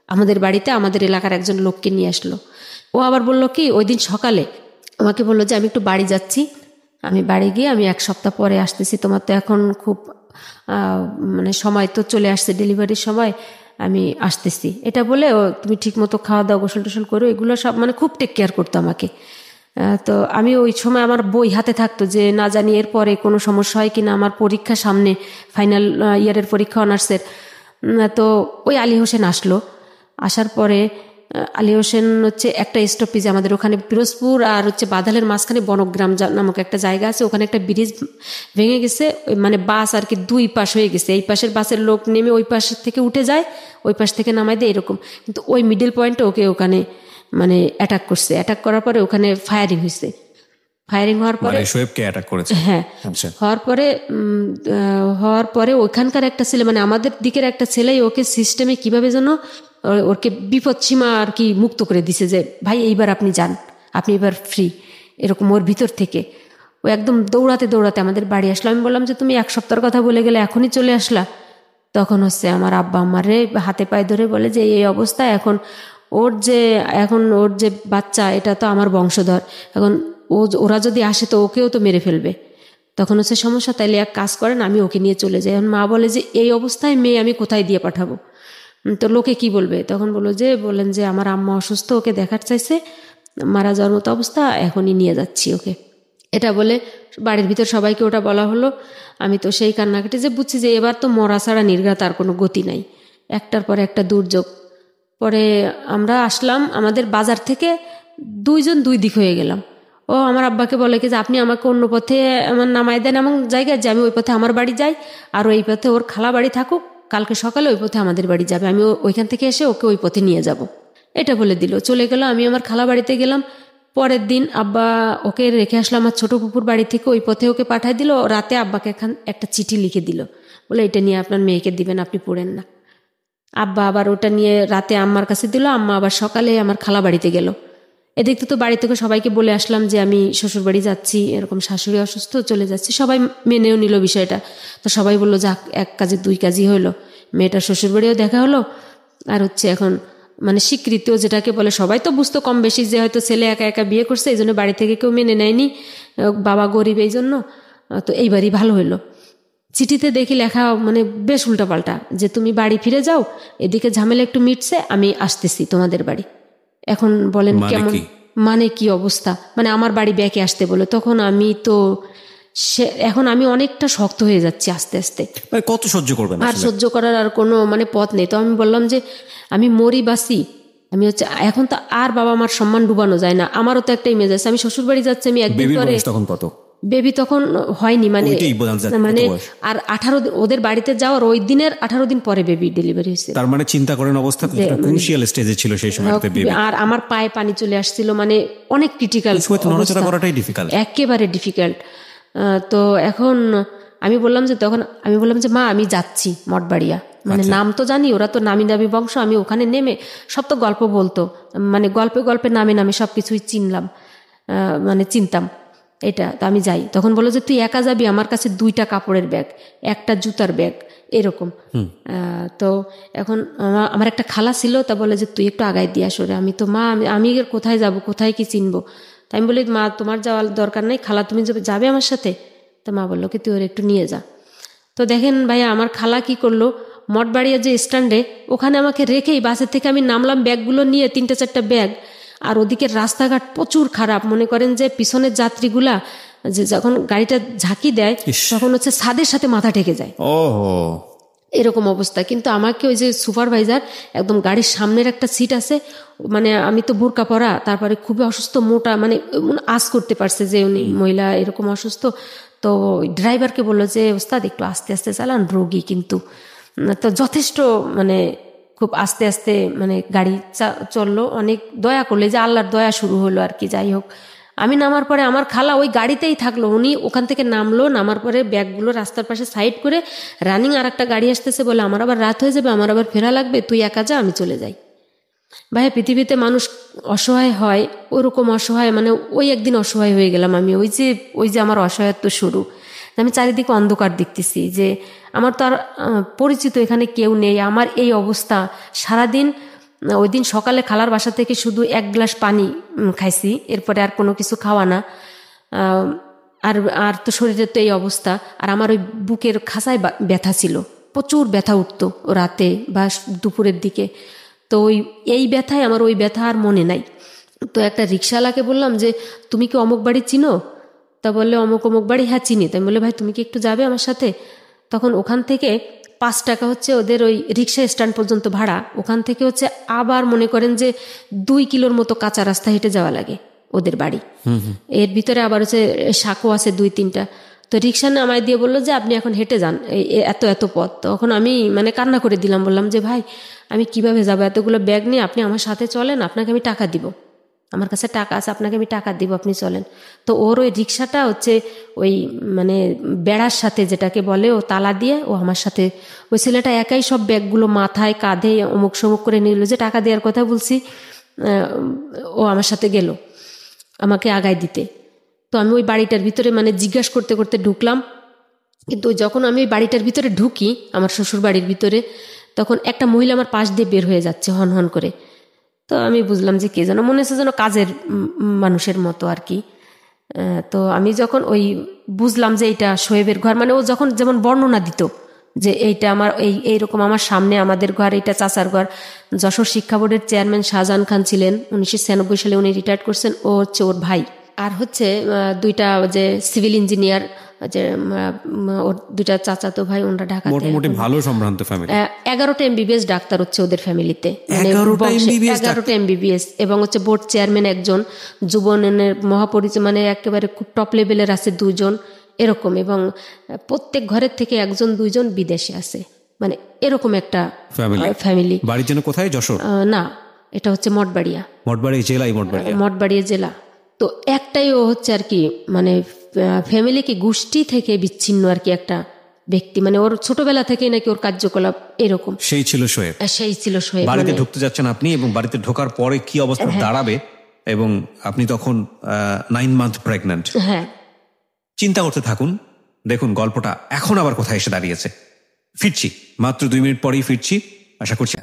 আমাদের বাড়িতে, আমাদের এলাকার একজন লোককে নিয়ে আসলো। ও আবার বলল কি, ওই দিন সকালে আমাকে বললো যে আমি একটু বাড়ি যাচ্ছি, আমি বাড়ি গিয়ে আমি 1 সপ্তাহ পরে আসতেছি, তোমার তো এখন খুব মানে সময় তো চলে আসছে, ডেলিভারির সময়, আমি আসতেছি। এটা বলে ও তুমি ঠিক মতো খাওয়া দাওয়া গোসল টোসল করো, এগুলো সব মানে খুব টেক কেয়ার করতো আমাকে। তো আমি ওই সময় আমার বই হাতে থাকতো যে না জানি এরপরে কোনো সমস্যা হয় কিনা, আমার পরীক্ষা সামনে, ফাইনাল ইয়ারের পরীক্ষা অনার্সের। তো ওই আলী হোসেন আসলো, আসার পরে আলী হোসেন হচ্ছে একটা স্টপেজ আমাদের ওখানে পিরোজপুর আর হচ্ছে বাদালের মাঝখানে বনগ্রাম নামক একটা জায়গা আছে, ওখানে একটা ব্রিজ ভেঙে গেছে, মানে বাস আর কি 2 পাশ হয়ে গেছে, এই পাশের বাসের লোক নেমে ওই পাশ থেকে উঠে যায়, ওই পাশ থেকে নামাই দেয়, এরকম। কিন্তু ওই মিডল পয়েন্টে ওকে ওখানে মানে অ্যাটাক করছে। অ্যাটাক করার পরে ওখানে ফায়ারিং হয়েছে। ফায়ারিং হওয়ার পরে শোয়েবকে অ্যাটাক করেছে। হ্যাঁ, হওয়ার পরে ওইখানকার একটা ছেলে, মানে আমাদের দিকের একটা ছেলেই ওকে সিস্টেমে কিভাবে যেন ওকে বিপদ সীমা আর কি মুক্ত করে দিছে, যে ভাই এইবার আপনি যান, আপনি এবার ফ্রি, এরকম ওর ভিতর থেকে। ও একদম দৌড়াতে দৌড়াতে আমাদের বাড়ি আসলো। আমি বললাম যে তুমি 1 সপ্তাহের কথা বলে গেলে এখনই চলে আসলা। তখন হচ্ছে আমার আব্বা আমারে হাতে পায়ে ধরে বলে যে এই অবস্থা, এখন ওর যে বাচ্চা, এটা তো আমার বংশধর, এখন ওরা যদি আসে তো ওকেও তো মেরে ফেলবে। তখন হচ্ছে সমস্যা, তাইলে এক কাজ করেন আমি ওকে নিয়ে চলে যাই। এখন মা বলে যে এই অবস্থায় মেয়ে আমি কোথায় দিয়ে পাঠাবো, তো লোকে কি বলবে? তখন বললেন যে আমার আম্মা অসুস্থ, ওকে দেখার চাইছে, মারা যাওয়ার মতো অবস্থা, এখনই নিয়ে যাচ্ছি ওকে। এটা বলে বাড়ির ভিতর সবাইকে ওটা বলা হলো। আমি তো সেই কান্নাকাটি যে বুঝছি যে এবার তো মরা ছাড়া নির্ঘাত আর কোনো গতি নাই, একটার পরে একটা দুর্যোগ। পরে আমরা আসলাম আমাদের বাজার থেকে, 2 জন 2 দিক হয়ে গেলাম। ও আমার আব্বাকে বলে কি যে আপনি আমাকে অন্য পথে আমার নামাই দেন এমন জায়গায়, যে আমি ওই পথে আমার বাড়ি যাই, আর ওই পথে ওর খালা বাড়ি থাকুক, কালকে সকালে ওই পথে আমাদের বাড়ি যাবে, আমি ওইখান থেকে এসে ওকে ওই পথে নিয়ে যাব। এটা বলে দিল, চলে গেল। আমি আমার খালা বাড়িতে গেলাম। পরের দিন আব্বা ওকে রেখে আসলো আমার ছোট পুকুর বাড়ি থেকে, ওই পথে ওকে পাঠাই দিল। রাতে আব্বাকে একটা চিঠি লিখে দিল, বলে এটা নিয়ে আপনার মেয়েকে দিবেন, আপনি পড়েন না। আব্বা আবার ওটা নিয়ে রাতে আম্মার কাছে দিল। আম্মা আবার সকালে আমার খালা বাড়িতে গেল। এদিক তো বাড়ি থেকে সবাইকে বলে আসলাম যে আমি শ্বশুর বাড়ি যাচ্ছি, এরকম শাশুড়ি অসুস্থ, চলে যাচ্ছি। সবাই মেনেও নিল বিষয়টা। তো সবাই বললো যাক, 1 কাজে 2 কাজই হলো, মেয়েটার শ্বশুর বাড়িও দেখা হলো, আর হচ্ছে এখন মানে স্বীকৃতিও যেটাকে বলে। সবাই তো বুঝতো কম বেশি যে হয়তো ছেলে একা একা বিয়ে করছে, এই জন্য বাড়ি থেকে কেউ মেনে নেয়নি, বাবা গরিব এই জন্য। তো এইবারই ভালো হলো। চিঠিতে দেখি লেখা মানে বেশ উল্টাপাল্টা, যে তুমি বাড়ি ফিরে যাও, এদিকে ঝামেলা একটু মিটছে, আমি আসতেছি তোমাদের বাড়ি। এখন বলেন কেমন, মানে কি অবস্থা, মানে আমার বাড়ি ব্যাকে আসতে বলে। তখন আমি তো এখন আমি অনেকটা শক্ত হয়ে যাচ্ছি আস্তে আস্তে। কত সহ্য করবেন? আর সহ্য করার আর কোনো মানে পথ নেই। তো আমি বললাম যে আমি মরি বাসি, আমি হচ্ছে এখন তো আর বাবা মার সম্মান ডুবানো যায় না, আমারও তো একটা ইমেজ আছে। আমি শ্বশুর বাড়ি যাচ্ছি, আমি একদিন পরে, তখন কত বেবি তখন হয়নি, মানে আর 18 ওদের বাড়িতে যাওয়ার ওই দিনের 18 দিন পরে বেবি ডেলিভারি হয়েছে। তার মানে চিন্তা করেন অবস্থা ক্রুশিয়াল স্টেজে ছিল সেই সময়তে বেবি। আর আমার পায়ে পানি চলে আসছিল, মানে অনেক ক্রিটিক্যাল, একেবারে ডিফিকাল্ট। তো এখন আমি বললাম যে মা আমি যাচ্ছি মঠবাড়িয়া, মানে নাম তো জানি, ওরা তো নামি দামি বংশ। আমি ওখানে নেমে সব তো গল্প বলতো, মানে গল্পে গল্পে নামে নামে সবকিছুই চিনতাম এটা। তো আমি যাই। তখন বললো যে তুই একা যাবি, আমার কাছে 2টা কাপড়ের ব্যাগ, একটা জুতার ব্যাগ, এরকম। তো এখন আমার একটা খালা ছিল, তা বলে যে তুই একটু আগায় দিয়ে আসো রে। আমি তো মা আমি কোথায় যাব, কোথায় কি চিনবো? তাই আমি বলি মা তোমার যাওয়ার দরকার নেই, খালা তুমি যাবে আমার সাথে? তো মা বললো কি তুই ওর একটু নিয়ে যা। তো দেখেন ভাইয়া, আমার খালা কি করলো, মঠবাড়িয়া যে স্ট্যান্ডে, ওখানে আমাকে রেখেই বাসের থেকে আমি নামলাম ব্যাগগুলো নিয়ে, 3-4টা ব্যাগ। আর ওদিকে রাস্তাঘাট প্রচুর খারাপ, মনে করেন যে পিছনের যাত্রীগুলা যে যখন গাড়িটা ঝাঁকি দেয় তখন হচ্ছে ছাদের সাথে মাথা ঠেকে যায়, এরকম অবস্থা। কিন্তু আমাকে ওই যে সুপারভাইজার একদম গাড়ির সামনের একটা সিট আছে, মানে আমি তো বোরকা পরা, তারপরে খুবই অসুস্থ, মোটা, মানে আজ করতে পারছে যে উনি মহিলা এরকম অসুস্থ। তো ড্রাইভারকে বললো যে ওস্তাদ একটু আস্তে আস্তে চালান, রোগী কিন্তু। তো যথেষ্ট মানে খুব আস্তে আস্তে মানে গাড়ি চললো, অনেক দয়া করলে, যে আল্লাহর দয়া শুরু হলো আর কি। যাই হোক, আমি নামার পরে আমার খালা ওই গাড়িতেই থাকলো, উনি ওখান থেকে নামলো, নামার পরে ব্যাগগুলো রাস্তার পাশে সাইড করে রানিং আর একটা গাড়ি আসতেছে, বলে আমার আবার রাত হয়ে যাবে, আমার আবার ফেরা লাগবে, তুই একা যা, আমি চলে যাই। ভাইয়া পৃথিবীতে মানুষ অসহায় হয়, ওরকম অসহায়, মানে ওই একদিন অসহায় হয়ে গেলাম আমি। ওই যে আমার অসহায়ত্ব শুরু। আমি চারিদিকে অন্ধকার দেখতেছি, যে আমার তো আর পরিচিত এখানে কেউ নেই, আমার এই অবস্থা। সারাদিন ওই দিন সকালে খালার বাসা থেকে শুধু 1 গ্লাস পানি খাইছি, এরপরে আর কোনো কিছু খাওয়া না। আর তো শরীরের তো এই অবস্থা। আর আমার ওই বুকের খাঁচায় ব্যথা ছিল, প্রচুর ব্যথা উঠতো রাতে বা দুপুরের দিকে। তো এই ব্যথায় আমার ওই ব্যথা আর মনে নাই। তো একটা রিক্সাওয়ালাকে বললাম যে তুমি কি অমুক বাড়ি চিনো? তা বললে অমুক বাড়ি, হ্যাঁ চিনি। তাই বলে ভাই তুমি কি একটু যাবে আমার সাথে? তখন ওখান থেকে 5 টাকা হচ্ছে ওদের ওই রিক্সা স্ট্যান্ড পর্যন্ত ভাড়া, ওখান থেকে হচ্ছে আবার মনে করেন যে 2 কিলোর মতো কাঁচা রাস্তা হেঁটে যাওয়া লাগে ওদের বাড়ি। এর ভিতরে আবার হচ্ছে সাঁকো আছে 2-3টা। তো রিক্সা নামায় দিয়ে বললো যে আপনি এখন হেঁটে যান এত এত পথ। তখন আমি মানে কান্না করে দিলাম, বললাম যে ভাই আমি কিভাবে যাবো এতগুলো ব্যাগ নিয়ে, আপনি আমার সাথে চলেন, আপনাকে আমি টাকা দিব, আমার কাছে টাকা আছে, আপনাকে আমি টাকা দিব, আপনি চলেন। তো ওর ওই রিক্সাটা হচ্ছে ওই মানে বেড়ার সাথে যেটাকে বলে ও তালা দিয়ে ও আমার সাথে, ওই ছেলেটা একাই সব ব্যাগগুলো মাথায় কাঁধে অমুক সমুক করে নিল, যে টাকা দেওয়ার কথা বলছি ও আমার সাথে গেল আমাকে আগায় দিতে। তো আমি ওই বাড়িটার ভিতরে মানে জিজ্ঞাসা করতে করতে ঢুকলাম, কিন্তু যখন আমি ওই বাড়িটার ভিতরে ঢুকি আমার শ্বশুর বাড়ির ভিতরে, তখন একটা মহিলা আমার পাশ দিয়ে বের হয়ে যাচ্ছে হন হন করে। তো আমি বুঝলাম যে কে যেন, মনে হচ্ছে যেন কাজের মানুষের মতো আর কি। তো আমি যখন ওই বুঝলাম যে এইটা শোয়েবের ঘর, মানে ও যখন যেমন বর্ণনা দিত যে এইটা আমার এইরকম আমার সামনে আমাদের ঘর, এইটা চাচার ঘর। যশোর শিক্ষা বোর্ডের চেয়ারম্যান শাহজাহান খান ছিলেন, 1996 সালে উনি রিটায়ার্ড করছেন, ও হচ্ছে ওর ভাই। আর হচ্ছে দুইটা যে সিভিল ইঞ্জিনিয়ার, যে ওর দুইটা চাচাতো ভাই, ওনারা ঢাকাতে, মোটামুটি ভালো সম্ভ্রান্ত ফ্যামিলি। 11টা MBBS ডাক্তার হচ্ছে ওদের ফ্যামিলিতে, 11টা MBBS, এবং হচ্ছে বোর্ড চেয়ারম্যান একজন, যুবনের মহাপরিচয় মানে একেবারে খুব টপ লেভেলের আছে 2 জন এরকম, এবং প্রত্যেক ঘরের থেকে 1-2 জন বিদেশে আছে, মানে এরকম একটা ফ্যামিলি। বাড়ির জন্য কোথায়? যশোর না, এটা হচ্ছে মঠবাড়িয়া, মঠবাড়িয়া জেলা। তো একটাই ও হচ্ছে আর কি মানে ফ্যামিলি কি গোষ্ঠী থেকে বিচ্ছিন্ন আর কি একটা ব্যক্তি, মানে ওর ছোটবেলা থেকেই নাকি ওর কার্যকলাপ এরকম। সেই ছিল শোয়েব। বাড়িতে ঢুকতে যাচ্ছেন আপনি, এবং বাড়িতে ঢোকার পরে কি অবস্থা দাঁড়াবে, এবং আপনি তখন 9 মান্থ প্রেগন্যান্ট। হ্যাঁ, চিন্তা করতে থাকুন, দেখুন গল্পটা এখন আবার কোথায় এসে দাঁড়িয়েছে। ফিরছি, মাত্র 2 মিনিট পরেই ফিরছি। আশা করছি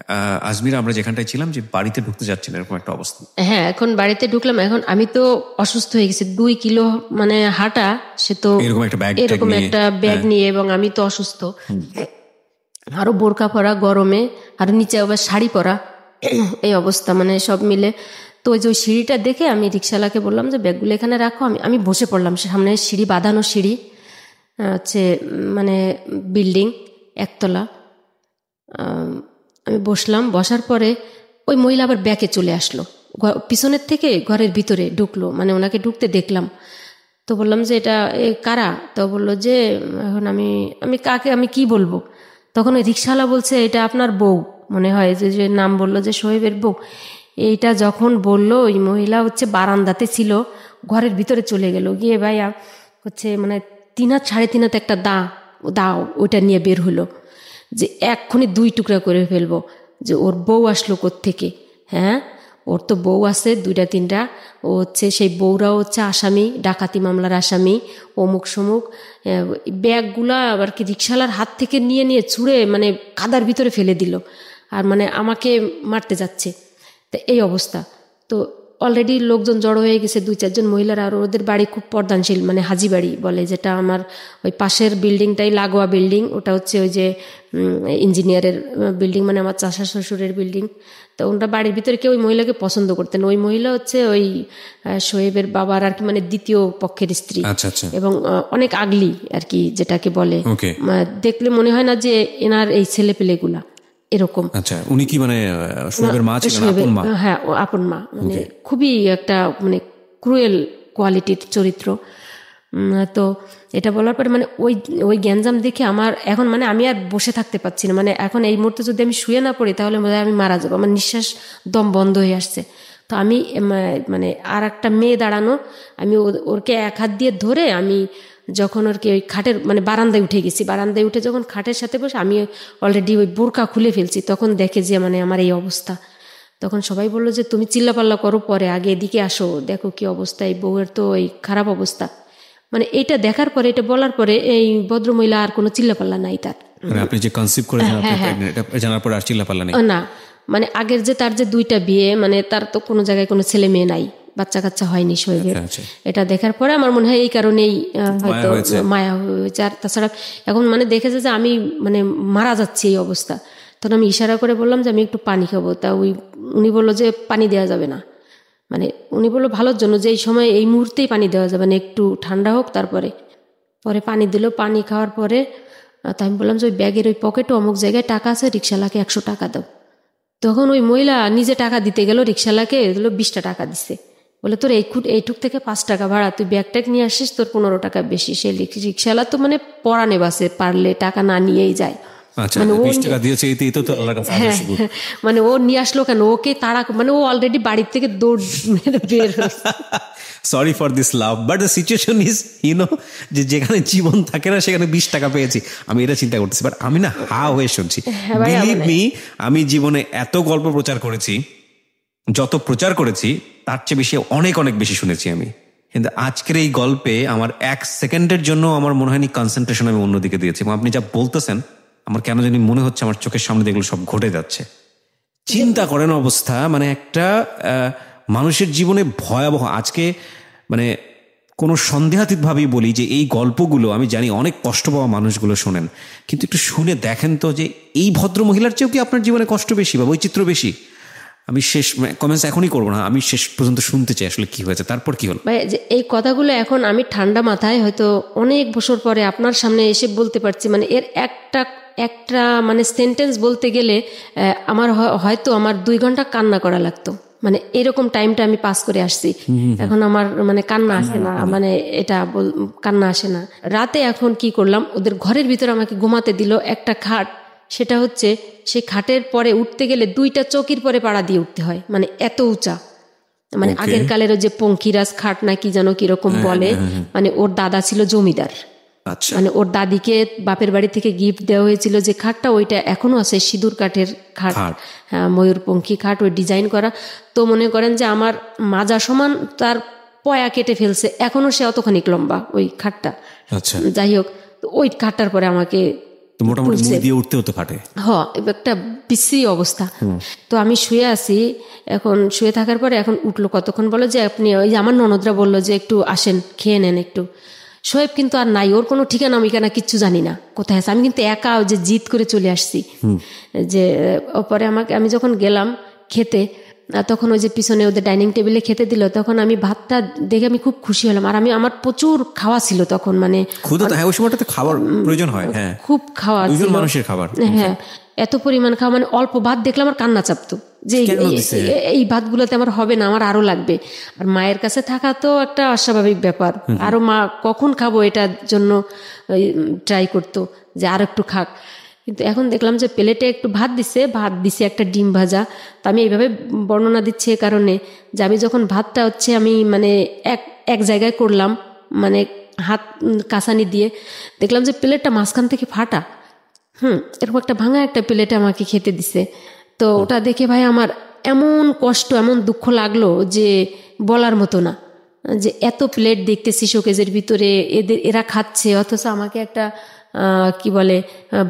আজমিরা আমরা যেখানটায় ছিলাম, যে বাড়িতে ঢুকতে যাচ্ছেন এরকম একটা অবস্থা। হ্যাঁ, এখন বাড়িতে ঢুকলাম। এখন আমি তো অসুস্থ হয়ে গেছি, 2 কিলো মানে হাঁটা, সে তো এরকম একটা ব্যাগ নিয়ে, এবং আমি তো অসুস্থ, আরো বোরকা পরা গরমে, আর নিচে আবার শাড়ি পরা, এই অবস্থা মানে সব মিলে। তো ওই যে ওই সিঁড়িটা দেখে আমি রিক্সাওয়ালাকে বললাম যে ব্যাগগুলো এখানে রাখো, আমি বসে পড়লাম। সামনে সিঁড়ি, বাঁধানো সিঁড়ি, হচ্ছে মানে বিল্ডিং 1 তলা। আমি বসলাম, বসার পরে ওই মহিলা আবার ব্যাকে চলে আসলো, পিছনের থেকে ঘরের ভিতরে ঢুকলো, মানে ওনাকে ঢুকতে দেখলাম। তো বললাম যে এটা কারা? তো বললো যে এখন আমি কাকে আমি কি বলবো। তখন ওই রিক্সাওয়ালা বলছে এটা আপনার বউ মনে হয়, যে নাম বললো যে শোয়েবের বউ। এইটা যখন বললো, ওই মহিলা হচ্ছে বারান্দাতে ছিল, ঘরের ভিতরে চলে গেল, গিয়ে ভাইয়া হচ্ছে মানে 3 হাত 3.5 হাত একটা দাও ওইটা নিয়ে বের হলো, যে এক্ষুনি 2 টুকরা করে ফেলবো, যে ওর বউ আসলো কোত্থেকে। হ্যাঁ, ওর তো বউ আছে 2-3টা, ও হচ্ছে সেই বউরাও হচ্ছে আসামি, ডাকাতি মামলার আসামি, অমুক সমুক। ব্যাগগুলা আবার কি রিক্সাওয়ালার হাত থেকে নিয়ে ছুঁড়ে মানে কাদার ভিতরে ফেলে দিল, আর মানে আমাকে মারতে যাচ্ছে। তো এই অবস্থা। তো অলরেডি লোকজন জড়ো হয়ে গেছে, 2-4 জন মহিলারা, আর ওদের বাড়ি খুব পর্দানশীল, মানে হাজি বাড়ি বলে, যেটা আমার ওই পাশের বিল্ডিংটাই লাগোয়া বিল্ডিং, ওটা হচ্ছে ওই যে ইঞ্জিনিয়ারের বিল্ডিং, মানে আমার চাচা শ্বশুরের বিল্ডিং। তো ওনারা বাড়ির ভিতরে কেউ ওই মহিলাকে পছন্দ করতেন। ওই মহিলা হচ্ছে ওই শোয়েবের বাবার আর কি মানে দ্বিতীয় পক্ষের স্ত্রী, এবং অনেক আগলি আর কি যেটাকে বলে, দেখলে মনে হয় না যে এনার এই ছেলে পেলেগুলা এরকম। আচ্ছা, উনি কি মানে শোয়েবের মা ছিলেন? আপন মা? হ্যাঁ, আপন মা, মানে খুবই একটা মানে ক্রুয়েল কোয়ালিটির চরিত্র। তো এটা বলার পরে মানে ওই গ্যাঞ্জাম দেখে আমার এখন মানে আমি আর বসে থাকতে পারছি না, মানে এখন এই মুহূর্তে যদি আমি শুয়ে না পড়ি তাহলে মনে হয় আমি মারা যাবো, আমার নিঃশ্বাস দম বন্ধ হয়ে আসছে। তো আমি মানে আর একটা মেয়ে দাঁড়ানো, আমি ওরকে 1 হাত দিয়ে ধরে আমি যখন ওরকে ওই খাটের মানে বারান্দায় উঠে গেছি, বারান্দায় উঠে যখন খাটের সাথে বসে আমি অলরেডি ওই বোরকা খুলে ফেলছি, তখন দেখে যে মানে আমার এই অবস্থা। তখন সবাই বললো যে তুমি চিল্লাপাল্লা করো পরে, আগে এদিকে আসো, দেখো কি অবস্থা, এই বউয়ের তো এই খারাপ অবস্থা। মানে এটা দেখার পরে, এটা বলার পরে এই ভদ্রমহিলা আর কোনো চিল্লাপাল্লা নাই তার। আপনি যে কনসিভ করেছেন এটা জানার পরে আর চিল্লাপাল্লা নেই না, মানে আগের যে তার যে 2টা বিয়ে, মানে তার তো কোনো জায়গায় কোনো ছেলে মেয়ে নাই, বাচ্চা কাচ্চা হয়নি শোয়েবের। এটা দেখার পরে আমার মনে হয় এই কারণেই হয়তো মায়া হয়েছে। আর তাছাড়া এখন মানে দেখেছে যে আমি মানে মারা যাচ্ছি এই অবস্থা, তখন আমি ইশারা করে বললাম যে আমি একটু পানি খাবো। তা উনি বললো যে পানি দেওয়া যাবে না, মানে উনি বললো ভালোর জন্য যে এই সময় এই মুহূর্তেই পানি দেওয়া যাবে না, একটু ঠান্ডা হোক তারপরে। পরে পানি দিল, পানি খাওয়ার পরে তো আমি বললাম যে ওই ব্যাগের ওই পকেটে অমুক জায়গায় টাকা আছে, রিক্সাওয়ালাকে 100 টাকা দাও। তখন ওই মহিলা নিজে টাকা দিতে গেল, রিক্সাওয়ালাকে 20টা টাকা দিচ্ছে, বলে তোর এইটুক থেকে 5 টাকা ভাড়া, তুই ব্যাগ ট্যাগ নিয়ে আসিস, তোর 15 টাকা বেশি। সে রিক্সাওয়ালা তো মানে পরানে বাসে, পারলে টাকা না নিয়েই যায়। মানে ও 20 টাকা দিয়েছে, মানে ও নিয়ে আসলো কেন, ওকে তারা মানে ও অলরেডি বাড়ির থেকে দৌড় মেরে বের হয়েছে। Sorry for this love, but the situation is যে যেখানে জীবন থাকে না সেখানে 20 টাকা পেয়েছি, আমি এটা চিন্তা করতেছি। বাট আমি না হা হয়ে শুনছি, বিলিভ মি, আমি জীবনে এত গল্প প্রচার করেছি, যত প্রচার করেছি তার চেয়ে বেশি অনেক অনেক বেশি শুনেছি আমি। কিন্তু আজকের এই গল্পে আমার 1 সেকেন্ডের জন্য আমার মনে হয়নি কনসেন্ট্রেশন আমি অন্যদিকে দিয়েছি। এবং আপনি যা বলতেছেন আমার কেন জানি মনে হচ্ছে আমার চোখের সামনে দেখলো সব ঘটে যাচ্ছে। চিন্তা করেন অবস্থা, মানে একটা মানুষের জীবনে ভয়াবহ। আজকে মানে কোনো সন্দেহাতীতভাবেই বলি যে এই গল্পগুলো আমি জানি অনেক কষ্ট পাওয়া মানুষগুলো শোনেন, কিন্তু একটু শুনে দেখেন তো যে এই ভদ্র মহিলার চেয়েও কি আপনার জীবনে কষ্ট বেশি বা বৈচিত্র্য বেশি? আমি শেষ কমেন্টস এখনই করবো না, আমি শেষ পর্যন্ত শুনতে চাই আসলে কি হয়েছে, তারপর কি হলো। ভাই যে এই কথাগুলো এখন আমি ঠান্ডা মাথায় হয়তো অনেক বছর পরে আপনার সামনে এসে বলতে পারছি। মানে এর একটা মানে সেন্টেন্স বলতে গেলে আমার হয়তো আমার 2 ঘন্টা কান্না করা লাগতো। মানে এরকম টাইমটা আমি পাস করে আসছি। এখন আমার মানে কান্না আসে না, মানে এটা কান্না আসে না। রাতে এখন কি করলাম, ওদের ঘরের ভিতরে আমাকে ঘুমাতে দিল একটা খাট। সেটা হচ্ছে সেই খাটের পরে উঠতে গেলে 2টা চৌকির পরে পাড়া দিয়ে উঠতে হয়, মানে এত উঁচা। মানে আগের কালের যে পঙ্কিরাজ খাট না কি যেন কিরকম বলে, মানে ওর দাদা ছিল জমিদার। মানে ওর দাদিকে বাপের বাড়ি থেকে গিফট দেওয়া হয়েছিল যে খাটটা, ওইটা এখনো আছে, সিঁদুর কাঠের খাট, হ্যাঁ ময়ূরপঙ্খী খাট, ওই ডিজাইন করা। তো মনে করেন যে আমার মাজা সমান তার পয়া কেটে ফেলছে, এখনো সে অতখানি লম্বা ওই খাটটা। যাই হোক, ওই খাটটার পরে আমাকে একটা বিশ্রী অবস্থা। তো আমি শুয়ে আছি, এখন শুয়ে থাকার পরে এখন উঠলো কতক্ষণ, বলো যে আপনি ওই যে আমার ননদরা বললো যে একটু আসেন খেয়ে নেন একটু। শোয়েব কিন্তু আর নাই, ওর কোনো ঠিকানা মিকানা কিচ্ছু জানি না কোথায় আছে। আমি কিন্তু একা যে জিদ করে চলে আসছি যে পরে আমি যখন গেলাম খেতে, তখন ওই যে পিছনে ওদের ডাইনিং টেবিলে খেতে দিল, তখন আমি ভাতটা দেখে আমি খুব খুশি হলাম। আর আমার প্রচুর খাওয়া ছিল তখন, মানে খুব খাওয়া ছিল মানুষের খাবার, হ্যাঁ এত পরিমাণ খাওয়া, মানে অল্প ভাত দেখলাম আর কান্না চাপতো যে এই ভাতগুলোতে আমার হবে না, আমার আরো লাগবে। আর মায়ের কাছে থাকা তো একটা অস্বাভাবিক ব্যাপার, আরো মা কখন খাবো এটার জন্য ট্রাই করতো যে আর একটু খাক। কিন্তু এখন দেখলাম যে প্লেটে একটু ভাত দিছে একটা ডিম ভাজা। তো আমি এইভাবে বর্ণনা দিচ্ছি এ কারণে যে আমি যখন ভাতটা হচ্ছে আমি মানে এক জায়গায় করলাম, মানে হাত কাঁচানি দিয়ে দেখলাম যে প্লেটটা মাঝখান থেকে ফাটা। এরকম একটা ভাঙা একটা প্লেটে আমাকে খেতে দিছে। তো ওটা দেখে ভাই আমার এমন কষ্ট, এমন দুঃখ লাগলো যে বলার মতো না, যে এত প্লেট দেখতেছি শোকেজের ভিতরে, এরা খাচ্ছে, অথচ আমাকে একটা কি বলে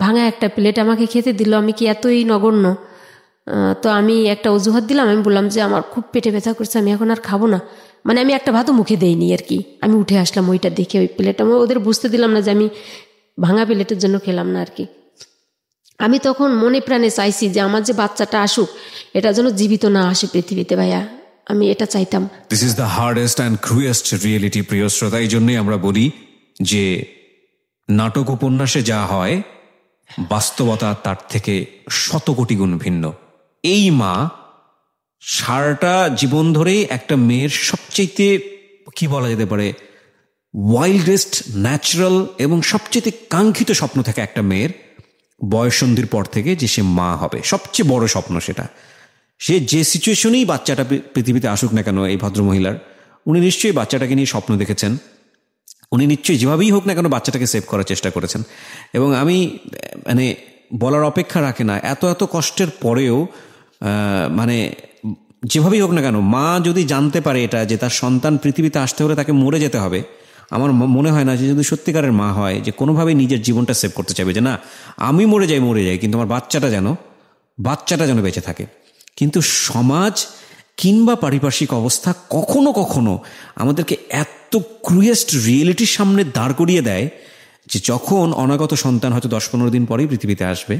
ভাঙা একটা প্লেট আমাকে খেতে দিল। আমি কি এতই নগণ্য? তো আমি একটা অজুহাত দিলাম, আমি বললাম যে আমার খুব পেটে ব্যথা করছে, আমি এখন আর খাবো না। মানে আমি একটা ভাতও মুখে দেইনি আর কি, আমি উঠে আসলাম ওইটা দেখে, ওই প্লেটটা ওদের বুঝতে দিলাম না যে আমি ভাঙা প্লেটের জন্য খেলাম না আর কি। আমি তখন মনে প্রাণে চাইছি যে আমার যে বাচ্চাটা আসুক, এটা যেন জীবিত না আসে পৃথিবীতে। ভাইয়া আমি এটা চাইতাম। This is the hardest and cruellest reality, প্রিয় শ্রোতা। এই জন্যই আমরা বলি যে নাটক উপন্যাসে যা হয় বাস্তবতা তার থেকে 100 কোটি গুণ ভিন্ন। এই মা সারাটা জীবন ধরেই একটা মেয়ের সবচেয়ে কি বলা যেতে পারে ওয়াইল্ডেস্ট, ন্যাচারাল এবং সবচেয়ে কাঙ্ক্ষিত স্বপ্ন থাকে একটা মেয়ের বয়ঃসন্ধির পর থেকে যে সে মা হবে। সবচেয়ে বড় স্বপ্ন সেটা। সে যে সিচুয়েশনেই বাচ্চাটা পৃথিবীতে আসুক না কেন, এই ভদ্রমহিলার উনি নিশ্চয়ই বাচ্চাটাকে নিয়ে স্বপ্ন দেখেছেন, উনি নিশ্চয়ই যেভাবেই হোক না কেন বাচ্চাটাকে সেভ করার চেষ্টা করেছেন। এবং আমি মানে বলার অপেক্ষা রাখে না, এত এত কষ্টের পরেও মানে যেভাবেই হোক না কেন মা যদি জানতে পারে এটা যে তার সন্তান পৃথিবীতে আসতে হলে তাকে মরে যেতে হবে, আমার মনে হয় না যে যদি সত্যিকারের মা হয় যে কোনোভাবেই নিজের জীবনটা সেভ করতে চাইবে যে না আমি মরে যাই কিন্তু আমার বাচ্চাটা যেন বেঁচে থাকে। কিন্তু সমাজ কিংবা পারিপার্শ্বিক অবস্থা কখনো কখনো আমাদেরকে এত ক্রুয়েস্ট রিয়েলিটির সামনে দাঁড় করিয়ে দেয় যে যখন অনাগত সন্তান হয়তো 10-15 দিন পরেই পৃথিবীতে আসবে,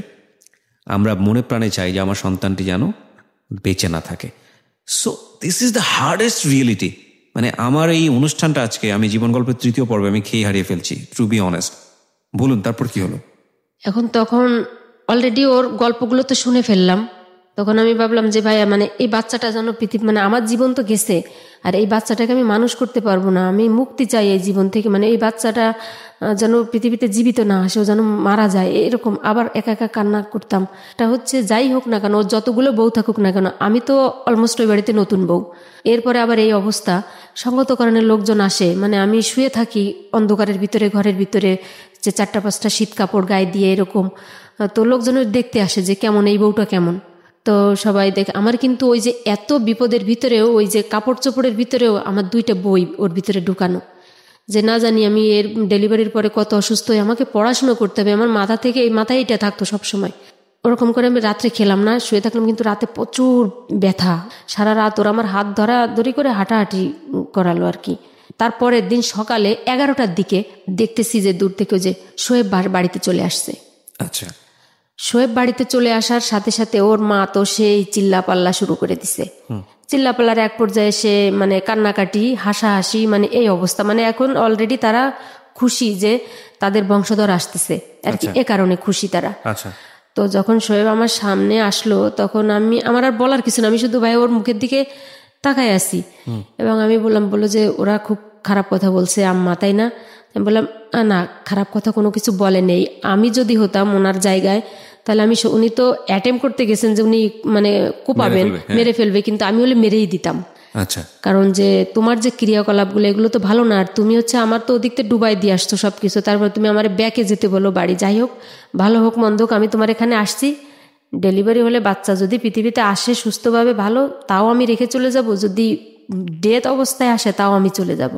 আমরা মনে প্রাণে চাই যে আমার সন্তানটি যেন বেঁচে না থাকে। So this is the hardest reality. মানে আমার এই অনুষ্ঠানটা আজকে আমি জীবন গল্পের 3য় পর্বে আমি খেয়ে হারিয়ে ফেলছি, টু বি অনেস্ট। বলুন তারপর কি হলো? এখন তখন অলরেডি ওর গল্পগুলো তো শুনে ফেললাম, তখন আমি ভাবলাম যে ভাইয়া মানে এই বাচ্চাটা যেন মানে আমার জীবন তো গেছে, আর এই বাচ্চাটাকে আমি মানুষ করতে পারবো না, আমি মুক্তি চাই এই জীবন থেকে, মানে এই বাচ্চাটা যেন পৃথিবীতে জীবিত না আসে, ও যেন মারা যায়, এরকম আবার একা একা কান্না করতাম। এটা হচ্ছে যাই হোক না কেন, ওর যতগুলো বউ থাকুক না কেন, আমি তো অলমোস্ট ওই বাড়িতে নতুন বউ। এরপরে আবার এই অবস্থা, সঙ্গতকরণের লোকজন আসে, মানে আমি শুয়ে থাকি অন্ধকারের ভিতরে, ঘরের ভিতরে, যে 4-5টা শীত কাপড় গায়ে দিয়ে এরকম, তো লোকজনের দেখতে আসে যে কেমন এই বউটা কেমন। তো সবাই দেখে আমার, কিন্তু ওই যে এত বিপদের ভিতরেও, ওই যে কাপড় চোপড়ের ভিতরেও আমার 2টা বই ওর ভিতরে ঢুকানো, যে না জানি আমি এর ডেলিভারির পরে কত অসুস্থ হয়ে আমাকে পড়াশুনো করতে হবে, আমার মাথায় এটা থাকতো সবসময়। ওরকম করে আমি রাত্রে খেলাম না, শুয়ে থাকলাম, কিন্তু রাতে প্রচুর ব্যথা, সারা রাত ওরা আমার হাত ধরাধরি করে হাঁটাহাঁটি করালো আর কি। তারপরের দিন সকালে 11টার দিকে দেখতেছি যে দূর থেকে যে শোয়েব বাড়িতে চলে আসছে। আচ্ছা। শোয়েব বাড়িতে চলে আসার সাথে সাথে ওর মা তো সেই চিল্লাপাল্লা শুরু করে দিছে। চিল্লাপাল্লার এক পর্যায়ে সে মানে কান্নাকাটি, হাসাহাসি, মানে এই অবস্থা, মানে এখন অলরেডি তারা খুশি যে তাদের বংশধর আসতেছে আর কি, এ কারণে খুশি তারা। আচ্ছা। তো যখন শোয়েব আমার সামনে আসলো তখন আমার আর বলার কিছু না, আমি শুধু ভাই ওর মুখের দিকে তাকায় আসি এবং আমি বললো যে ওরা খুব খারাপ কথা বলছে আম্মা, তাই না? আমি বললাম না, খারাপ কথা কোনো কিছু বলে নেই, আমি যদি হতাম ওনার জায়গায় তাহলে উনি তো অ্যাটেম্প করতে গেছেন যে উনি মানে কোপাবেন, মেরে ফেলবে, কিন্তু আমি হলে মেরেই দিতাম। আচ্ছা। কারণ যে তোমার যে ক্রিয়াকলাপগুলো এগুলো তো ভালো না, আর তুমি হচ্ছে আমার তো ওদিকতে ডুবাই দিয়ে আসছো সবকিছু, তারপর তুমি আমার ব্যাকে যেতে বলো বাড়ি। যাই হোক, ভালো হোক মন্দ হোক, আমি তোমার এখানে আসছি, ডেলিভারি হলে বাচ্চা যদি পৃথিবীতে আসে সুস্থভাবে ভালো, তাও আমি রেখে চলে যাব, যদি ডেথ অবস্থায় আসে তাও আমি চলে যাব।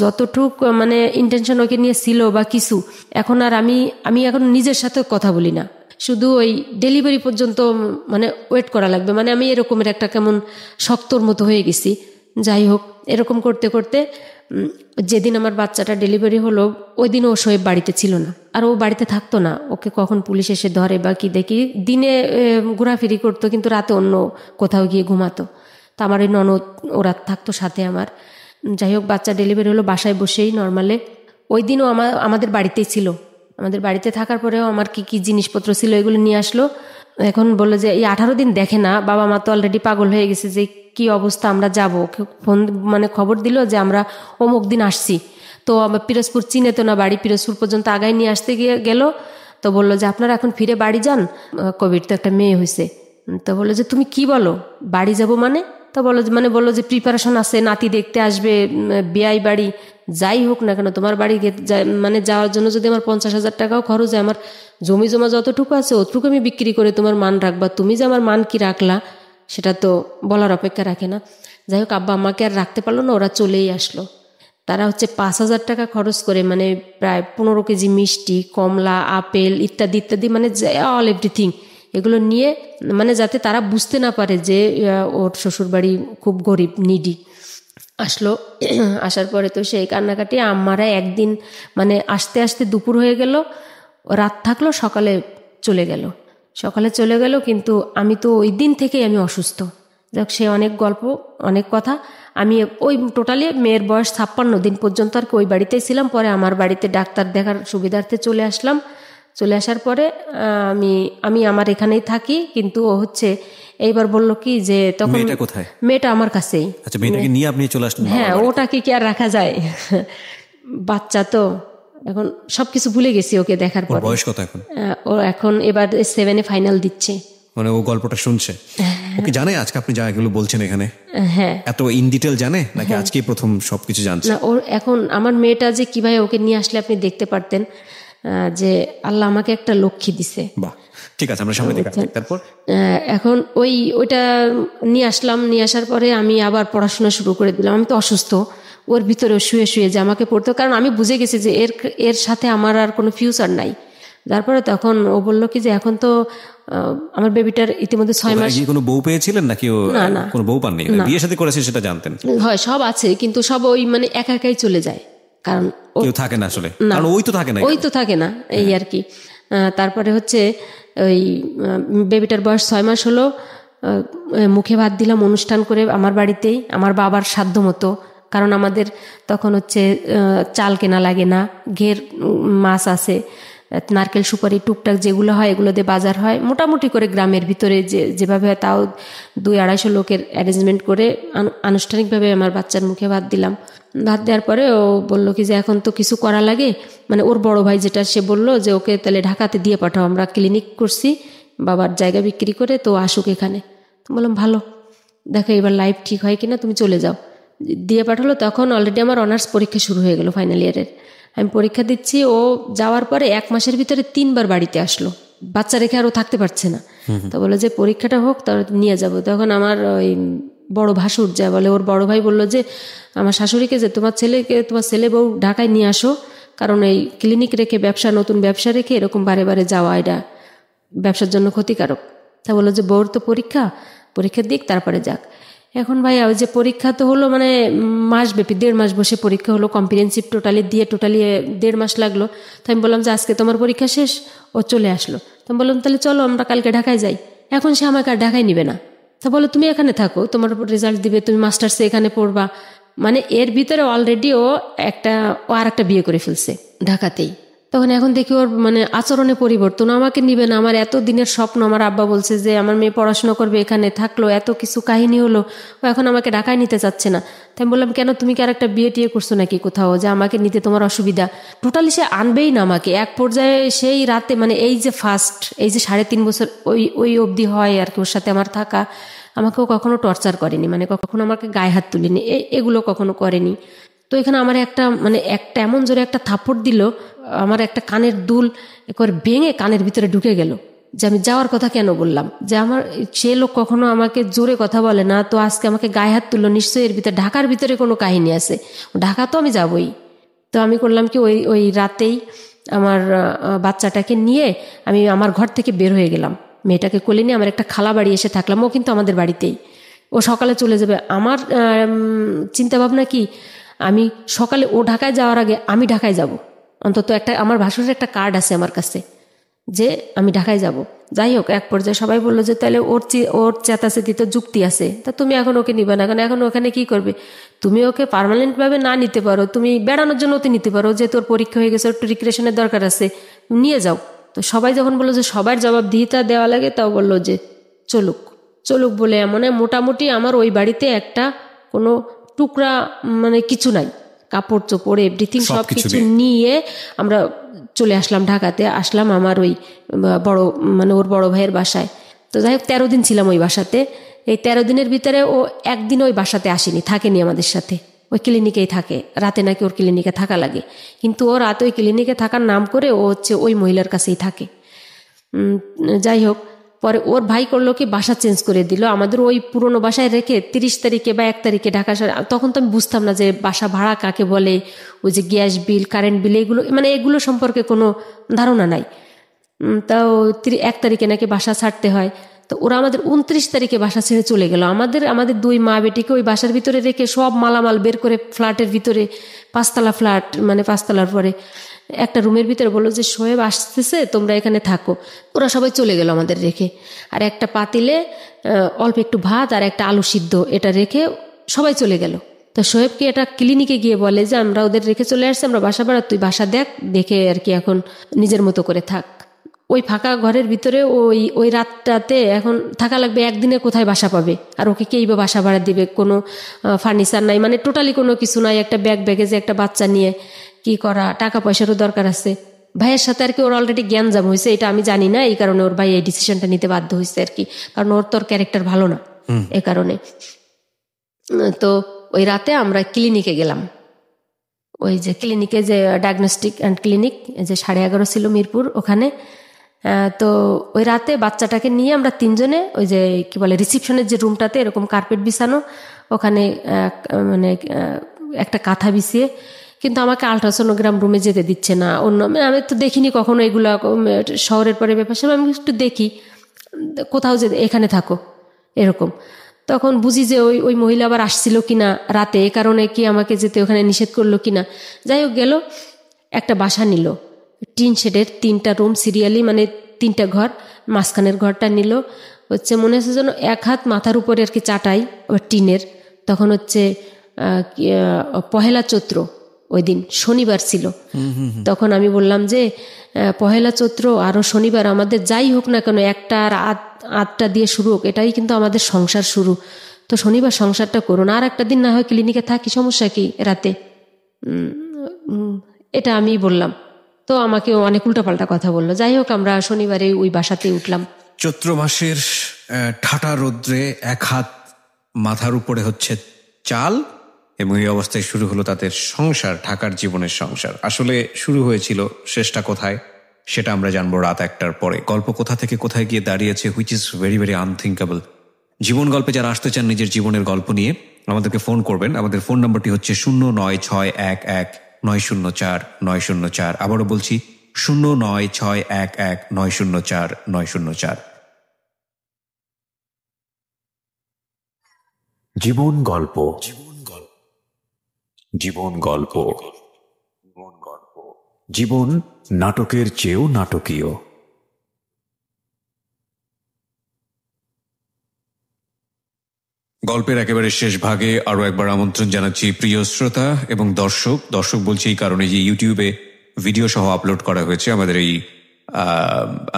যতটুক মানে ইন্টেনশন ওকে নিয়ে ছিল বা কিছু, এখন আর আমি এখন নিজের সাথে কথা বলি না, শুধু ওই ডেলিভারি পর্যন্ত মানে ওয়েট করা লাগবে, মানে আমি এরকমের একটা কেমন শক্তর মতো হয়ে গেছি। যাই হোক, এরকম করতে করতে যেদিন আমার বাচ্চাটা ডেলিভারি হলো ওই দিন ও শোয়েব বাড়িতে ছিল না, আর ও বাড়িতে থাকতো না, ওকে কখন পুলিশ এসে ধরে বা কি দেখি, দিনে ঘোরাফেরি করতো কিন্তু রাতে অন্য কোথাও গিয়ে ঘুমাতো। তা আমার ওই ননদ ওরা থাকতো সাথে আমার। যাই হোক, বাচ্চা ডেলিভারি হলো বাসায় বসেই নর্মালে। ওই দিনও আমাদের বাড়িতেই ছিল, আমাদের বাড়িতে থাকার পরেও আমার কি কি জিনিসপত্র ছিল এগুলো নিয়ে আসলো। এখন বললো যে এই 18 দিন দেখে না, বাবা মা তো অলরেডি পাগল হয়ে গেছে যে কি অবস্থা, আমরা যাবো, ফোন মানে খবর দিল যে আমরা অমুক দিন আসছি। তো আমার পিরোজপুর চিনে তো না বাড়ি, পিরোজপুর পর্যন্ত আগায় নিয়ে আসতে গেল। তো বললো যে আপনারা এখন ফিরে বাড়ি যান, কোভিড তো একটা মেয়ে হয়েছে। তো বললো যে তুমি কি বলো, বাড়ি যাব মানে? তো বললো যে প্রিপারেশন আছে, নাতি দেখতে আসবে, বিয়াই বাড়ি, যাই হোক না কেন তোমার বাড়ি মানে যাওয়ার জন্য যদি আমার 50,000 টাকাও খরচ হয়, আমার জমি জমা যতটুকু আছে অতটুকু আমি বিক্রি করে তোমার মান রাখবা, তুমি যে আমার মান কি রাখলা সেটা তো বলার অপেক্ষা রাখে না। যাই হোক, আব্বা আমাকে আর রাখতে পারলো না, ওরা চলেই আসলো। তারা হচ্ছে 5,000 টাকা খরচ করে মানে প্রায় 15 কেজি মিষ্টি, কমলা, আপেল ইত্যাদি ইত্যাদি, মানে অল এভরিথিং এগুলো নিয়ে, মানে যাতে তারা বুঝতে না পারে যে ওর শ্বশুরবাড়ি খুব গরিব নিডি। আসলো, আসার পরে তো সেই কান্নাকাটি, আম্মারা একদিন মানে আসতে আসতে দুপুর হয়ে গেল, রাত থাকলো, সকালে চলে গেল। কিন্তু আমি তো ওই দিন থেকেই আমি অসুস্থ। দেখ, সে অনেক গল্প, অনেক কথা। আমি ওই টোটালি মেয়ের বয়স 56 দিন পর্যন্ত আর কি ওই বাড়িতেই ছিলাম। পরে আমার বাড়িতে ডাক্তার দেখার সুবিধার্থে চলে আসলাম। চলে আসার পরে আমি আমার এখানেই থাকি, কিন্তু ও হচ্ছে এইবার বললো কি যে তখন মেয়েটা আমার কাছেই। আচ্ছা, মেয়েটাকে নিয়ে আপনি চলে আসলেন? হ্যাঁ, ওটাকে কি আর রাখা যায়, বাচ্চা তো এখন সবকিছু ভুলে গেছি ওকে দেখার পর। বয়স কত এখন? ও এখন এবার 7-এ ফাইনাল দিচ্ছে। মানে ও গল্পটা শুনছে, ওকে জানে আজকে আপনি যা এগুলো বলছেন এখানে? হ্যাঁ, এত ইন ডিটেল জানে নাকি আজকেই প্রথম সবকিছু জানছে? না, ওর এখন আমার মেয়েটা যে কিভাবে ওকে নিয়ে আসলে আপনি দেখতে পারতেন যে আল্লাহ আমাকে একটা লক্ষ্মী দিছে। বাহ, ঠিক আছে, আমরা সামনে দেখাচ্ছি। তারপর এখন ওইটা নিয়ে আসলাম। নিয়ে আসার পরে আমি আবার পড়াশোনা শুরু করে দিলাম। আমি তো অসুস্থ, ওর ভিতরে শুয়ে শুয়ে যে আমাকে পড়তে, কারণ আমি বুঝে গেছি যে এর সাথে আমার আর কোনো ফিউচার নাই। তারপরে তখন ও বললো কি যে এখন তো আমার বেবিটার ইতিমধ্যে 6 মাস। কোনো বউ পেয়েছিলেন নাকি? না, কোনো বউ পাননি, বিয়ে শাদী করেছে সেটা জানতেন? হয়, সব আছে, কিন্তু সব ওই মানে একা একাই চলে যায়, কারণ কেউ থাকে না আসলে, কারণ ওই তো থাকে না এই আর কি। তারপরে হচ্ছে ওই বেবিটার বয়স 6 মাস হলো, মুখে ভাত দিলাম অনুষ্ঠান করে আমার বাড়িতেই, আমার বাবার সাধ্য মতো, কারণ আমাদের তখন হচ্ছে চাল কেনা লাগে না, ঘের মাছ আছে, নারকেল সুপারি টুকটাক যেগুলো হয় এগুলো দিয়ে বাজার হয় মোটামুটি করে গ্রামের ভিতরে যেভাবে হয় তাও 200-250 লোকের অ্যারেঞ্জমেন্ট করে আনুষ্ঠানিকভাবে আমার বাচ্চার মুখে ভাত দিলাম। ভাত দেওয়ার পরে ও বললো কি যে এখন তো কিছু করা লাগে, মানে ওর বড় ভাই যেটা সে বললো যে ওকে তাহলে ঢাকাতে দিয়ে পাঠাও, আমরা ক্লিনিক করছি বাবার জায়গা বিক্রি করে, তো আসুক এখানে। তো বললাম ভালো, দেখো এবার লাইফ ঠিক হয় কিনা, তুমি চলে যাও। দিয়ে পাঠালো। তখন অলরেডি আমার অনার্স পরীক্ষা শুরু হয়ে গেল ফাইনাল ইয়ারের। আমি পরীক্ষা দিচ্ছি, ও যাওয়ার পরে 1 মাসের ভিতরে 3 বার বাড়িতে আসলো, বাচ্চা রেখে আর ও থাকতে পারছে না। তো বললো যে পরীক্ষাটা হোক তার নিয়ে যাব। তখন আমার ওই বড় ভাসুর যা বলে, ওর বড় ভাই বললো যে আমার শাশুড়িকে যে তোমার ছেলে বউ ঢাকায় নিয়ে আসো, কারণ এই ক্লিনিক রেখে নতুন ব্যবসা রেখে এরকম বারে বারে যাওয়া এটা ব্যবসার জন্য ক্ষতিকারক। তা বললো যে বউর তো পরীক্ষা দিক তারপরে যাক। এখন ভাই ওই যে পরীক্ষা তো হলো মানে মাসব্যাপী, 1.5 মাস বসে পরীক্ষা হলো, কম্প্রিহেনসিভ টোটালি 1.5 মাস লাগলো। তো আমি বললাম যে আজকে তোমার পরীক্ষা শেষ, ও চলে আসলো। তো আমি বললাম তাহলে চলো আমরা কালকে ঢাকায় যাই। এখন সে আমাকে আর ঢাকায় নিবে না। তা বলো তুমি এখানে থাকো, তোমার রেজাল্ট দিবে, তুমি মাস্টার্সে এখানে পড়বা। মানে এর ভিতরে অলরেডি ও আর একটা বিয়ে করে ফেলছে ঢাকাতেই। তখন এখন দেখি ওর মানে আচরণে পরিবর্তন, আমাকে নিবে না। আমার এত দিনের স্বপ্ন, আমার আব্বা বলছে যে আমার মেয়ে পড়াশোনা করবে, এখানে থাকলো, এত কিছু কাহিনী হলো, ও এখন আমাকে ঢাকায় নিতে চাচ্ছে না। তাই আমি বললাম কেন, তুমি কি আর একটা বিয়ে টিয়ে করছো নাকি কোথাও যে আমাকে নিতে তোমার অসুবিধা? টোটালি সে আনবেই না আমাকে। এক পর্যায়ে সেই রাতে মানে এই যে 3.5 বছর ওই অবধি হয় আর কি ওর সাথে আমার থাকা, আমাকেও কখনো টর্চার করেনি, মানে কখনো আমাকে গায়ে হাত তুলিনি, এগুলো কখনো করেনি। তো এখানে আমার একটা এমন জোরে একটা থাপ্পড় দিল, আমার একটা কানের দুল একবার ভেঙে কানের ভিতরে ঢুকে গেল। যে আমি যাওয়ার কথা কেন বললাম, যে আমার সে লোক কখনো আমাকে জোরে কথা বলে না, তো আজকে আমাকে গায়ে হাত তুললো, নিশ্চয়ই এর ভিতরে ঢাকার ভিতরে কোনো কাহিনী আছে, ঢাকা তো আমি যাবই। তো আমি করলাম কি ওই রাতেই আমার বাচ্চাটাকে নিয়ে আমি আমার ঘর থেকে বের হয়ে গেলাম, মেয়েটাকে কোলে নিয়ে আমার একটা খালা বাড়ি এসে থাকলাম, ও কিন্তু আমাদের বাড়িতেই। ও সকালে চলে যাবে। আমার চিন্তা ভাবনা কি, আমি সকালে ও ঢাকায় যাওয়ার আগে আমি ঢাকায় যাব, অন্তত আমার ভাসুরের একটা কার্ড আছে আমার কাছে যে আমি ঢাকায় যাব। যাই হোক, এক পর্যায়ে সবাই বললো যে তাহলে ওর চেতাচেতি তো যুক্তি আছে, তা তুমি এখন ওকে নিবে না, কারণ এখন ওখানে কি করবে? তুমি ওকে পার্মানেন্টভাবে না নিতে পারো, তুমি বেড়ানোর জন্য ওতে নিতে পারো, যে তোর পরীক্ষা হয়ে গেছে, ওর একটু রিক্রিয়েশনের দরকার আছে, নিয়ে যাও। তো সবাই যখন বললো যে সবার জবাবদিহিতা দেওয়া লাগে, তাও বললো যে চলুক বলে মোটামুটি আমার ওই বাড়িতে একটা কোনো টুকরা মানে কিছু নাই, কাপড় চোপড় এভরিথিং সব কিছু নিয়ে আমরা চলে আসলাম ঢাকাতে। আসলাম আমার ওই ওর বড় ভাইয়ের বাসায়। তো যাই হোক 13 দিন ছিলাম ওই বাসাতে। এই 13 দিনের ভিতরে ও একদিন ওই বাসাতে আসেনি, থাকেনি আমাদের সাথে, ওই ক্লিনিকেই থাকে। রাতে নাকি ওর ক্লিনিকে থাকা লাগে, কিন্তু ও রাতে ওই ক্লিনিকে থাকার নাম করে ও ওই মহিলার কাছেই থাকে। যাই হোক, পরে ওর ভাই করলো কি বাসা চেঞ্জ করে দিল, আমাদের ওই পুরনো বাসায় রেখে 30 তারিখে বা 1 তারিখে ঢাকা। তখন তো আমি বুঝতাম না যে বাসা ভাড়া কাকে বলে, ওই যে গ্যাস বিল, কারেন্ট বিল, এগুলো সম্পর্কে কোনো ধারণা নাই। তাও 1 তারিখে নাকি বাসা ছাড়তে হয়। তো ওরা আমাদের 29 তারিখে বাসা ছেড়ে চলে গেল। আমাদের 2 মা বেটিকে ওই বাসার ভিতরে রেখে সব মালামাল বের করে ফ্ল্যাটের ভিতরে, 5তলা ফ্ল্যাট, 5তলার পরে একটা রুমের ভিতরে বললো যে শোয়েব আসতেছে, তোমরা এখানে থাকো। ওরা সবাই চলে গেল আমাদের রেখে। আর একটা পাতিলে অল্প একটু ভাত আর একটা আলু সিদ্ধ এটা রেখে সবাই চলে গেল। তো শোয়েবকে এটা ক্লিনিকে গিয়ে বলে যে আমরা ওদের রেখে চলে আসছি, আমরা বাসা ভাড়া, তুই বাসা দেখে আর কি এখন নিজের মতো করে থাক। ওই ফাঁকা ঘরের ভিতরে ওই রাতটাতে এখন থাকা লাগবে, একদিনে কোথায় বাসা পাবে? আর ওকে কেই বা বাসা ভাড়া দিবে? কোনো ফার্নিচার নাই, টোটালি কোনো কিছু নাই। একটা ব্যাগেজে একটা বাচ্চা নিয়ে কি করা, টাকা পয়সারও দরকার আছে। ভাইয়ের সাথে আর কি ওর অলরেডি জ্ঞানজাম হয়েছে, এটা আমি জানি না, এই কারণে ওর ভাই এই ডিসিশনটা নিতে বাধ্য হয়েছে আর কি, কারণ ওর তোর ক্যারেক্টার ভালো না এ কারণে। তো ওই রাতে আমরা ক্লিনিকে গেলাম, ওই যে ক্লিনিকে যে ডায়াগনস্টিক অ্যান্ড ক্লিনিক যে 11:30 ছিল মিরপুর, ওখানে। তো ওই রাতে বাচ্চাটাকে নিয়ে আমরা 3 জনে ওই যে কি বলে রিসিপশনের যে রুমটাতে এরকম কার্পেট বিছানো, ওখানে একটা কাঁথা বিছিয়ে, কিন্তু আমাকে আলট্রাসোনোগ্রাম রুমে যেতে দিচ্ছে না। আমি তো দেখিনি কখনো এগুলো, শহরের পরে ব্যাপার আমি একটু দেখি কোথাও যে এখানে থাকো এরকম। তখন বুঝি যে ওই মহিলা আবার আসছিল কিনা রাতে, এ কারণে কি আমাকে যেতে ওখানে নিষেধ করলো কিনা। যাই হোক, গেল, একটা বাসা নিল, টিন শেডের 3টা রুম সিরিয়ালি, 3টা ঘর, মাঝখানের ঘরটা নিল মনে হচ্ছে যেন 1 হাত মাথার উপরে আর কি চাটাই, ওই টিনের। তখন 1 চৈত্র ওই দিন শনিবার ছিল। তখন আমি বললাম যে পহেলা চৈত্র আরও শনিবার আমাদের যাই হোক না কেন, একটা আর আটটা দিয়ে শুরু হোক, এটাই কিন্তু আমাদের সংসার শুরু, তো শনিবার সংসারটা করুন, আর একটা দিন না হয় ক্লিনিকে থাকি, সমস্যা কি রাতে, এটা আমি বললাম। তো আমাকে অনেক উল্টাপাল্টা কথা বললো। যাই হোক, আমরা শনিবারে ওই বাসাতেই উঠলাম। চৈত্র মাসের ঠাটা রৌদ্রে এক হাত মাথার উপরে হচ্ছে চাল, এবং এই অবস্থায় শুরু হলো তাদের সংসার, ঢাকার জীবনের সংসার। আসলে শুরু হয়েছিল, শেষটা কোথায় সেটা আমরা জানবো রাত 1টার পরে। গল্প কোথা থেকে কোথায় গিয়ে দাঁড়িয়েছে, which is very very unthinkable. জীবন গল্পে যারা আসতে চান নিজের জীবনের গল্প নিয়ে, আমাদেরকে ফোন করবেন। আমাদের ফোন নম্বরটি হচ্ছে 09611904904। আবারও বলছি 09611904904। জীবন গল্প, জীবন গল্প, জীবন নাটকের চেয়েও নাটকীয়। গল্পের একেবারে শেষ ভাগে আরও একবার আমন্ত্রণ জানাচ্ছি প্রিয় শ্রোতা এবং দর্শক। দর্শক বলছি এই কারণে যে ইউটিউবে ভিডিও সহ আপলোড করা হয়েছে আমাদের এই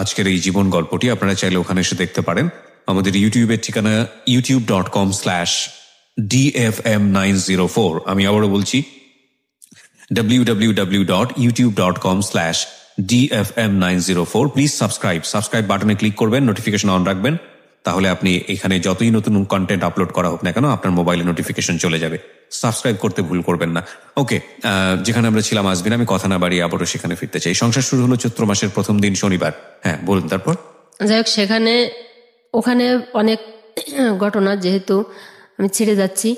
আজকের এই জীবন গল্পটি। আপনারা চাইলে ওখানে এসে দেখতে পারেন। আমাদের ইউটিউবের ঠিকানা youtube.com/dfm904। আমি আবারও বলছি www.youtube.com/dfm904। প্লিজ সাবস্ক্রাইব বাটনে ক্লিক করবেন, নোটিফিকেশন অন রাখবেন, তাহলে আপনি এখানে যতই নতুন কন্টেন্ট আপলোড করা হোক না কেন আপনার মোবাইলে নোটিফিকেশন চলে যাবে। সাবস্ক্রাইব করতে ভুল করবেন না। ওকে, যেখানে আমরা ছিলাম আসবিন, আমি কথা না বাড়িয়ে আবারও সেখানে ফিরতে চাই। সংসার শুরু হলো চৈত্র মাসের প্রথম দিন শনিবার। হ্যাঁ, বলুন তারপর। যাই হোক, ওখানে অনেক ঘটনা, যেহেতু আমি ছেড়ে যাচ্ছি।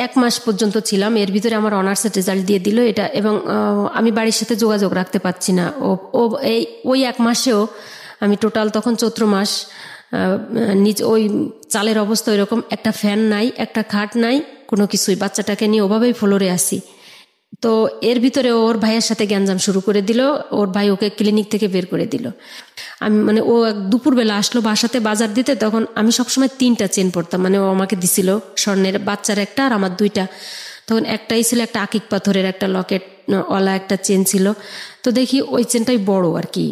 1 মাস পর্যন্ত ছিলাম, এর ভিতরে আমার অনার্সের রেজাল্ট দিয়ে দিল এটা, এবং আমি বাড়ির সাথে যোগাযোগ রাখতে পারছি না। ওই 1 মাসেও আমি টোটাল, তখন চৈত্র মাস, ওই চালের অবস্থা এরকম, একটা ফ্যান নাই, একটা খাট নাই, কোনো কিছুই, বাচ্চাটাকে নিয়ে ওভাবেই ফ্লোরে আসি। তো এর ভিতরে ওর ভাইয়ের সাথে গ্যাঞ্জাম শুরু করে দিল। ওর ভাই ওকে ক্লিনিক থেকে বের করে দিল। আমি ও দুপুরবেলা আসলো বাসাতে বাজার দিতে, তখন আমি সবসময় 3টা চেন পরতাম, ও আমাকে দিছিল স্বর্ণের, বাচ্চার একটা আর আমার 2টা। তখন একটাই ছিল, একটা আকিক পাথরের একটা লকেট ওলা একটা চেন ছিল। তো দেখি ওই চেনটাই বড় আর কি,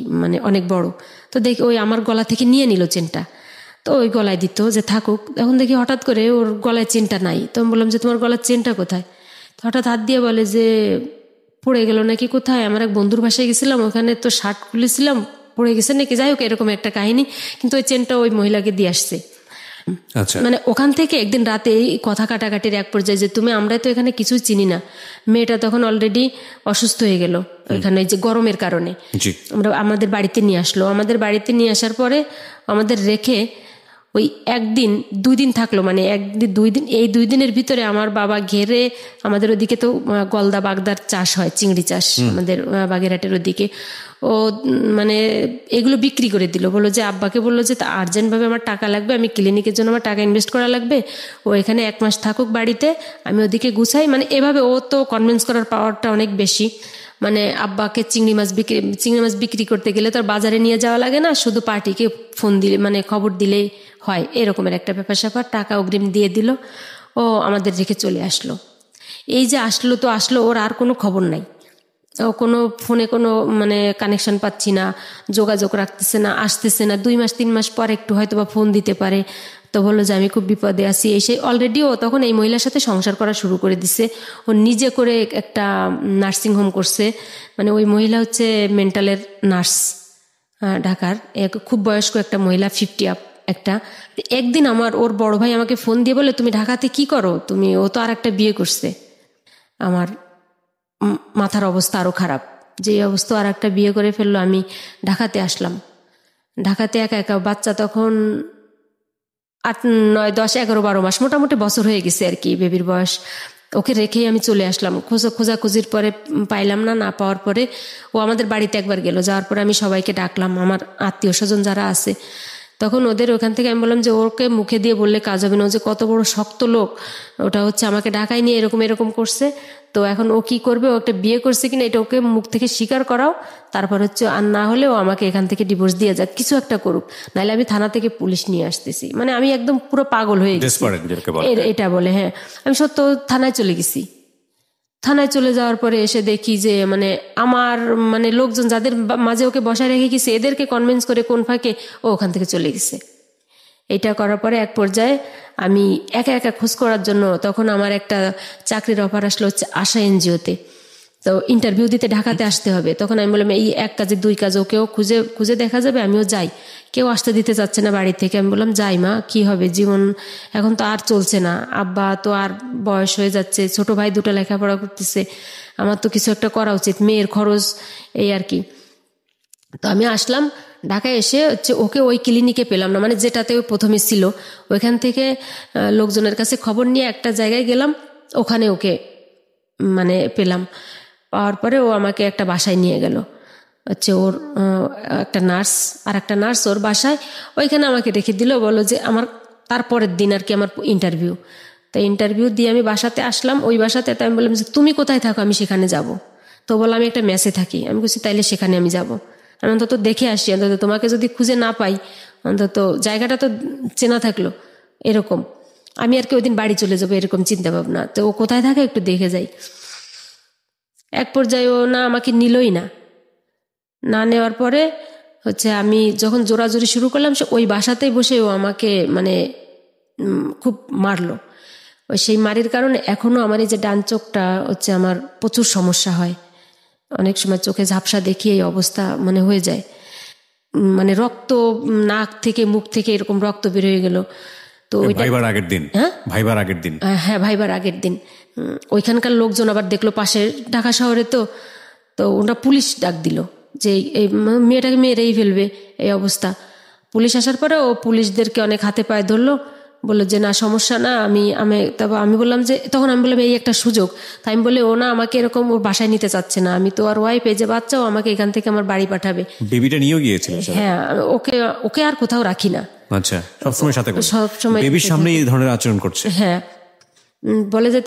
অনেক বড়। তো দেখি ওই আমার গলা থেকে নিয়ে নিল চেনটা, তো ওই গলায় দিত যে থাকুক। এখন দেখি হঠাৎ করে ওর গলায় চেনটা নাই। তো আমি বললাম যে তোমার গলার চেনটা কোথায়? হঠাৎ হাত দিয়ে বলে যে পড়ে গেল নাকি কোথায়, আমার এক বন্ধুর বাসায় গেছিলাম, ওখানে তো শার্ট খুলেছিলাম, পড়ে গেছে নাকি। যাই হোক, এরকম একটা কাহিনী। কিন্তু ওই চেনটা ওই মহিলাকে দিয়ে আসছে। আচ্ছা, ওখান থেকে একদিন রাতে এই কথা কাটাকাটির এক পর্যায়ে যে আমরা তো এখানে কিছুই চিনি না। মেয়েটা তখন অলরেডি অসুস্থ হয়ে গেল এখানে, যে গরমের কারণে। আমাদের বাড়িতে নিয়ে আসলো। আমাদের বাড়িতে নিয়ে আসার পরে আমাদের রেখে ওই 2 দিন থাকলো, 2 দিন। এই 2 দিনের ভিতরে আমার বাবা ঘেরে, আমাদের ওদিকে তো গলদা বাগদার চাষ হয়, চিংড়ি চাষ আমাদের বাগেরহাটের ওদিকে। ও এগুলো বিক্রি করে দিল। বললো যে, আব্বাকে বললো যে আর্জেন্টভাবে আমার টাকা লাগবে, আমি ক্লিনিকের জন্য আমার টাকা ইনভেস্ট করা লাগবে, ও এখানে 1 মাস থাকুক বাড়িতে, আমি ওদিকে গুছাই। এভাবে ও তো কনভিন্স করার পাওয়ারটা অনেক বেশি। আব্বাকে চিংড়ি মাছ বিক্রি করতে গেলে তো আর বাজারে নিয়ে যাওয়া লাগে না, শুধু পার্টিকে ফোন দিলে, খবর দিলেই হয়, এরকমের একটা ব্যাপার স্যাপার। টাকা অগ্রিম দিয়ে দিল, ও আমাদের রেখে চলে আসলো। এই যে আসলো তো আসলো, ওর আর কোনো খবর নাই। ও কোনো ফোনে কোনো কানেকশন পাচ্ছি না, যোগাযোগ রাখতেছে না, আসতেছে না। 2 মাস 3 মাস পর একটু হয়তো বা ফোন দিতে পারে। তো বললো যে আমি খুব বিপদে আছি, সেই অলরেডি ও তখন এই মহিলার সাথে সংসার করা শুরু করে দিছে। ও নিজে করে একটা নার্সিং হোম করছে। ওই মহিলা হচ্ছে মেন্টালের নার্স, ঢাকার খুব বয়স্ক একটা মহিলা, 50 আপ একটা। একদিন ওর বড় ভাই আমাকে ফোন দিয়ে বলে, তুমি ঢাকাতে কি করো? ও তো আর একটা বিয়ে করছে। আমার মাথার অবস্থা আরো খারাপ, যে অবস্থা, আর একটা বিয়ে করে ফেললো। আমি ঢাকাতে আসলাম। ঢাকাতে একা একা, বাচ্চা তখন 8, 9, 10, 11, 12 মাস, মোটামুটি বছর হয়ে গেছে আর কি বেবির বয়স। ওকে রেখেই আমি চলে আসলাম। খোঁজাখুঁজির পরে পাইলাম না পাওয়ার পরে ও আমাদের বাড়িতে একবার গেল। যাওয়ার পরে আমি সবাইকে ডাকলাম, আমার আত্মীয় স্বজন যারা আছে। তখন ওদের ওখান থেকে আমি বললাম যে ওকে মুখে দিয়ে বললে কাজ হবে না, ও যে কত বড় শক্ত লোক, ওটা হচ্ছে আমাকে ঢাকায় নিয়ে এরকম করছে। তো এখন ও কি করবে, ও একটা বিয়ে করছে কিনা এটা ওকে মুখ থেকে স্বীকার করাও, তারপর হচ্ছে আর না হলে ও আমাকে এখান থেকে ডিভোর্স দিয়ে যাক, কিছু একটা করুক, নাহলে আমি থানা থেকে পুলিশ নিয়ে আসতেছি। আমি একদম পুরো পাগল হয়ে গেছি এটা বলে। হ্যাঁ, আমি সত্য থানায় চলে গেছি। থানায় চলে যাওয়ার পরে এসে দেখি যে মানে আমার মানে লোকজন যাদের মাঝে ওকে বসায় রেখে গেছে এদেরকে কনভিন্স করে কোন ফাঁকে ও ওখান থেকে চলে গেছে। এটা করার পরে এক পর্যায়ে আমি একা একা খোঁজ করার জন্য, তখন আমার একটা চাকরির অফার আসলো হচ্ছে আশা এনজিওতে, তো ইন্টারভিউ দিতে ঢাকাতে আসতে হবে। তখন আমি বললাম এই এক কাজে দুই কাজ, ওকেও খুঁজে খুঁজে দেখা যাবে, আমিও যাই। কেউ আসতে দিতে চাচ্ছে না বাড়ি থেকে। আমি বললাম যাই মা, কি হবে, জীবন এখন তো আর চলছে না, আব্বা তো আর বয়স হয়ে যাচ্ছে, ছোট ভাই দুটো লেখাপড়া করতেছে, আমার তো কিছু একটা করা উচিত, মেয়ের খরচ, এই আর কি। তো আমি আসলাম ঢাকায়। এসে হচ্ছে ওকে ওই ক্লিনিকে পেলাম না, মানে যেটাতে ও প্রথমে ছিল। ওইখান থেকে লোকজনের কাছে খবর নিয়ে একটা জায়গায় গেলাম, ওখানে ওকে মানে পেলাম। পাওয়ার পরে ও আমাকে একটা বাসায় নিয়ে গেল, হচ্ছে ওর একটা নার্স, আর একটা নার্স ওর বাসায়, ওইখানে আমাকে রেখে দিল। বলো যে আমার তারপরের দিন আর কি আমার ইন্টারভিউ। তো ইন্টারভিউ দিয়ে আমি বাসাতে আসলাম, ওই বাসাতে। তো আমি বললাম যে তুমি কোথায় থাকো, আমি সেখানে যাব। তো বললাম আমি একটা মেসে থাকি। আমি বলছি তাইলে সেখানে আমি যাব, আমি অন্তত দেখে আসি, অন্তত তোমাকে যদি খুঁজে না পাই অন্তত জায়গাটা তো চেনা থাকলো। এরকম আমি আর কি ওই দিন বাড়ি চলে যাবো এরকম চিন্তা ভাবনা। তো ও কোথায় থাকে একটু দেখে যাই। এক পর্যায়ে ও না আমাকে নিলই না। না নেওয়ার পরে হচ্ছে আমি যখন জোরাজোরি শুরু করলাম, সে ওই বাসাতেই বসে ও আমাকে মানে খুব মারলো। ওই সেই মারির কারণে এখনো আমার এই যে ডান চোখটা হচ্ছে আমার প্রচুর সমস্যা হয়, অনেক সময় চোখে ঝাপসা দেখি এই অবস্থা মানে হয়ে যায়, মানে রক্ত নাক থেকে মুখ থেকে এরকম রক্ত বের হয়ে গেল। তো ভাইবার আগের দিন, ভাইবার আগের দিন, হ্যাঁ ভাইবার আগের দিন ওইখানকার লোকজন আবার দেখলো, পাশে ঢাকা শহরে তো ওরা পুলিশ ডাক দিল যে এই মেয়েটাকে মেরেই ফেলবে এই অবস্থা। পুলিশ আসার পরে ও পুলিশদেরকে অনেক হাতে পায়ে ধরলো, বললো যে না সমস্যা না। তারপর আমি বললাম যে, তখন আমি বললাম এই একটা সুযোগ। তাই আমি বলে ও না আমাকে এরকম ওর বাসায় নিতে চাচ্ছে না, আমি তো আর ওয়াইফ, এই যে বাচ্চাও আমাকে এখান থেকে আমার বাড়ি পাঠাবে। বেবিটা নিয়েও গিয়েছিল? হ্যাঁ, ওকে আর কোথাও রাখি না। আচ্ছা, সবসময় সাথে, সবসময় বেবির সামনে এই ধরনের আচরণ করছে। হ্যাঁ, বলে যে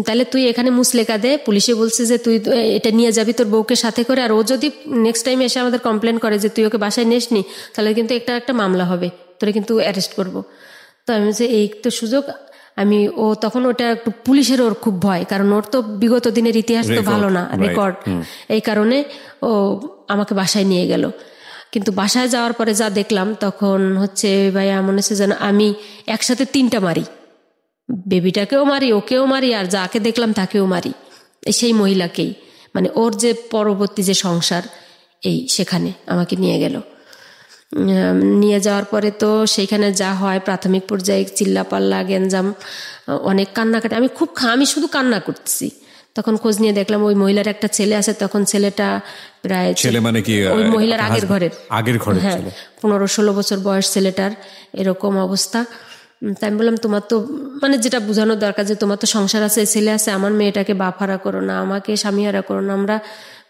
তাহলে তুই এখানে মুসলেখা দে, পুলিশে বলছে যে তুই এটা নিয়ে যাবি তোর বউকে সাথে করে, আর ও যদি নেক্সট টাইম এসে আমাদের কমপ্লেন করে যে তুই ওকে বাসায় নিসনি, তাহলে কিন্তু একটা মামলা হবে, তোরে কিন্তু অ্যারেস্ট করবো। তো আমি বলছি এই তো সুযোগ। ও তখন ওটা একটু পুলিশের ওর খুব ভয়, কারণ ওর তো বিগত দিনের ইতিহাস তো ভালো না, রেকর্ড। এই কারণে ও আমাকে বাসায় নিয়ে গেল। কিন্তু বাসায় যাওয়ার পরে যা দেখলাম, তখন হচ্ছে ভাইয়া মনে হচ্ছে যেন আমি একসাথে তিনটা মারি, বেবিটাকেও মারি, ওকেও মারি, আর যাকে দেখলাম তাকেও মারি, সেই মহিলাকেই। মানে ওর যে পরবর্তী যে সংসার, সেখানে আমাকে নিয়ে গেল। নিয়ে যাওয়ার পরে তো সেইখানে যা হয়, প্রাথমিক পর্যায়ে চিল্লাপাল্লা, গ্যাঞ্জাম, অনেক কান্নাকাটি। আমি শুধু কান্না করতেছি। তখন খোঁজ নিয়ে দেখলাম ওই মহিলার একটা ছেলে আছে। তখন ছেলেটা প্রায়, ছেলে মানে কি ওই মহিলার আগের ঘরের, হ্যাঁ, 15-16 বছর বয়স ছেলেটার, এরকম অবস্থা। তাই আমি বললাম তোমার তো মানে যেটা বোঝানো দরকার যে তোমার তো সংসার আছে, ছেলে আছে, আমার মেয়েটাকে বাপহারা করো না, আমাকে স্বামীহারা করো না, আমরা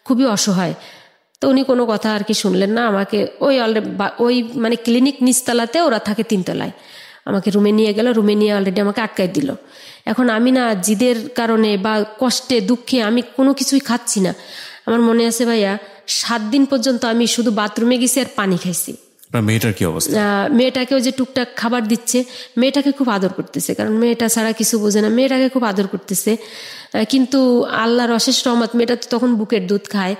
খুবই অসহায়। তো উনি কোনো কথা আর কি শুনলেন না। আমাকে ওই মানে ক্লিনিক নিচতলাতে, ওরা থাকে 3 তলায়, আমাকে রুমে নিয়ে গেল। রুমে নিয়ে অলরেডি আমাকে আটকাই দিল। এখন আমি না জিদের কারণে বা কষ্টে দুঃখে আমি কোনো কিছুই খাচ্ছি না। আমার মনে আছে ভাইয়া 7 দিন পর্যন্ত আমি শুধু বাথরুমে গেছি আর পানি খাইছি। মেয়েটার কি অবস্থা? মেয়েটাকেও যে টুকটাক খাবার দিচ্ছে, মেয়েটাকে খুব আদর করতেছে, কারণ মেয়েটা ছাড়া কিছু বোঝে না, মেয়েটাকে খুব আদর করতেছে। কিন্তু আল্লাহর অশেষ রহমত, মেয়েটা তো তখন বুকের দুধ খায়,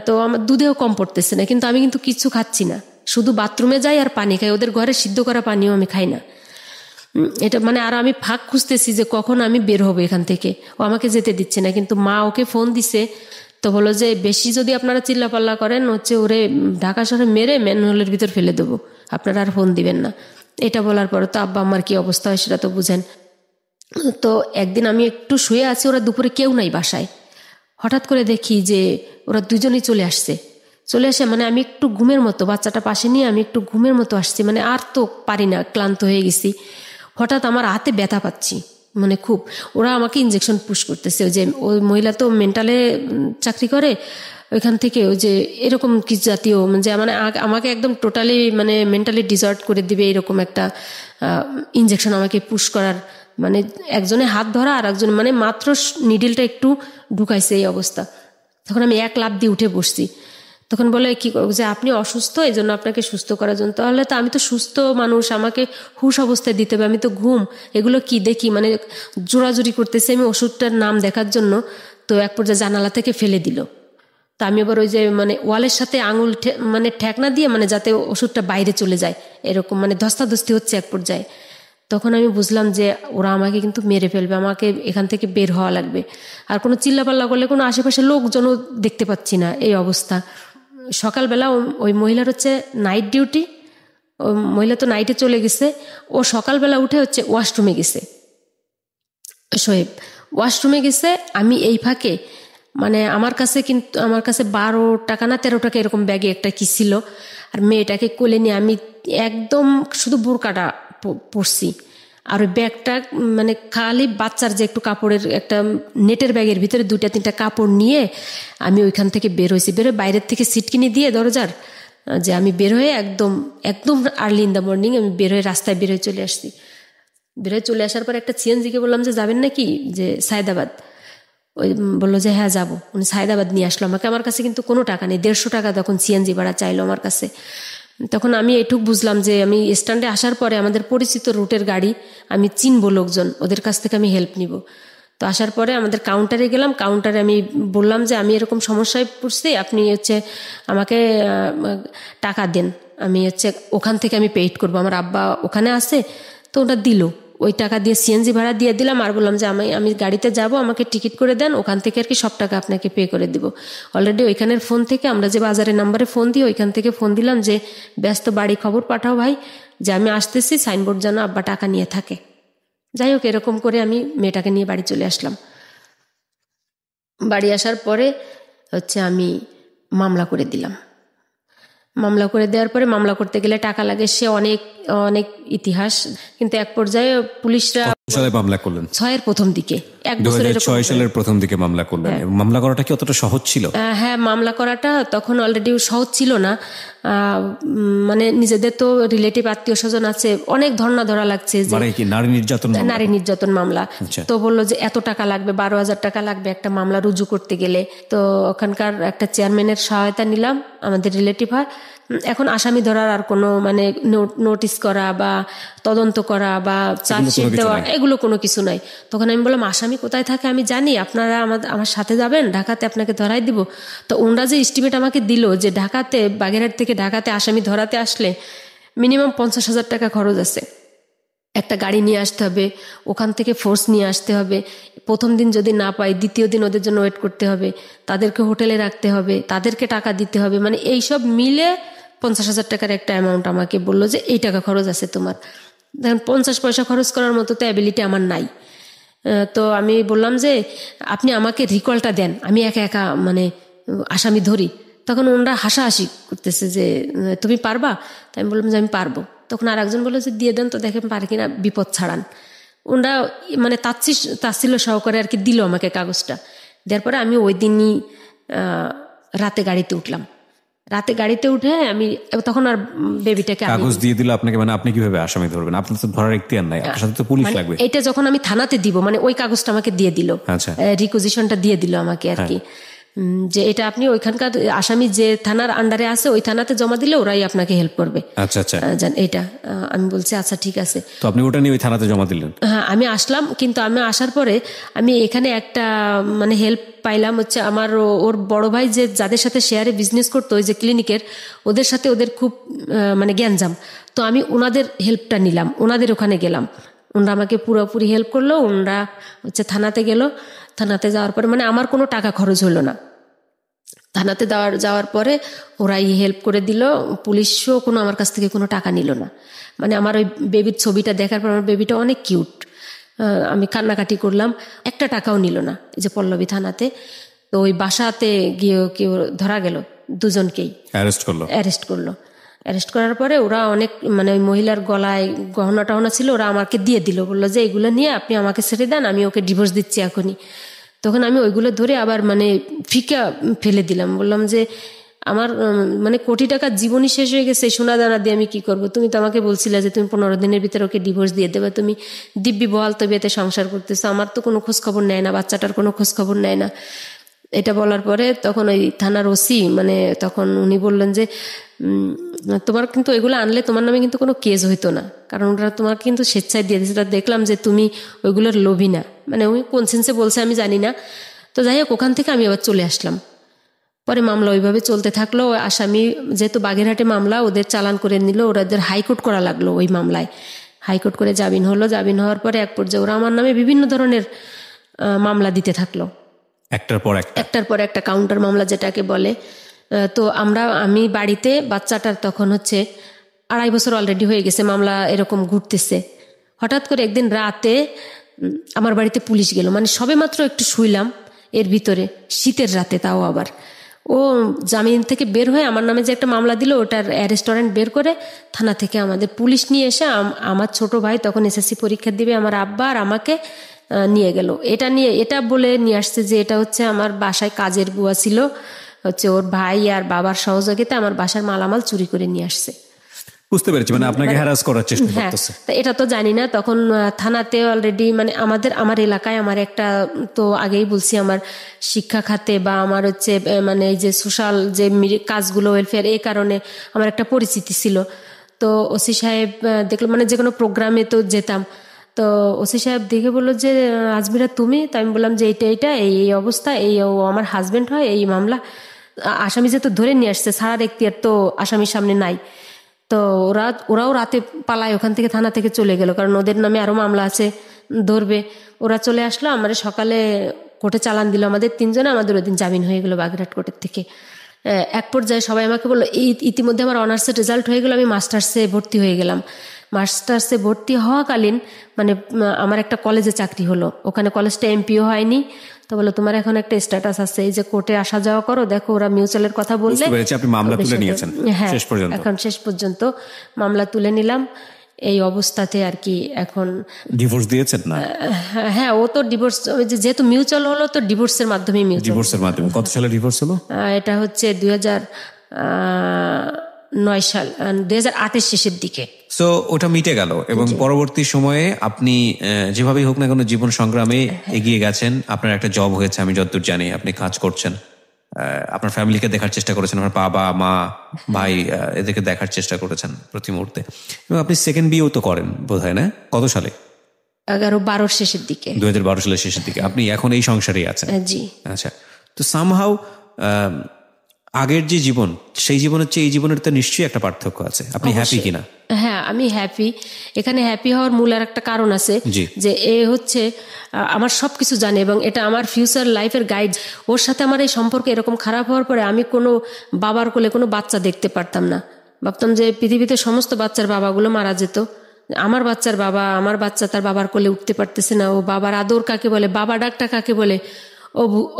তো আমার দুধেও কম পড়তেছে না। কিন্তু আমি কিন্তু কিচ্ছু খাচ্ছি না, শুধু বাথরুমে যাই আর পানি খাই। ওদের ঘরে সিদ্ধ করা পানিও আমি খাই না। এটা মানে, আর আমি ফাঁক খুঁজতেছি যে কখন আমি বের হবো এখান থেকে। ও আমাকে যেতে দিচ্ছে না। কিন্তু মা ওকে ফোন দিছে, তো বলো যে বেশি যদি আপনারা চিল্লাপাল্লা করেন হচ্ছে ওরে ঢাকা শহরে মেরে ম্যানহোলের ভিতর ফেলে দেবো, আপনারা আর ফোন দিবেন না। এটা বলার পরে তো আব্বা আমার কি অবস্থা হয় সেটা তো বুঝেন। তো একদিন আমি একটু শুয়ে আছি, ওরা দুপুরে কেউ নাই বাসায়। হঠাৎ করে দেখি যে ওরা দুজনেই চলে আসে। মানে আমি একটু ঘুমের মতো, বাচ্চাটা পাশে নিয়ে আমি একটু ঘুমের মতো আসছি, মানে আর তো পারি না, ক্লান্ত হয়ে গেছি। হঠাৎ আমার হাতে ব্যথা পাচ্ছি, মানে খুব। ওরা আমাকে ইঞ্জেকশন পুশ করতেছে। ওই মহিলা তো মেন্টালে চাকরি করে, ওইখান থেকে ওই যে এরকম কি জাতীয়, যে মানে আমাকে একদম টোটালি মানে মেন্টালি ডিসঅর্ড করে দিবে এরকম একটা ইঞ্জেকশন আমাকে পুশ করার, মানে একজনে হাত ধরা আর একজন মানে মাত্র নিডেলটা একটু ঢুকাইছে এই অবস্থা। তখন আমি এক লাফ দিয়ে উঠে বসছি। তখন বলে কি করবো, যে আপনি অসুস্থ, এই জন্য আপনাকে সুস্থ করার জন্য। তাহলে তো আমি তো সুস্থ মানুষ, আমাকে হুশ অবস্থায় দিতে হবে, আমি তো ঘুম। এগুলো কি দেখি, মানে জোরাজুরি করতেছে আমি ওষুধটার নাম দেখার জন্য। তো এক পর্যায়ে জানালা থেকে ফেলে দিল। তো আমি আবার ওই যে মানে ওয়ালের সাথে আঙুল মানে ঠেকনা দিয়ে মানে যাতে ওষুধটা বাইরে চলে যায় এরকম মানে ধস্তাধস্তি হচ্ছে এক পর্যায়ে। তখন আমি বুঝলাম যে ওরা আমাকে কিন্তু মেরে ফেলবে, আমাকে এখান থেকে বের হওয়া লাগবে। আর কোনো চিল্লাপাল্লা করলে কোনো আশেপাশে লোকজনও দেখতে পাচ্ছি না, এই অবস্থা। সকালবেলা ওই মহিলার হচ্ছে নাইট ডিউটি, ওই মহিলা তো নাইটে চলে গেছে, ও সকালবেলা উঠে হচ্ছে ওয়াশরুমে গেছে, শোয়েব ওয়াশরুমে গেছে। আমি এই ফাঁকে মানে আমার কাছে 12 টাকা না 13 টাকা এরকম ব্যাগে একটা কি ছিল, আর মেয়েটাকে কোলে নিয়ে আমি একদম শুধু বোরকাটা পরছি, আর ওই ব্যাগটা মানে খালি বাচ্চার যে একটু কাপড়ের একটা নেটের ব্যাগের ভিতরে 2-3টা কাপড় নিয়ে আমি ওইখান থেকে বের হয়েছি। বের হয়ে বাইরের থেকে সিটকিনি দিয়ে দরজার যে আমি বের হয়ে একদম আর্লি ইন দ্য মর্নিং আমি বের হয়ে রাস্তায় বের হয়ে চলে আসছি। বের হয়ে চলে আসার পর একটা সিএনজিকে বললাম যে যাবেন নাকি, যে সায়দাবাদ। ওই বললো যে হ্যাঁ যাবো। উনি সায়দাবাদ নিয়ে আসলো আমাকে। আমার কাছে কিন্তু কোনো টাকা নেই, 150 টাকা তখন সিএনজি ভাড়া চাইলো আমার কাছে। তখন আমি এটুক বুঝলাম যে আমি স্ট্যান্ডে আসার পরে আমাদের পরিচিত রুটের গাড়ি, আমি চিনবো লোকজন, ওদের কাছ থেকে আমি হেল্প নিব। তো আসার পরে আমাদের কাউন্টারে গেলাম। কাউন্টারে আমি বললাম যে আমি এরকম সমস্যায় পড়ছি, আপনি হচ্ছে আমাকে টাকা দেন, আমি হচ্ছে ওখান থেকে আমি পেইড করবো, আমার আব্বা ওখানে আছে। তো ওটা দিল, ওই টাকা দিয়ে সিএনজি ভাড়া দিয়ে দিলাম। আর বললাম যে আমি গাড়িতে যাব, আমাকে টিকিট করে দেন, ওখান থেকে আর কি সব টাকা আপনাকে পে করে দিব। অলরেডি ওইখানের ফোন থেকে আমরা যে বাজারের নাম্বারে ফোন দিই ওইখান থেকে ফোন দিলাম যে ব্যস্ত, বাড়ি খবর পাঠাও ভাই যে আমি আসতেছি, সাইনবোর্ড যেন আব্বা টাকা নিয়ে থাকে। যাই হোক, এরকম করে আমি মেয়েটাকে নিয়ে বাড়ি চলে আসলাম। বাড়ি আসার পরে হচ্ছে আমি মামলা করে দিলাম। মামলা করে দেওয়ার পরে মামলা করতে গেলে টাকা লাগে, সে অনেক অনেক ইতিহাস। কিন্তু এক পর্যায়ে পুলিশরা সালে মামলা করলেন 6-এর প্রথম দিকে, 2006 সালের প্রথম দিকে মামলা করলেন। মামলা করাটা কি অতটা সহজ ছিল? হ্যাঁ, মামলা করাটা তখন অলরেডি সহজ ছিল না। মানে নিজেদের তো রিলেটিভ আত্মীয় স্বজন আছে, অনেক ধর্ণা ধরা লাগছে যে নারী নির্যাতন মামলা। তো বললো যে এত টাকা লাগবে, 12,000 টাকা লাগবে একটা মামলা রুজু করতে গেলে। তো ওখানকার একটা চেয়ারম্যানের সহায়তা নিলাম, আমাদের রিলেটিভ হয়। এখন আসামি ধরার আর কোনো মানে নোটিশ করা বা তদন্ত করা বা চার্জশিট দেওয়া এগুলো কোনো কিছু নাই। তখন আমি বললাম আসামি কোথায় থাকে আমি জানি, আপনারা আমার সাথে যাবেন, ঢাকাতে আপনাকে ধরাই দিব। তো ওনারা যে এস্টিমেট আমাকে দিল যে ঢাকাতে, বাগেরহাট থেকে ঢাকাতে আসামি ধরাতে আসলে মিনিমাম 50,000 টাকা খরচ আছে। একটা গাড়ি নিয়ে আসতে হবে, ওখান থেকে ফোর্স নিয়ে আসতে হবে, প্রথম দিন যদি না পাই দ্বিতীয় দিন ওদের জন্য ওয়েট করতে হবে, তাদেরকে হোটেলে রাখতে হবে, তাদেরকে টাকা দিতে হবে, মানে এইসব মিলে 50,000 টাকার একটা অ্যামাউন্ট আমাকে বললো যে এই টাকা খরচ আছে তোমার। দেখেন 50 পয়সা খরচ করার মতো তো অ্যাবিলিটি আমার নাই। তো আমি বললাম যে আপনি আমাকে রিকলটা দেন, আমি একা একা মানে আসামি ধরি। তখন ওনারা হাসাহাসি করতেছে যে তুমি পারবা? তাই আমি বললাম যে আমি পারবো। তখন আর একজন বললো যে দিয়ে দেন তো দেখেন পারে কিনা, বিপদ ছাড়ান। ওনারা মানে তাচ্ছিল্য সহকারে আর কি দিল আমাকে কাগজটা। দেওয়ার পরে আমি ওই দিনই রাতে গাড়িতে উঠলাম। রাতে গাড়িতে উঠে আমি তখন আর বেবিটাকে কাগজ দিয়ে দিল আপনাকে, মানে আপনি কিভাবে আসামি ধরবেন? আপনার তো ধরার এখতিয়ার নাই, আপনার সাথে তো পুলিশ লাগবে। এটা যখন আমি থানাতে দিব, মানে ওই কাগজটা আমাকে দিয়ে দিল, রিকুইজিশনটা দিয়ে দিল আমাকে আর কি, যে এটা আপনি ওইখানকার আসামি যে থানার আন্ডারে আছে ওই থানাতে জমা দিলে ওরাই আপনাকে হেল্প করবে। আচ্ছা আচ্ছা, এটা আমি বলছি আচ্ছা ঠিক আছে। তো আপনি ওটা নিয়ে ওই থানাতে জমা দিলেন? হ্যাঁ, আমি আসলাম। কিন্তু আমি আসার পরে আমি এখানে একটা মানে হেল্প পাইলাম, হচ্ছে আমার ওর বড় ভাই যে যাদের সাথে শেয়ারে বিজনেস করতো ওই যে ক্লিনিকের, ওদের সাথে ওদের খুব মানে গ্যাঞ্জাম। তো আমি ওনাদের হেল্পটা নিলাম, ওনাদের ওখানে গেলাম, ওনারা আমাকে পুরোপুরি হেল্প করলো। ওনারা হচ্ছে থানাতে গেল, থানাতে যাওয়ার পরে মানে আমার কোনো টাকা খরচ হলো না। থানাতে যাওয়ার পরে ওরাই হেল্প করে দিল, পুলিশও কোনো আমার কাছ থেকে কোনো টাকা নিল না। মানে আমার ওই বেবির ছবিটা দেখার পর আমার বেবিটা অনেক কিউট, আমি কান্নাকাটি করলাম, একটা টাকাও নিল না। এই যে পল্লবী থানাতে, তো ওই বাসাতে গিয়ে কেউ ধরা গেল, দুজনকেই অ্যারেস্ট করলো। অ্যারেস্ট করার পরে ওরা অনেক মানে ওই মহিলার গলায় গহনা টহনা ছিল, ওরা আমাকে দিয়ে দিল, বললো যে এগুলো নিয়ে আপনি আমাকে ছেড়ে দেন, আমি ওকে ডিভোর্স দিচ্ছি এখনই। তখন আমি ওইগুলো ধরে আবার মানে ফিকা ফেলে দিলাম, বললাম যে আমার মানে কোটি টাকার জীবনই শেষ হয়ে গেছে, সোনা দানা দিয়ে আমি কি করব? তুমি তো আমাকে বলছিলে যে তুমি 15 দিনের ভিতরে ওকে ডিভোর্স দিয়ে দেবে, তুমি দিব্যি বহাল তবিয়তে সংসার করতেছো, আমার তো কোনো খোঁজ খবর নেয় না, বাচ্চাটার কোনো খোঁজ খবর নেয় না। এটা বলার পরে তখন ওই থানার ওসি মানে তখন উনি বললেন যে তোমার কিন্তু এগুলো আনলে তোমার নামে কিন্তু কোনো কেস হইতো না, কারণ ওরা তোমার কিন্তু স্বেচ্ছায় দিয়ে দিয়েছে। দেখলাম যে তুমি ওইগুলোর লোভী না, মানে উনি কোন সেন্সে বলছে আমি জানি না। তো যাই হোক, ওখান থেকে আমি আবার চলে আসলাম। পরে মামলা ওইভাবে চলতে থাকলো। আসামি যেহেতু বাগেরহাটে মামলা, ওদের চালান করে নিল, ওদের হাইকোর্ট করা লাগলো। ওই মামলায় হাইকোর্ট করে জামিন হলো। জামিন হওয়ার পরে এক পর্যায়ে ওরা আমার নামে বিভিন্ন ধরনের মামলা দিতে থাকলো, একটার পর একটা কাউন্টার মামলা যেটাকে বলে। তো আমি বাড়িতে, বাচ্চাটার তখন হচ্ছে 2.5 বছর অলরেডি হয়ে গেছে, মামলা এরকম ঘুরতেছে। হঠাৎ করে একদিন রাতে আমার বাড়িতে পুলিশ গেল, মানে সবে মাত্র একটু শুইলাম, এর ভিতরে শীতের রাতে, তাও আবার ও জামিন থেকে বের হয়ে আমার নামে যে একটা মামলা দিল, ওটার অ্যারেস্ট ওয়ারেন্ট বের করে থানা থেকে আমাদের পুলিশ নিয়ে এসে আমার ছোট ভাই তখন এসএসসি পরীক্ষা দিবে, আমার আব্বা আর আমাকে নিয়ে গেল। এটা বলে নিয়ে আসছে যে এটা হচ্ছে আমার বাসায় কাজের বুয়া ছিল, হচ্ছে ওর ভাই আর বাবার সহযোগিতা আমার বাসার মালামাল চুরি করে নিয়ে আসছে। বুঝতে পেরেছি, মানে আপনাকে হ্যারাস করার চেষ্টা করতেছে। হ্যাঁ, এটা তো জানি না তখন। থানাতে অলরেডি মানে আমার এলাকায় আমার একটা, তো আগেই বলছি, আমার শিক্ষা খাতে বা আমার হচ্ছে মানে এই যে সোশ্যাল যে কাজগুলো, ওয়েলফেয়ার, এই কারণে আমার একটা পরিচিতি ছিল। তো ওসি সাহেব দেখলো, মানে যে কোনো প্রোগ্রামে তো যেতাম, তো ওসি সাহেব দেখে বললো যে আজমিরা তুমি? তো আমি বললাম যে এইটা এই অবস্থা, ও আমার হাজবেন্ড হয়, এই মামলা। আসামি যেহেতু ধরে নিয়ে আসছে, ছাড়ার এখতিয়ার তো আসামির সামনে নাই। তো ওরাও রাতে পালায় ওখান থেকে, থানা থেকে চলে গেল, কারণ ওদের নামে আরো মামলা আছে, ধরবে। ওরা চলে আসলো, আমার সকালে কোর্টে চালান দিল আমাদের 3 জনে। আমাদের ওই দিন জামিন হয়ে গেল বাগেরহাট কোর্টের থেকে। এক পর্যায়ে সবাই আমাকে বললো, ইতিমধ্যে আমার অনার্সের রেজাল্ট হয়ে গেল, আমি মাস্টার্সে ভর্তি হয়ে গেলাম। মাস্টার্সে ভর্তি হওয়াকালীন মানে আমার একটা কলেজে চাকরি হলো, ওখানে কলেজটা এমপিও হয়নি। তো বলো তোমার এখন একটা স্ট্যাটাস আছে, এই যে কোর্টে আসা যাওয়া করো, দেখো ওরা মিউচুয়ালের কথা বললে। হ্যাঁ, এখন শেষ পর্যন্ত মামলা তুলে নিলাম। এই অবস্থাতে আর কি এখন ডিভোর্স দিয়েছেন না? হ্যাঁ, ও তো ডিভোর্স, যেহেতু মিউচুয়াল হলো তো ডিভোর্সের মাধ্যমে। কত সালে ডিভোর্স হলো? এটা হচ্ছে 2009 সাল, 2008 শেষের দিকে। সো ওটা মিটে গেল, এবং পরবর্তী সময়ে আপনি যেভাবেই হোক না কোনো জীবন সংগ্রামে এগিয়ে গেছেন। আপনার একটা জব হয়েছে, আমি যতদূর জানি, আপনি কাজ করছেন, আপনার ফ্যামিলিকে দেখার চেষ্টা করেছেন, আপনার বাবা মা ভাই এদেরকে দেখার চেষ্টা করেছেন প্রতি মুহূর্তে। এবং আপনি সেকেন্ড বিয়েও তো করেন বোধ হয়, না? কত সালে? 2012 শেষের দিকে। 2012 সালের শেষের দিকে আপনি এখন এই সংসারেই আছেন? জি। আচ্ছা, তো সামহাউ আগের যে জীবন, সেই জীবনের চেয়ে এই জীবনের তো নিশ্চয়ই একটা পার্থক্য আছে। আপনি হ্যাপি কিনা? হ্যাঁ, আমি হ্যাপি। এখানে হ্যাপি হওয়ার মূল আর একটা কারণ আছে, যে এ হচ্ছে আমার সবকিছু জানে এবং এটা আমার ফিউচার লাইফের গাইড। ওর সাথে আমার এই সম্পর্ক এরকম খারাপ হওয়ার পরে আমি কোনো বাবার কোলে কোনো বাচ্চা দেখতে পারতাম না। ভাবতাম যে পৃথিবীতে সমস্ত বাচ্চার বাবাগুলো মারা যেত, আমার বাচ্চার বাবা, আমার বাচ্চা তার বাবার কোলে উঠতে পারতেছে না। ও বাবার আদর কাকে বলে, বাবা ডাকটা কাকে বলে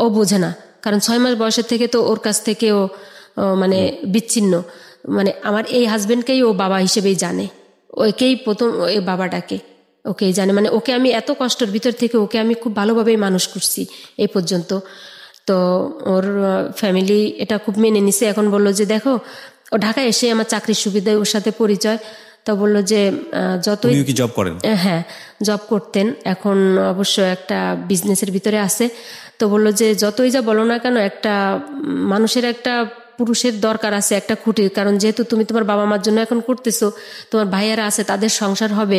ও বোঝে না, কারণ 6 মাস বয়সের থেকে তো ওর কাছ থেকে ও মানে বিচ্ছিন্ন। মানে আমার এই হাজবেন্ডকেই ও বাবা হিসেবেই জানে, ওকেই প্রথম ওই বাবাটাকে ওকেই জানে। মানে ওকে আমি এত কষ্টের ভিতর থেকে ওকে আমি খুব ভালোভাবেই মানুষ করছি এই পর্যন্ত। তো ওর ফ্যামিলি এটা খুব মেনে নিছে। এখন বললো যে দেখো, ও ঢাকায় এসে আমার চাকরির সুবিধায় ওর সাথে পরিচয়। তো বললো যে যতই কি জব করেন? হ্যাঁ, জব করতেন, এখন অবশ্য একটা বিজনেসের ভিতরে আছে। তো বললো যে যতই যা বলো না কেন, একটা মানুষের, একটা পুরুষের দরকার আছে একটা খুঁটি, কারণ যেহেতু তুমি তোমার বাবা মার জন্য এখন করতেছো, তোমার ভাইয়েরা আছে, তাদের সংসার হবে,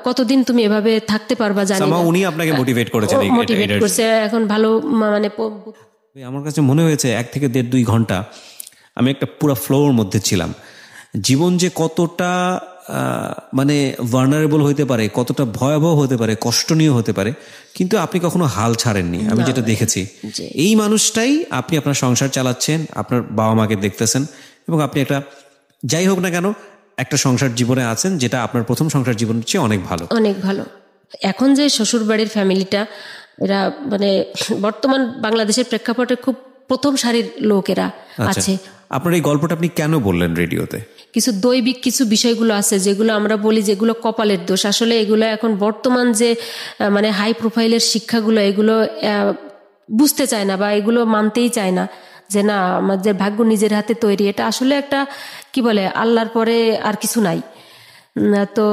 কতদিন তুমি এভাবে থাকতে পারবা জানি না। উনি আপনাকে মোটিভেট করেছেন? মোটিভেট করছে এখন ভালো। মানে আমার কাছে মনে হয়েছে 1 থেকে 1.5-2 ঘন্টা আমি একটা পুরো ফ্লোর মধ্যে ছিলাম। জীবন যে কতটা মানে ভালনারেবল হতে পারে, কতটা ভয়াবহ হতে পারে, কষ্টনীয় হতে পারে, কিন্তু আপনি কখনো হাল ছাড়েননি। আমি যেটা দেখেছি, এই মানুষটাই আপনি আপনার সংসার চালাচ্ছেন, আপনার বাবা মাকে দেখতেছেন, এবং আপনি একটা, যাই হোক না কেন, একটা সংসার জীবনে আছেন যেটা আপনার প্রথম সংসার জীবনের চেয়ে অনেক ভালো, অনেক ভালো। এখন যে শ্বশুর বাড়ির ফ্যামিলিটা, এরা মানে বর্তমান বাংলাদেশের প্রেক্ষাপটে খুব প্রথম সারির লোক এরা আছে। আপনার এই গল্পটা আপনি কেন বললেন রেডিওতে? কিছু দৈবিক কিছু বিষয়গুলো আছে যেগুলো আমরা বলি যেগুলো কপালের দোষ। আসলে এগুলো এখন বর্তমান যে মানে হাই প্রোফাইলের শিক্ষাগুলো, এগুলো বুঝতে চায় না বা এগুলো মানতেই চায় না, যে না আমাদের ভাগ্য নিজের হাতে তৈরি। এটা আসলে একটা কি বলে, আল্লাহর পরে আর কিছু নাই। তো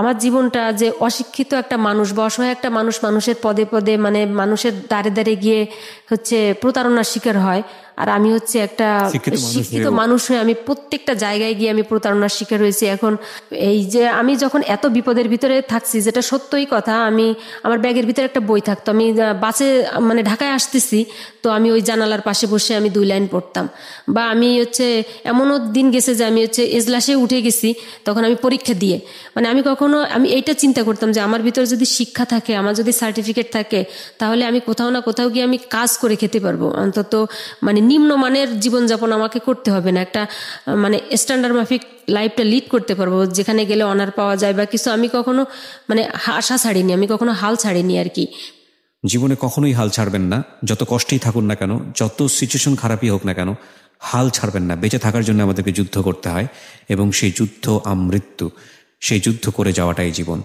আমার জীবনটা যে অশিক্ষিত একটা মানুষ বা অসহায় একটা মানুষ মানুষের পদে পদে মানে মানুষের দ্বারে দ্বারে গিয়ে হচ্ছে প্রতারণার শিকার হয়, আর আমি হচ্ছে একটা শিক্ষিত মানুষ হয়ে আমি প্রত্যেকটা জায়গায় গিয়ে আমি প্রতারণার শিকার হয়েছি। এখন এই যে আমি যখন এত বিপদের ভিতরে থাকছি, যেটা সত্যই কথা, আমি আমার ব্যাগের ভিতরে একটা বই থাকতো, আমি বাসে মানে ঢাকায় আসতেছি তো আমি ওই জানালার পাশে বসে আমি 2 লাইন পড়তাম। বা আমি হচ্ছে এমনও দিন গেছে যে আমি হচ্ছে এজলাসে উঠে গেছি তখন আমি পরীক্ষা দিয়ে, মানে আমি এইটা চিন্তা করতাম যে আমার ভিতরে যদি শিক্ষা থাকে, আমার যদি সার্টিফিকেট থাকে, তাহলে আমি কোথাও না কোথাও গিয়ে আমি কাজ করে খেতে পারবো। অন্তত মানে নিম্নমানের জীবনযাপন আমাকে করতে হবে না, একটা মানে স্ট্যান্ডার্ড মাফিক লাইফটা লিড করতে পারবো, যেখানে গেলে অনার পাওয়া যায় বা কিছু। আমি কখনো মানে আশা ছাড়িনি, আমি কখনো হাল ছাড়িনি আর কি। জীবনে কখনোই হাল ছাড়বেন না, যত কষ্টেই থাকুন না কেন, যত সিচুয়েশন খারাপই হোক না কেন, হাল ছাড়বেন না। বেঁচে থাকার জন্য আমাদেরকে যুদ্ধ করতে হয় এবং সেই যুদ্ধ আমৃত্যু, সেই যুদ্ধ করে যাওয়াটাই জীবন।